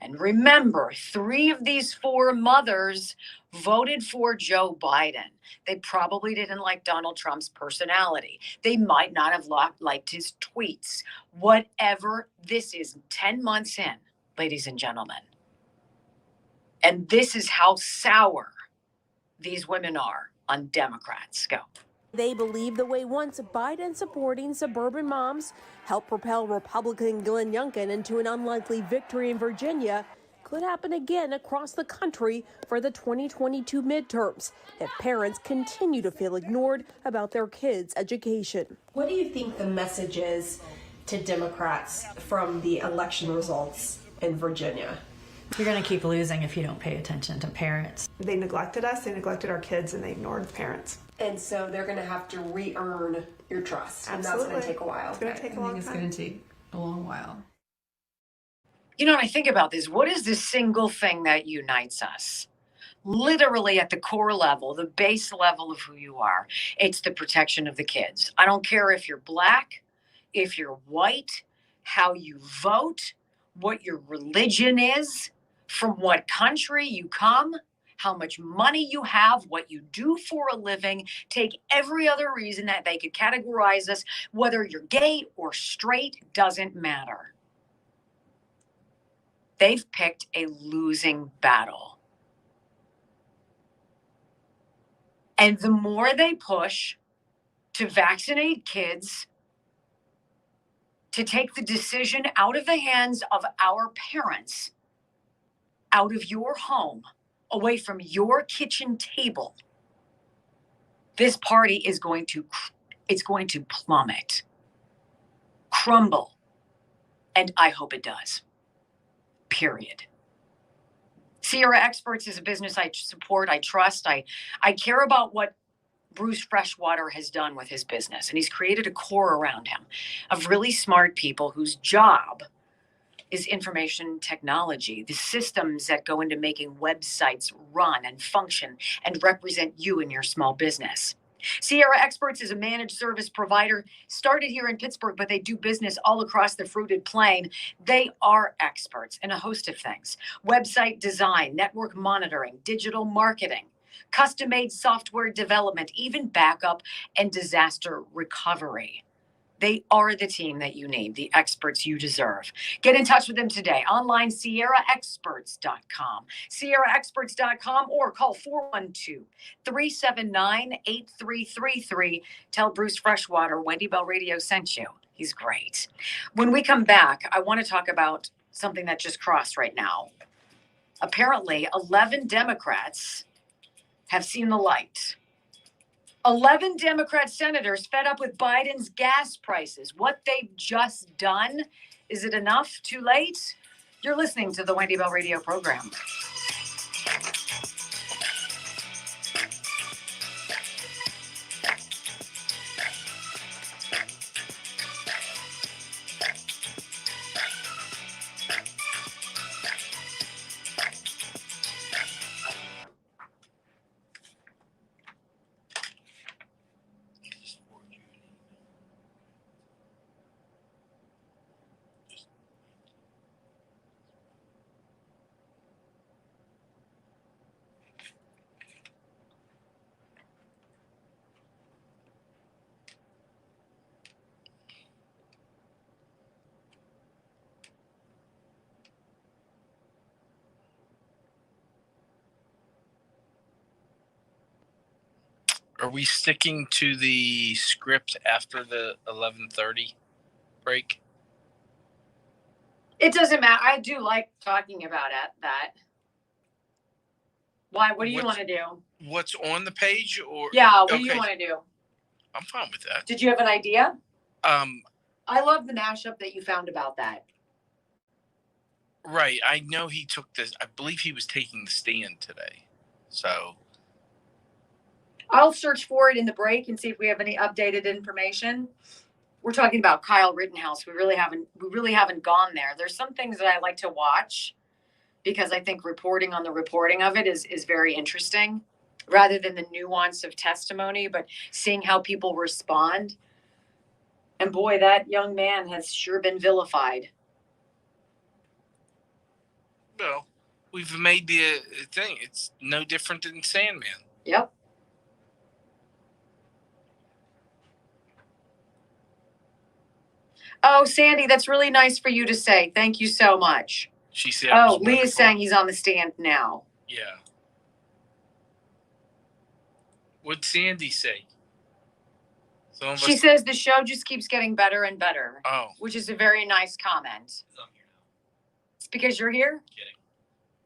and remember, 3 of these 4 mothers voted for Joe Biden. They probably didn't like Donald Trump's personality. They might not have liked his tweets. Whatever, this is 10 months in, ladies and gentlemen. And this is how sour these women are on Democrats. Go. They believe the way once Biden supporting suburban moms helped propel Republican Glenn Youngkin into an unlikely victory in Virginia could happen again across the country for the 2022 midterms if parents continue to feel ignored about their kids' education. What do you think the message is to Democrats from the election results in Virginia? You're going to keep losing if you don't pay attention to parents. They neglected us, they neglected our kids, and they ignored the parents. And so they're going to have to re-earn your trust. Absolutely. And that's going to take a while. It's going to take a long time. It's going to take a long while. When I think about this, what is the single thing that unites us? Literally at the core level, the base level of who you are, it's the protection of the kids. I don't care if you're black, if you're white, how you vote, what your religion is, from what country you come, how much money you have, what you do for a living, take every other reason that they could categorize us, whether you're gay or straight, doesn't matter. They've picked a losing battle. And the more they push to vaccinate kids, to take the decision out of the hands of our parents, out of your home, away from your kitchen table, this party is going to plummet, crumble, and I hope it does. Period. Sierra Experts is a business I support, I trust, I care about what Bruce Freshwater has done with his business, and he's created a core around him of really smart people whose job is information technology, the systems that go into making websites run and function and represent you and your small business. Sierra Experts is a managed service provider, started here in Pittsburgh, but they do business all across the fruited plain. They are experts in a host of things: website design, network monitoring, digital marketing, custom-made software development, even backup and disaster recovery. They are the team that you need, the experts you deserve. Get in touch with them today. Online, SierraExperts.com. SierraExperts.com or call 412-379-8333. Tell Bruce Freshwater Wendy Bell Radio sent you. He's great. When we come back, I want to talk about something that just crossed right now. Apparently, 11 Democrats have seen the light. 11 Democrat senators fed up with Biden's gas prices. What they've just done, is it enough? Too late? You're listening to the Wendy Bell Radio program. Are we sticking to the script after the 11:30 break? It doesn't matter. I do like talking about that. Why? What do you want to do? What's on the page, or Yeah, what do you want to do? I'm fine with that. Did you have an idea? Um, I love the mashup that you found about that. right. I know he took this. I believe he was taking the stand today. So I'll search for it in the break and see if we have any updated information. We're talking about Kyle Rittenhouse. We really haven't gone there. There's some things that I like to watch because I think reporting on the reporting of it is very interesting, rather than the nuance of testimony, but seeing how people respond. And boy, that young man has sure been vilified. well, we've made the thing. It's no different than Sandman. Yep. Oh, Sandy, that's really nice for you to say. Thank you so much. She said. I was Lee is wonderful. saying he's on the stand now. Yeah. What'd Sandy say? Some of She us- says the show just keeps getting better and better. Oh. Which is a very nice comment. It's because you're here? Kidding.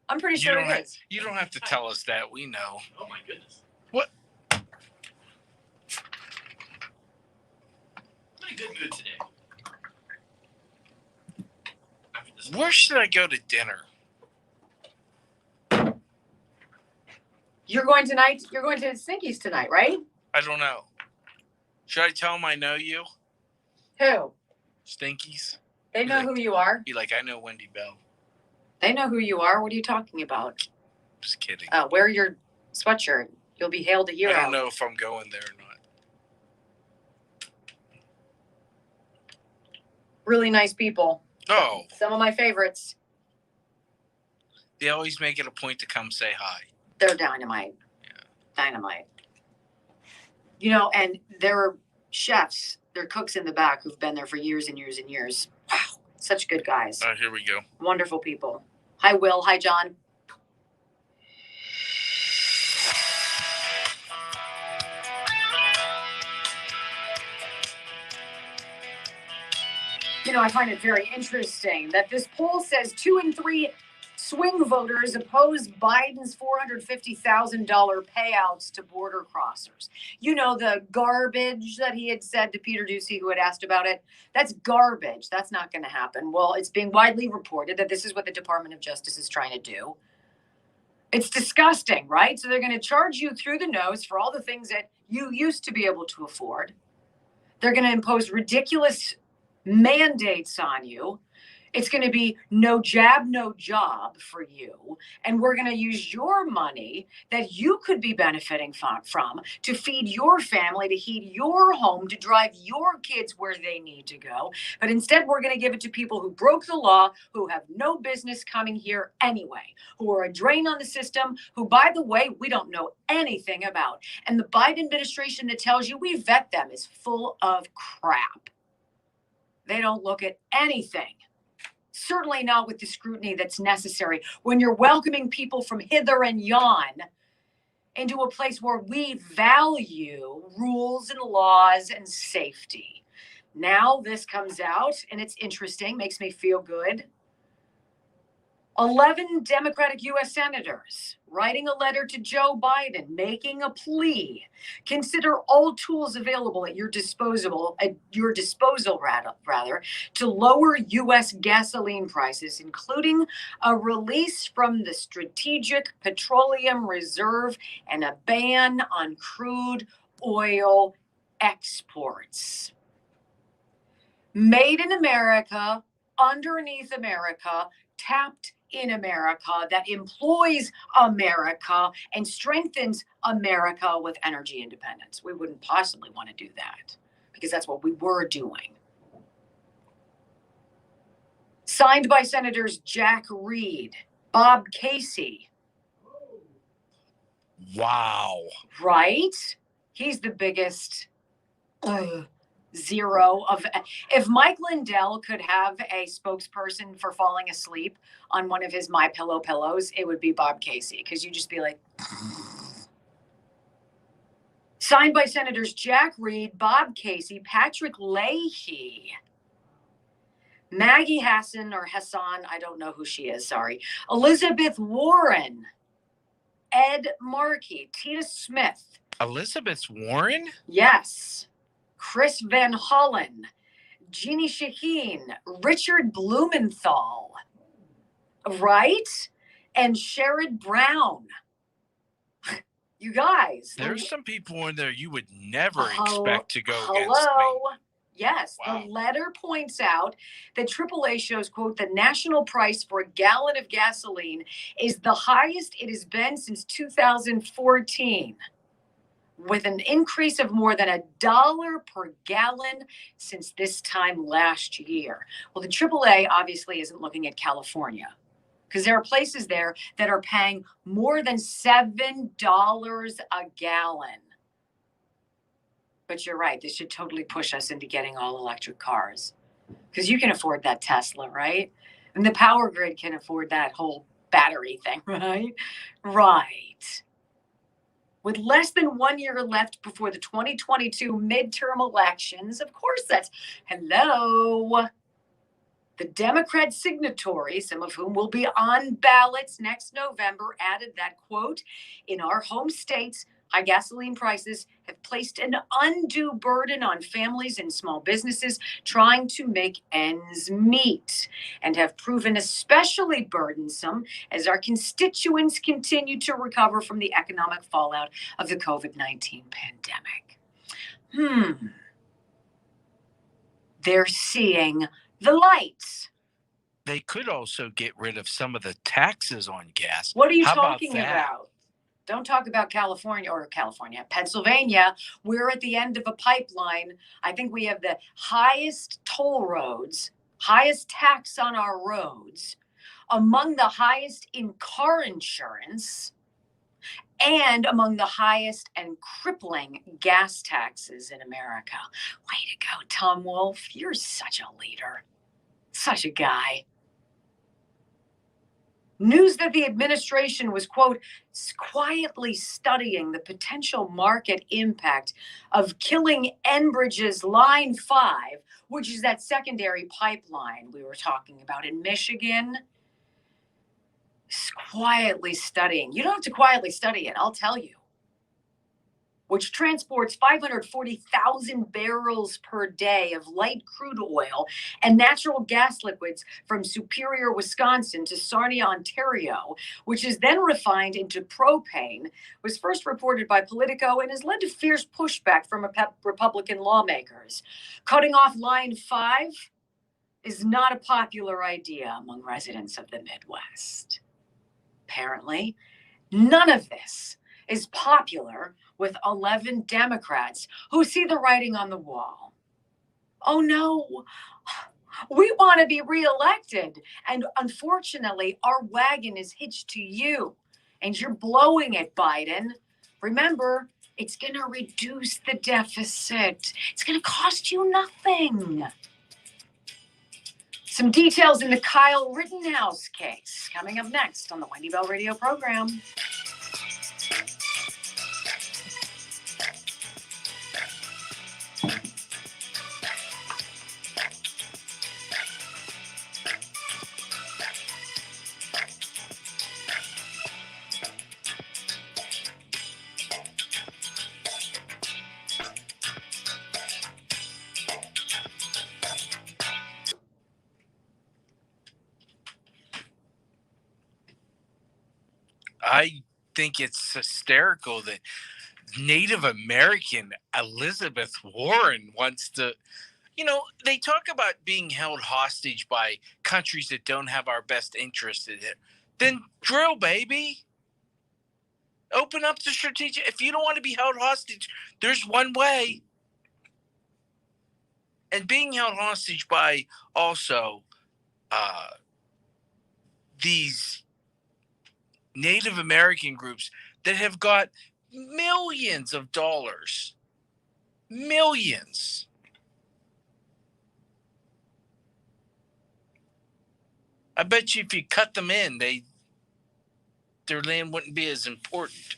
I'm pretty sure it is. You don't have to tell us that. We know. Oh my goodness. What? I'm in a good mood today. Where should I go to dinner? You're going tonight? You're going to Stinky's tonight, right? I don't know. Should I tell them I know you? Who? Stinkies? They know who you are. Be like, I know Wendy Bell. They know who you are. What are you talking about? Just kidding. Wear your sweatshirt. You'll be hailed a hero. I don't know if I'm going there or not. Really nice people. Oh. Some of my favorites. They always make it a point to come say hi. They're dynamite. Yeah. Dynamite. You know, and there are chefs, there are cooks in the back who've been there for years and years and years. Wow. Such good guys. Here we go. Wonderful people. Hi, Will. Hi, John. You know, I find it very interesting that this poll says 2 in 3 swing voters oppose Biden's $450,000 payouts to border crossers. You know, the garbage that he had said to Peter Doocy, who had asked about it. That's garbage. That's not going to happen. Well, it's being widely reported that this is what the Department of Justice is trying to do. It's disgusting, right? So they're going to charge you through the nose for all the things that you used to be able to afford. They're going to impose ridiculous mandates on you. It's going to be no jab, no job for you. And we're going to use your money that you could be benefiting from to feed your family, to heat your home, to drive your kids where they need to go. But instead, we're going to give it to people who broke the law, who have no business coming here anyway, who are a drain on the system, who, by the way, we don't know anything about. And the Biden administration that tells you we vet them is full of crap. They don't look at anything. Certainly not with the scrutiny that's necessary when you're welcoming people from hither and yon into a place where we value rules and laws and safety. Now this comes out and it's interesting, makes me feel good. 11 Democratic U.S. senators writing a letter to Joe Biden, making a plea. Consider all tools available at your disposal, rather, to lower U.S. gasoline prices, including a release from the Strategic Petroleum Reserve and a ban on crude oil exports. Made in America, underneath America, tapped in America, that employs America and strengthens America with energy independence. We wouldn't possibly want to do that because that's what we were doing. Signed by Senators Jack Reed, Bob Casey. Wow. Right? He's the biggest zero of. If Mike Lindell could have a spokesperson for falling asleep on one of his MyPillow pillows, it would be Bob Casey, because you just be like. Signed by Senators Jack Reed, Bob Casey, Patrick Leahy, Maggie Hassan, I don't know who she is, sorry, Elizabeth Warren, Ed Markey, Tina Smith. Elizabeth Warren? Yes. Chris Van Hollen, Jeannie Shaheen, Richard Blumenthal, right? And Sherrod Brown. You guys. There's some people in there you would never Hello- expect to go against me. Yes, Wow. The letter points out that AAA shows, quote, the national price for a gallon of gasoline is the highest it has been since 2014, with an increase of more than $1 per gallon since this time last year. Well, the AAA obviously isn't looking at California, because there are places there that are paying more than $7 a gallon. But you're right, this should totally push us into getting all electric cars, because you can afford that Tesla, right? And the power grid can afford that whole battery thing, right? Right. With less than 1 year left before the 2022 midterm elections, of course hello. The Democrat signatories, some of whom will be on ballots next November, added that, quote, in our home states, high gasoline prices have placed an undue burden on families and small businesses trying to make ends meet, and have proven especially burdensome as our constituents continue to recover from the economic fallout of the COVID-19 pandemic. They're seeing the lights. They could also get rid of some of the taxes on gas. What are you How talking that? about? Don't talk about Pennsylvania. We're at the end of a pipeline. I think we have the highest toll roads, highest tax on our roads, among the highest in car insurance, and among the highest and crippling gas taxes in America. Way to go, Tom Wolf. You're such a leader. Such a guy. News that the administration was, quote, quietly studying the potential market impact of killing Enbridge's Line 5, which is that secondary pipeline we were talking about in Michigan. Quietly studying. You don't have to quietly study it, I'll tell you. Which transports 540,000 barrels per day of light crude oil and natural gas liquids from Superior, Wisconsin to Sarnia, Ontario, which is then refined into propane, was first reported by Politico and has led to fierce pushback from Republican lawmakers. Cutting off Line 5 is not a popular idea among residents of the Midwest. Apparently, none of this is popular with 11 Democrats who see the writing on the wall. Oh no, we want to be reelected. And unfortunately, our wagon is hitched to you. And you're blowing it, Biden. Remember, it's going to reduce the deficit. It's going to cost you nothing. Some details in the Kyle Rittenhouse case coming up next on the Wendy Bell Radio program. I think it's hysterical that Native American Elizabeth Warren wants to, they talk about being held hostage by countries that don't have our best interest in it. Then drill, baby. Open up the strategic. If you don't want to be held hostage, there's one way. And being held hostage by also these Native American groups that have got millions of dollars. Millions. I bet you if you cut them in, their land wouldn't be as important.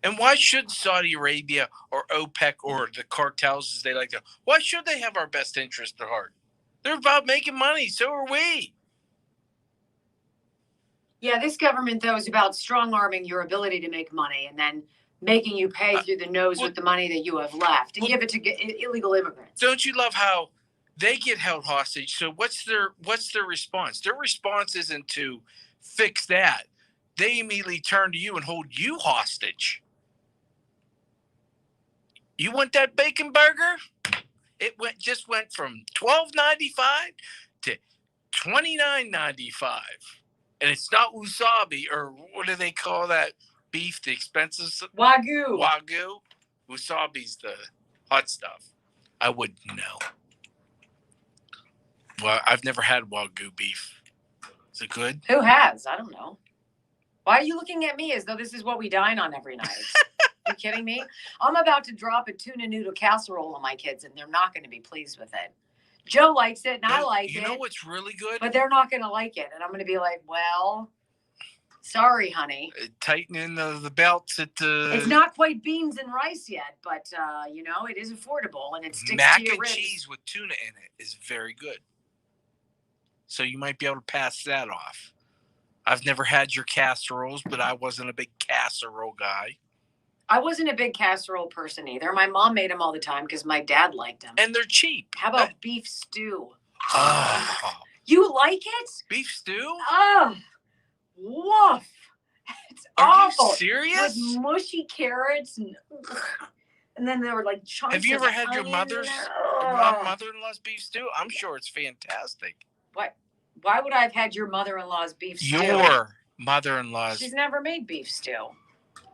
And why should Saudi Arabia or OPEC or the cartels, as they like to, why should they have our best interest at heart? They're about making money. So are we. Yeah, this government, though, is about strong-arming your ability to make money and then making you pay through the nose with the money that you have left and give it to illegal immigrants. Don't you love how they get held hostage? So what's their response? Their response isn't to fix that. They immediately turn to you and hold you hostage. You want that bacon burger? It just went from $12.95 to $29.95. And it's not wasabi, or what do they call that beef, the expensive? Wagyu. Wagyu. Wasabi's the hot stuff. I wouldn't know. Well, I've never had Wagyu beef. Is it good? Who has? I don't know. Why are you looking at me as though this is what we dine on every night? Are you kidding me? I'm about to drop a tuna noodle casserole on my kids, and they're not going to be pleased with it. Joe likes it, and I like it. You know what's really good? But they're not going to like it. And I'm going to be like, well, sorry, honey. Tightening the belts at the... It's not quite beans and rice yet, but, it is affordable, and it sticks Mac to your and ribs. cheese with tuna in it is very good. So you might be able to pass that off. I've never had your casseroles, but I wasn't a big casserole guy. I wasn't a big casserole person either. My mom made them all the time because my dad liked them. And they're cheap. How about beef stew? Oh. You like it? Beef stew? Oh, woof. It's Are awful. you serious? With mushy carrots and then there were like chunks. Have you ever had your mother's mother-in-law's beef stew? I'm sure it's fantastic. What? Why would I have had your mother-in-law's beef stew? Your mother-in-law's. She's never made beef stew.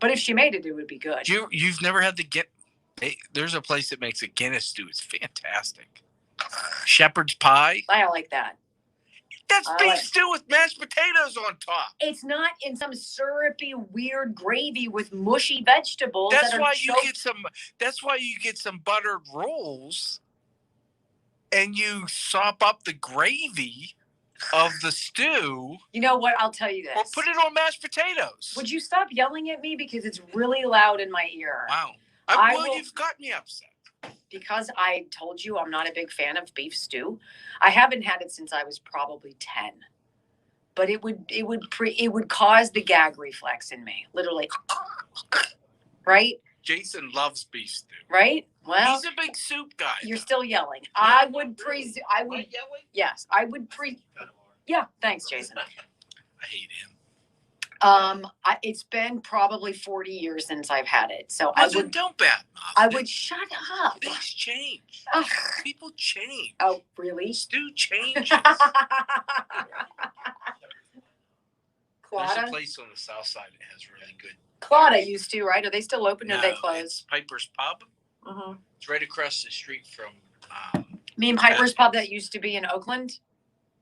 But if she made it, it would be good. You've never had there's a place that makes a Guinness stew. It's fantastic. Shepherd's pie. I like that. That's beef stew with mashed potatoes on top. It's not in some syrupy, weird gravy with mushy vegetables. That's why you get some buttered rolls, and you sop up the gravy of the stew. You know what? I'll tell you this. Or put it on mashed potatoes. Would you stop yelling at me because it's really loud in my ear? Wow. You've got me upset. Because I told you I'm not a big fan of beef stew. I haven't had it since I was probably 10. But it would cause the gag reflex in me, literally. Right? Jason loves beef stew. Right? Well, he's a big soup guy. You're still yelling. Yeah, thanks, Jason. I hate him. It's been probably 40 years since I've had it. So don't bat. I would shut up. Things change. Ugh. People change. Oh, really? Stew changes. There's a place on the south side that has really good. Claudia used to, right? Are they still open or No, they closed? It's Piper's Pub. Mm-hmm. It's right across the street from. You mean Piper's Pub that used to be in Oakland?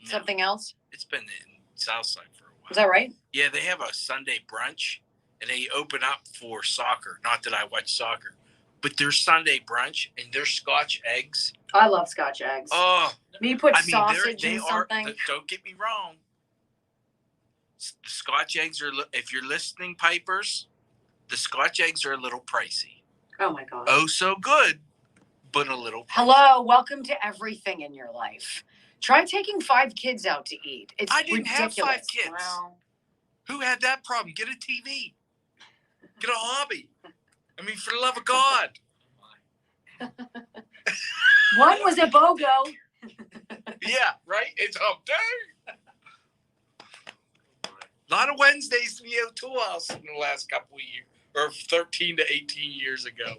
No. Something else? It's been in Southside for a while. Is that right? Yeah, they have a Sunday brunch, and they open up for soccer. Not that I watch soccer, but their Sunday brunch and their Scotch eggs. I love Scotch eggs. Oh, you put sausage in something. Don't get me wrong. The Scotch eggs are. If you're listening, Pipers, the Scotch eggs are a little pricey. Oh my God. Oh, so good, but a little pricey. Hello, welcome to everything in your life. Try taking 5 kids out to eat. It's I didn't ridiculous. have 5 kids. Well, who had that problem? Get a TV. Get a hobby. I mean, for the love of God. One was a BOGO. Yeah, right? It's hump day. A lot of Wednesdays in the tool house in the last couple of years, or 13 to 18 years ago.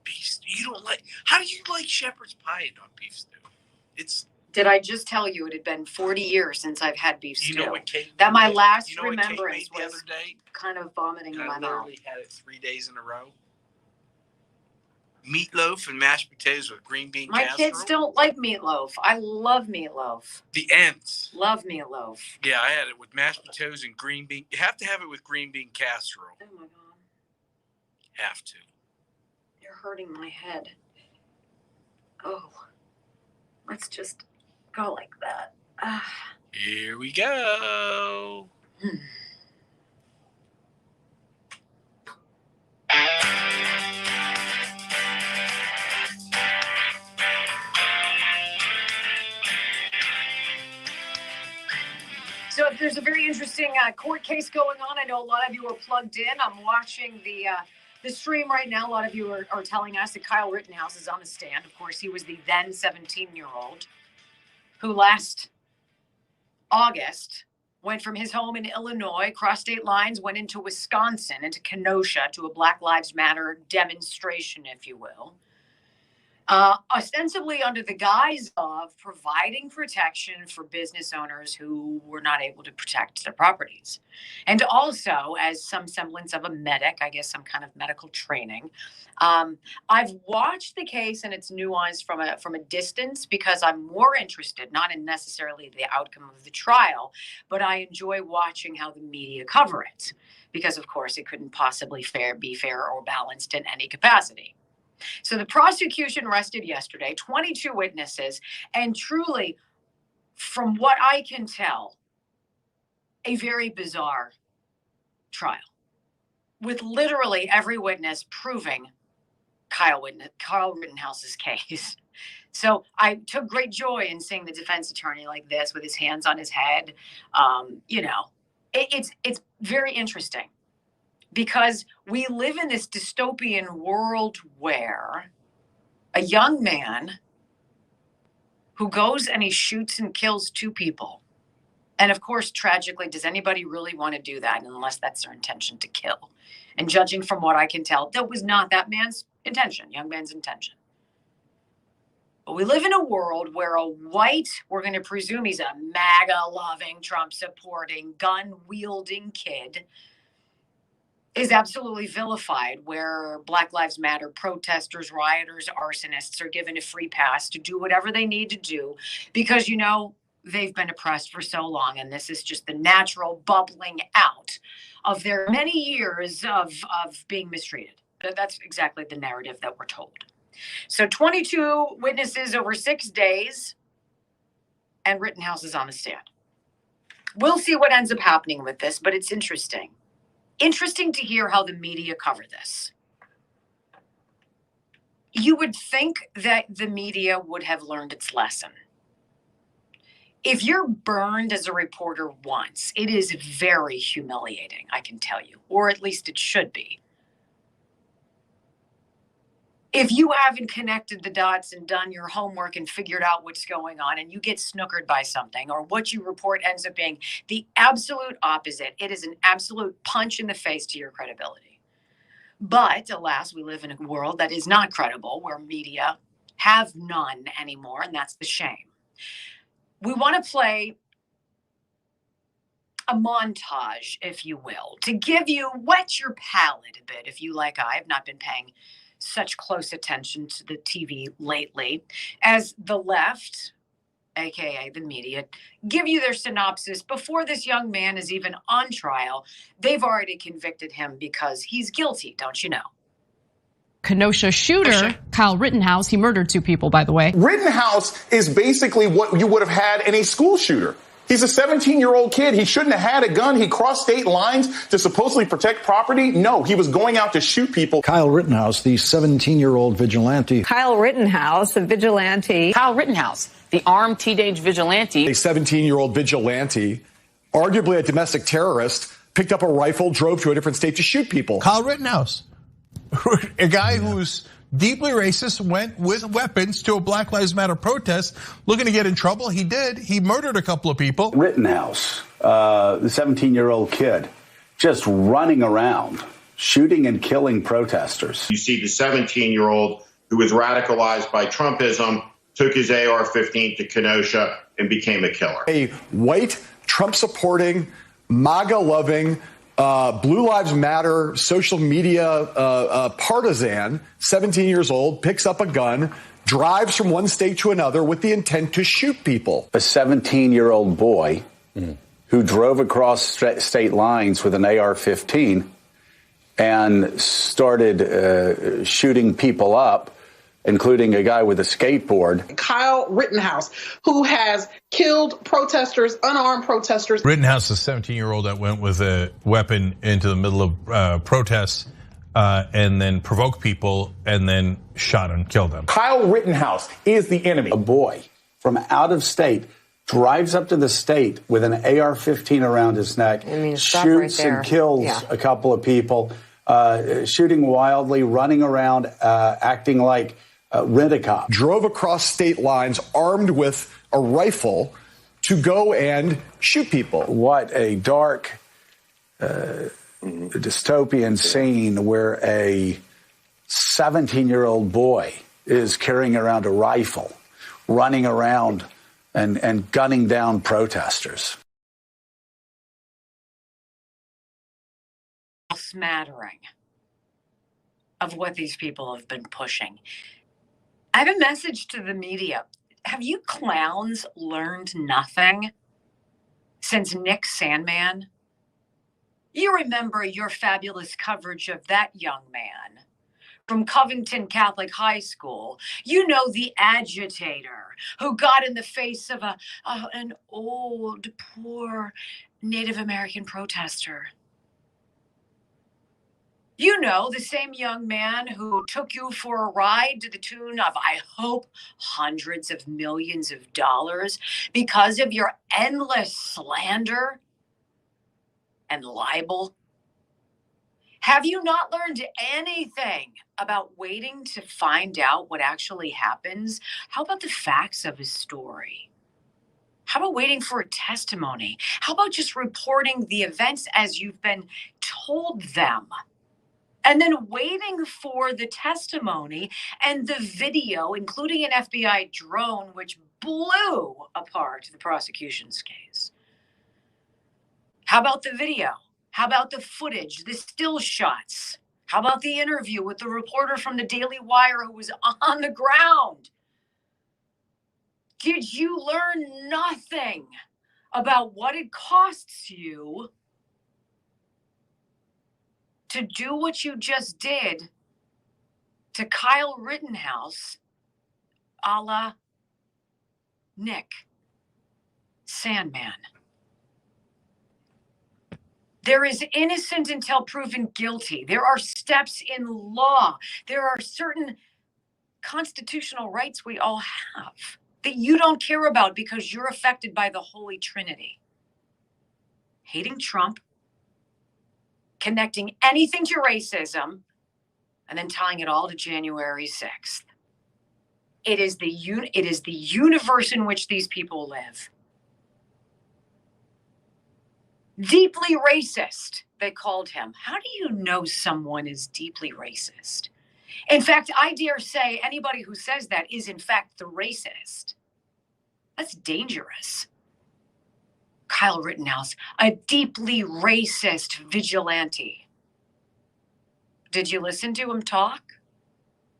Beef stew. You don't like? How do you like shepherd's pie and not beef stew? It's. Did I just tell you it had been 40 years since I've had beef stew? You know what Kate? That my last you know what Kate remembrance made the was other day? kind of vomiting in my I mouth. literally had it 3 days in a row. Meatloaf and mashed potatoes with green bean My casserole. kids don't like meatloaf. I love meatloaf. The ends. Love meatloaf. Yeah, I had it with mashed potatoes and green bean. You have to have it with green bean casserole. Oh my God. Have to. You're hurting my head. Oh. Let's just go like that. Here we go. So there's a very interesting court case going on. I know a lot of you are plugged in. I'm watching the stream right now. A lot of you are telling us that Kyle Rittenhouse is on the stand. Of course, he was the then 17-year-old who last August went from his home in Illinois, crossed state lines, went into Wisconsin, into Kenosha, to a Black Lives Matter demonstration, if you will. Ostensibly under the guise of providing protection for business owners who were not able to protect their properties. And also as some semblance of a medic, I guess some kind of medical training. I've watched the case and its nuance from a distance because I'm more interested, not in necessarily the outcome of the trial, but I enjoy watching how the media cover it. Because, of course, it couldn't possibly be fair or balanced in any capacity. So the prosecution rested yesterday, 22 witnesses, and truly, from what I can tell, a very bizarre trial with literally every witness proving Kyle Rittenhouse's case. So I took great joy in seeing the defense attorney like this with his hands on his head. It's very interesting. Because we live in this dystopian world where a young man who goes and he shoots and kills 2 people. And of course, tragically, does anybody really want to do that unless that's their intention to kill? And judging from what I can tell, that was not that man's intention, young man's intention. But we live in a world where a white, we're going to presume he's a MAGA-loving, Trump-supporting, gun-wielding kid, is absolutely vilified, where Black Lives Matter protesters, rioters, arsonists are given a free pass to do whatever they need to do because, they've been oppressed for so long. And this is just the natural bubbling out of their many years of being mistreated. That's exactly the narrative that we're told. So 22 witnesses over 6 days, and Rittenhouse is on the stand. We'll see what ends up happening with this, but it's interesting. Interesting to hear how the media cover this. You would think that the media would have learned its lesson. If you're burned as a reporter once, it is very humiliating, I can tell you, or at least it should be. If you haven't connected the dots and done your homework and figured out what's going on and you get snookered by something, or what you report ends up being the absolute opposite, it is an absolute punch in the face to your credibility. But alas, we live in a world that is not credible, where media have none anymore, and that's the shame. We want to play a montage, if you will, to give you, whet your palate a bit, if you like I have not been paying such close attention to the TV lately, as the left, aka the media, give you their synopsis before this young man is even on trial. They've already convicted him because he's guilty, don't you know? Kenosha shooter, Kyle Rittenhouse, he murdered 2 people, by the way. Rittenhouse is basically what you would have had in a school shooter. He's a 17-year-old kid. He shouldn't have had a gun. He crossed state lines to supposedly protect property. No, he was going out to shoot people. Kyle Rittenhouse, the 17-year-old vigilante. Kyle Rittenhouse, a vigilante. Kyle Rittenhouse, the armed teenage vigilante. A 17-year-old vigilante, arguably a domestic terrorist, picked up a rifle, drove to a different state to shoot people. Kyle Rittenhouse, a guy who's deeply racist, went with weapons to a Black Lives Matter protest looking to get in trouble. He did. He murdered a couple of people. Rittenhouse, the 17-year-old kid, just running around, shooting and killing protesters. You see the 17-year-old who was radicalized by Trumpism, took his AR-15 to Kenosha and became a killer. A white, Trump-supporting, MAGA-loving, Blue Lives Matter social media partisan, 17 years old, picks up a gun, drives from one state to another with the intent to shoot people. A 17-year-old boy who drove across state lines with an AR-15 and started shooting people up, including a guy with a skateboard. Kyle Rittenhouse, who has killed protesters, unarmed protesters. Rittenhouse, a 17-year-old that went with a weapon into the middle of protests and then provoked people and then shot and killed them. Kyle Rittenhouse is the enemy. A boy from out of state drives up to the state with an AR-15 around his neck, shoots and kills a couple of people, shooting wildly, running around, acting like rent-a-cop. Drove across state lines armed with a rifle to go and shoot people. What a dark, dystopian scene where a 17-year-old boy is carrying around a rifle, running around and gunning down protesters. A smattering of what these people have been pushing. I have a message to the media. Have you clowns learned nothing since Nick Sandmann? You remember your fabulous coverage of that young man from Covington Catholic High School. You know, the agitator who got in the face of an old, poor Native American protester. You know, the same young man who took you for a ride to the tune of, I hope, hundreds of millions of dollars because of your endless slander and libel. Have you not learned anything about waiting to find out what actually happens? How about the facts of his story? How about waiting for a testimony? How about just reporting the events as you've been told them? And then waiting for the testimony and the video, including an FBI drone, which blew apart the prosecution's case. How about the video? How about the footage, the still shots? How about the interview with the reporter from the Daily Wire who was on the ground? Did you learn nothing about what it costs you to do what you just did to Kyle Rittenhouse, a la Nick Sandmann? There is innocent until proven guilty. There are steps in law. There are certain constitutional rights we all have that you don't care about because you're affected by the Holy Trinity. Hating Trump, connecting anything to racism, and then tying it all to January 6th. It is the universe in which these people live. Deeply racist, they called him. How do you know someone is deeply racist? In fact, I dare say anybody who says that is in fact the racist. That's dangerous. Kyle Rittenhouse, a deeply racist vigilante. Did you listen to him talk?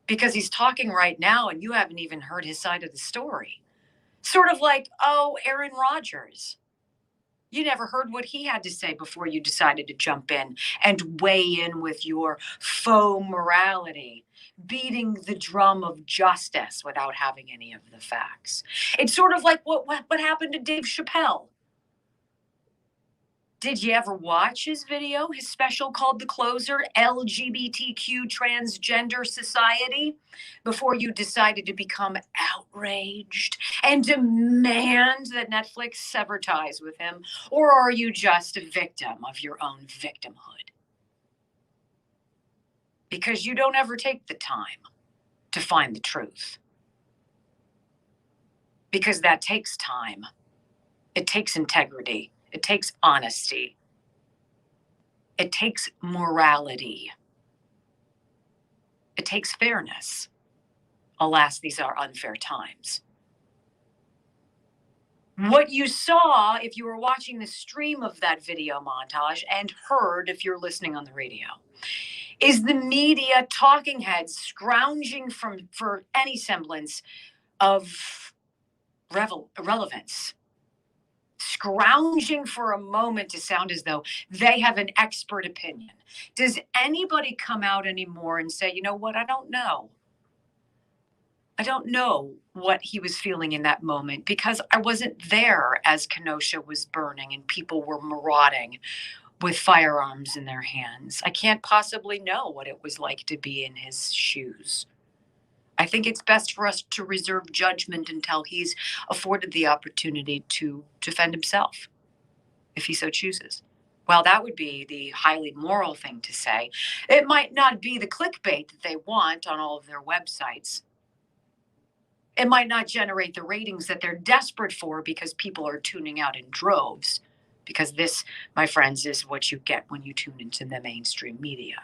Because he's talking right now and you haven't even heard his side of the story. Sort of like, oh, Aaron Rodgers. You never heard what he had to say before you decided to jump in and weigh in with your faux morality, beating the drum of justice without having any of the facts. It's sort of like what happened to Dave Chappelle. Did you ever watch his video, his special called The Closer, LGBTQ Transgender Society, before you decided to become outraged and demand that Netflix sever ties with him? Or are you just a victim of your own victimhood? Because you don't ever take the time to find the truth. Because that takes time. It takes integrity. It takes honesty. It takes morality. It takes fairness. Alas, these are unfair times. What you saw if you were watching the stream of that video montage, and heard if you're listening on the radio, is the media talking heads scrounging for any semblance of relevance, scrounging for a moment to sound as though they have an expert opinion. Does anybody come out anymore and say, you know what, I don't know. I don't know what he was feeling in that moment because I wasn't there as Kenosha was burning and people were marauding with firearms in their hands. I can't possibly know what it was like to be in his shoes. I think it's best for us to reserve judgment until he's afforded the opportunity to defend himself, if he so chooses. Well, that would be the highly moral thing to say. It might not be the clickbait that they want on all of their websites. It might not generate the ratings that they're desperate for because people are tuning out in droves. Because this, my friends, is what you get when you tune into the mainstream media.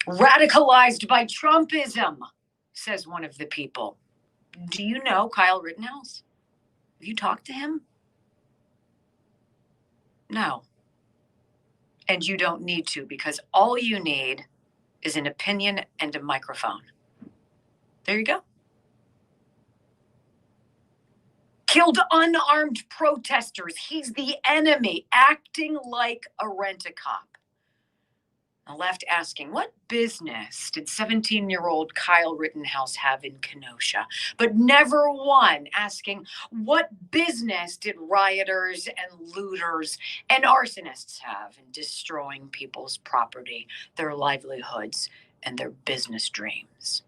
Radicalized by Trumpism, says one of the people. Do you know Kyle Rittenhouse? Have you talked to him? No. And you don't need to, because all you need is an opinion and a microphone. There you go. Killed unarmed protesters. He's the enemy, acting like a rent-a-cop. The left asking, what business did 17-year-old Kyle Rittenhouse have in Kenosha? But never one asking, what business did rioters and looters and arsonists have in destroying people's property, their livelihoods, and their business dreams?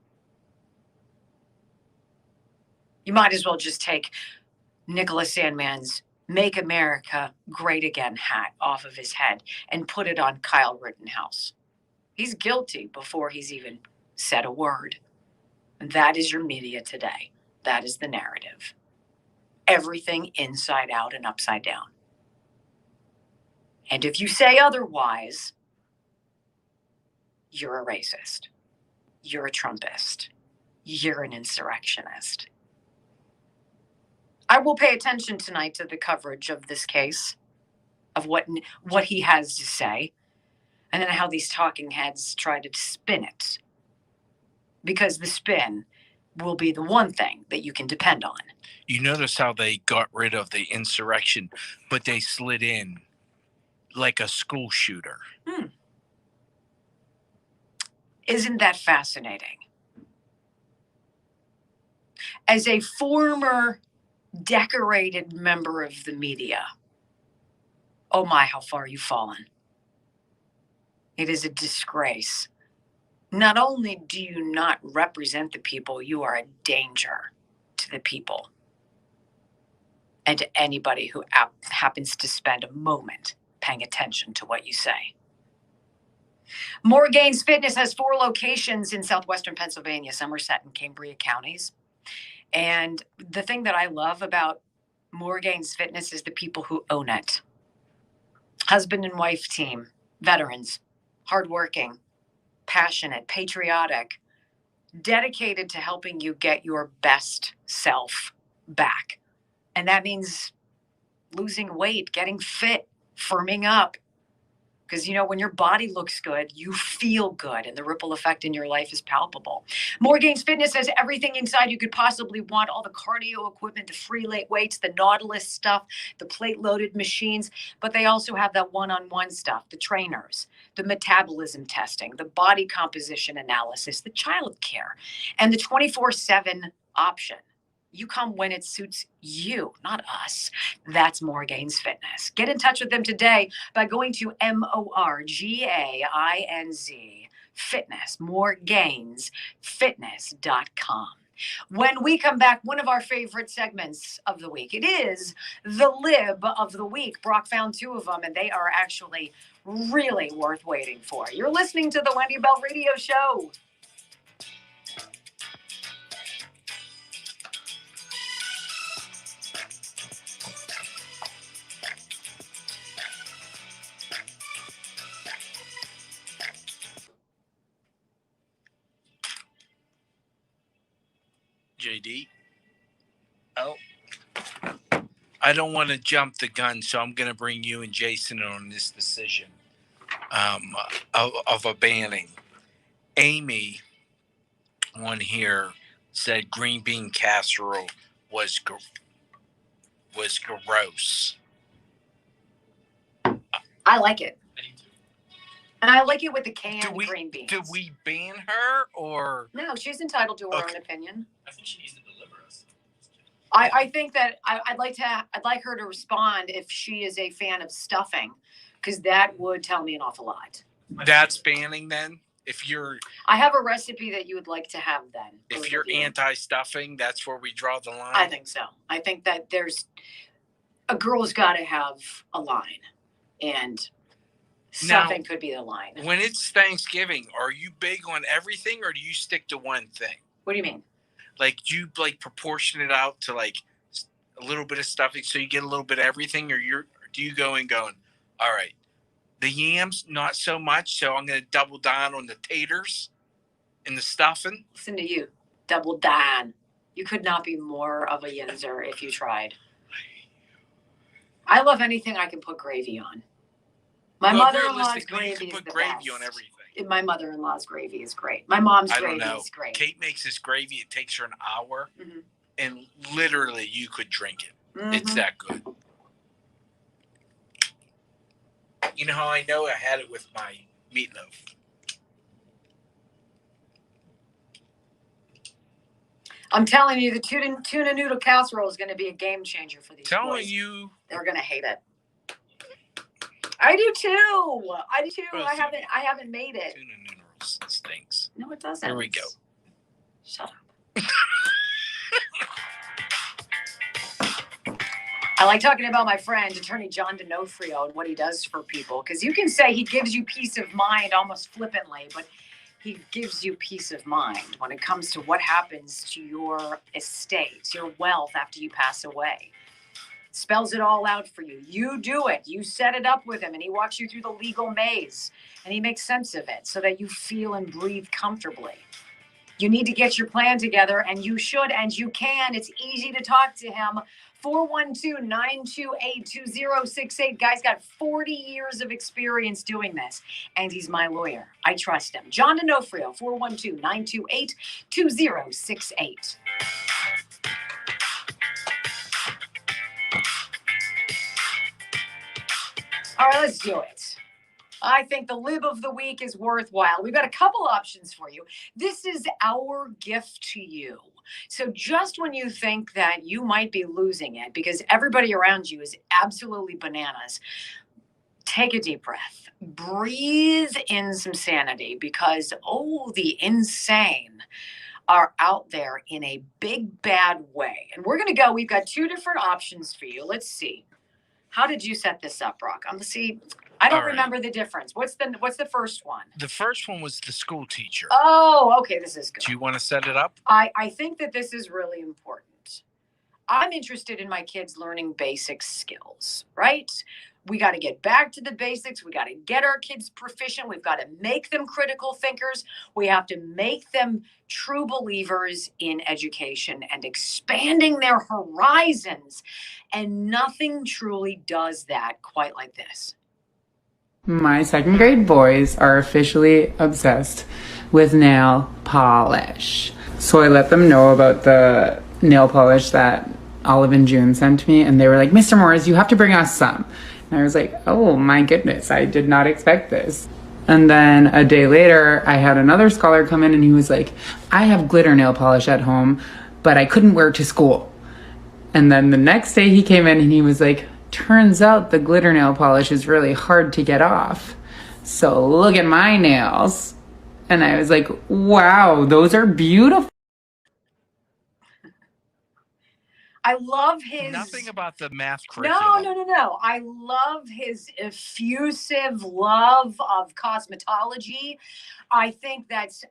You might as well just take Nicholas Sandmann's Make America Great Again hat off of his head and put it on Kyle Rittenhouse. He's guilty before he's even said a word. And that is your media today. That is the narrative. Everything inside out and upside down. And if you say otherwise, you're a racist. You're a Trumpist. You're an insurrectionist. I will pay attention tonight to the coverage of this case, of what he has to say, and then how these talking heads try to spin it. Because the spin will be the one thing that you can depend on. You notice how they got rid of the insurrection, but they slid in like a school shooter. Isn't that fascinating? As a former decorated member of the media, oh my, how far you've fallen. It is a disgrace. Not only do you not represent the people, you are a danger to the people and to anybody who happens to spend a moment paying attention to what you say. More Gains Fitness has 4 locations in southwestern Pennsylvania, Somerset and Cambria counties. And the thing that I love about More Gains Fitness is the people who own it. Husband and wife team, veterans, hardworking, passionate, patriotic, dedicated to helping you get your best self back. And that means losing weight, getting fit, firming up. Because, you know, when your body looks good, you feel good, and the ripple effect in your life is palpable. More Gains Fitness has everything inside you could possibly want, all the cardio equipment, the free weights, the Nautilus stuff, the plate-loaded machines, but they also have that one-on-one stuff, the trainers, the metabolism testing, the body composition analysis, the child care, and the 24/7 option. You come when it suits you, not us. That's More Gains Fitness. Get in touch with them today by going to MORGAINZ Fitness, moregainsfitness.com. When we come back, one of our favorite segments of the week. It is the Lib of the Week. Brock found 2 of them, and they are actually really worth waiting for. You're listening to the Wendy Bell Radio Show. JD. Oh. I don't want to jump the gun, so I'm going to bring you and Jason on this decision of a banning. Amy, on here, said green bean casserole was gross. I like it. And I like it with the canned green beans. Do we ban her or? No, she's entitled to her own opinion. I think she needs to deliver us. I think that I'd like her to respond if she is a fan of stuffing, because that would tell me an awful lot. That's banning then? If you're, I have a recipe that you would like to have then. If you're anti-stuffing, that's where we draw the line? I think so. I think that a girl's got to have a line, and stuffing could be the line. When it's Thanksgiving, are you big on everything or do you stick to one thing? What do you mean? Like, do you proportion it out to like a little bit of stuffing so you get a little bit of everything, or do you go and going, all right, the yams not so much, so I'm going to double down on the taters and the stuffing? Listen to you, double down. You could not be more of a yinzer if you tried. I love anything I can put gravy on. My mother-in-law's gravy is the best. On everything. My mother-in-law's gravy is great. My mom's gravy is great. Kate makes this gravy. It takes her an hour, and literally you could drink it. It's that good. You know how I know? I had it with my meatloaf. I'm telling you, the tuna noodle casserole is going to be a game changer for these Telling boys. you. They're going to hate it. I do too. I haven't made it. Tuna noodles stinks. No, it doesn't. Here we go. Shut up. I like talking about my friend, Attorney John D'Onofrio, and what he does for people. Because you can say he gives you peace of mind almost flippantly, but he gives you peace of mind when it comes to what happens to your estate, your wealth after you pass away. Spells it all out for you. You do it. You set it up with him, and he walks you through the legal maze, and he makes sense of it so that you feel and breathe comfortably. You need to get your plan together, and you should, and you can. It's easy to talk to him. 412-928-2068. Guy's got 40 years of experience doing this, and he's my lawyer. I trust him. John D'Onofrio, 412-928-2068. All right, let's do it. I think the lib of the week is worthwhile. We've got a couple options for you. This is our gift to you. So just when you think that you might be losing it because everybody around you is absolutely bananas, take a deep breath. Breathe in some sanity because, the insane are out there in a big, bad way. And we're going to go. We've got 2 different options for you. Let's see. How did you set this up, Brock? I don't remember the difference. What's the first one? The first one was the school teacher. Oh, okay. This is good. Do you want to set it up? I think that this is really important. I'm interested in my kids learning basic skills, right? We got to get back to the basics. We got to get our kids proficient. We've got to make them critical thinkers. We have to make them true believers in education and expanding their horizons. And nothing truly does that quite like this. My 2nd grade boys are officially obsessed with nail polish. So I let them know about the nail polish that Olive and June sent me, and they were like, Mr. Morris, you have to bring us some. And I was like, oh my goodness, I did not expect this. And then a day later, I had another scholar come in and he was like, I have glitter nail polish at home, but I couldn't wear it to school. And then the next day he came in and he was like, turns out the glitter nail polish is really hard to get off. So look at my nails. And I was like, wow, those are beautiful. I love his. Nothing about the math curriculum. No. I love his effusive love of cosmetology. I think that's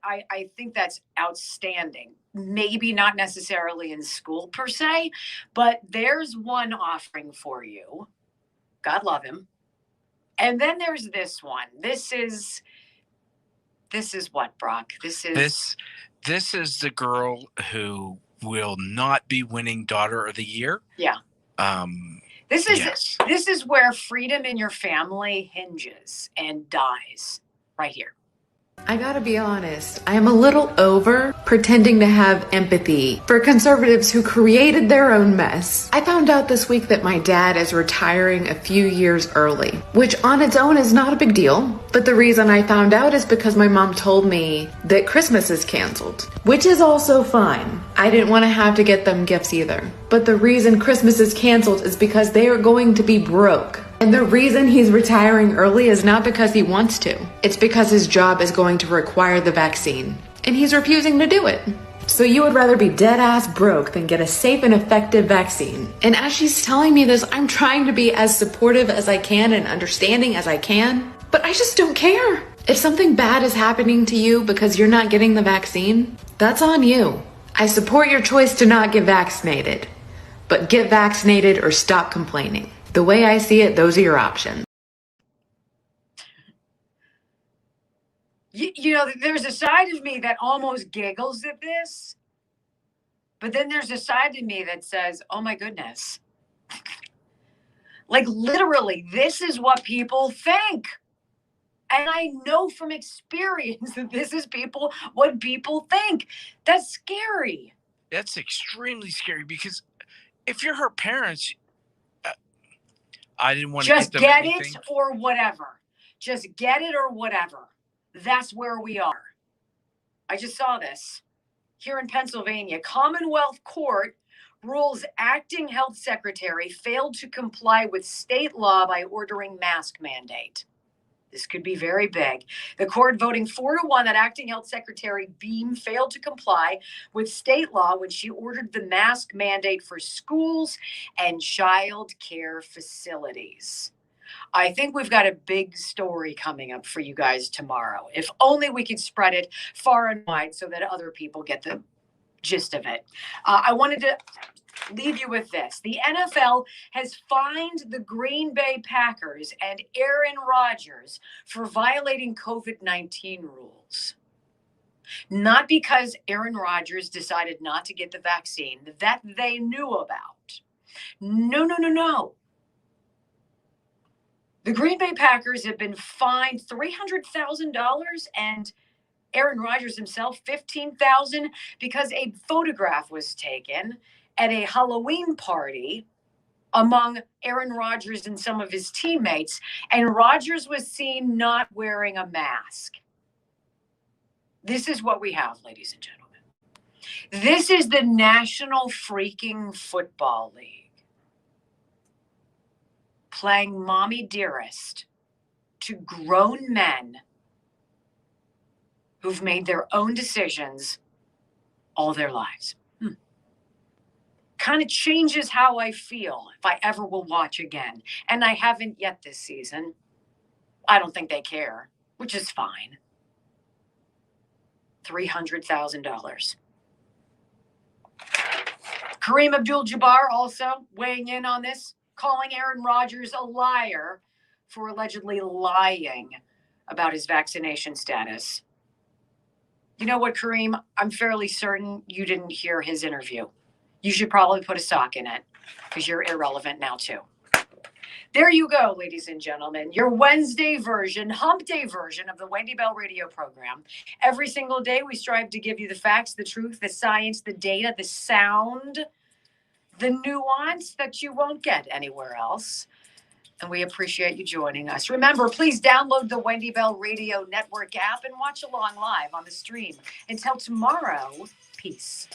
outstanding. Maybe not necessarily in school per se, but there's one offering for you. God love him. And then there's this one. This is what, Brock? This is the girl who will not be winning Daughter of the Year. Yeah. This is where freedom in your family hinges and dies right here. I gotta be honest, I am a little over pretending to have empathy for conservatives who created their own mess. I found out this week that my dad is retiring a few years early, which on its own is not a big deal. But the reason I found out is because my mom told me that Christmas is canceled, which is also fine. I didn't want to have to get them gifts either. But the reason Christmas is canceled is because they are going to be broke. And the reason he's retiring early is not because he wants to. It's because his job is going to require the vaccine, and he's refusing to do it. So you would rather be dead ass broke than get a safe and effective vaccine. And as she's telling me this, I'm trying to be as supportive as I can and understanding as I can, but I just don't care. If something bad is happening to you because you're not getting the vaccine, that's on you. I support your choice to not get vaccinated, but get vaccinated or stop complaining. The way I see it, those are your options. You know, there's a side of me that almost giggles at this, but then there's a side of me that says, oh my goodness. Like literally, this is what people think. And I know from experience that this is what people think. That's scary. That's extremely scary because if you're her parents, I didn't want to just get them get anything. it or whatever. Just get it or whatever. That's where we are. I just saw this here in Pennsylvania. Commonwealth Court rules acting health secretary failed to comply with state law by ordering mask mandate. This could be very big. The court voting 4-1 that acting health secretary Beam failed to comply with state law when she ordered the mask mandate for schools and child care facilities. I think we've got a big story coming up for you guys tomorrow. If only we could spread it far and wide so that other people get the gist of it. I wanted to leave you with this. The NFL has fined the Green Bay Packers and Aaron Rodgers for violating COVID-19 rules. Not because Aaron Rodgers decided not to get the vaccine that they knew about. No. The Green Bay Packers have been fined $300,000 and Aaron Rodgers himself $15,000 because a photograph was taken at a Halloween party among Aaron Rodgers and some of his teammates, and Rodgers was seen not wearing a mask. This is what we have, ladies and gentlemen. This is the National Freaking Football League playing mommy dearest to grown men who've made their own decisions all their lives. Kind of changes how I feel if I ever will watch again. And I haven't yet this season. I don't think they care, which is fine. $300,000. Kareem Abdul-Jabbar also weighing in on this, calling Aaron Rodgers a liar for allegedly lying about his vaccination status. You know what, Kareem? I'm fairly certain you didn't hear his interview. You should probably put a sock in it because you're irrelevant now too. There you go, ladies and gentlemen. Your Wednesday version, hump day version of the Wendy Bell radio program. Every single day we strive to give you the facts, the truth, the science, the data, the sound, the nuance that you won't get anywhere else. And we appreciate you joining us. Remember, please download the Wendy Bell Radio Network app and watch along live on the stream. Until tomorrow, peace.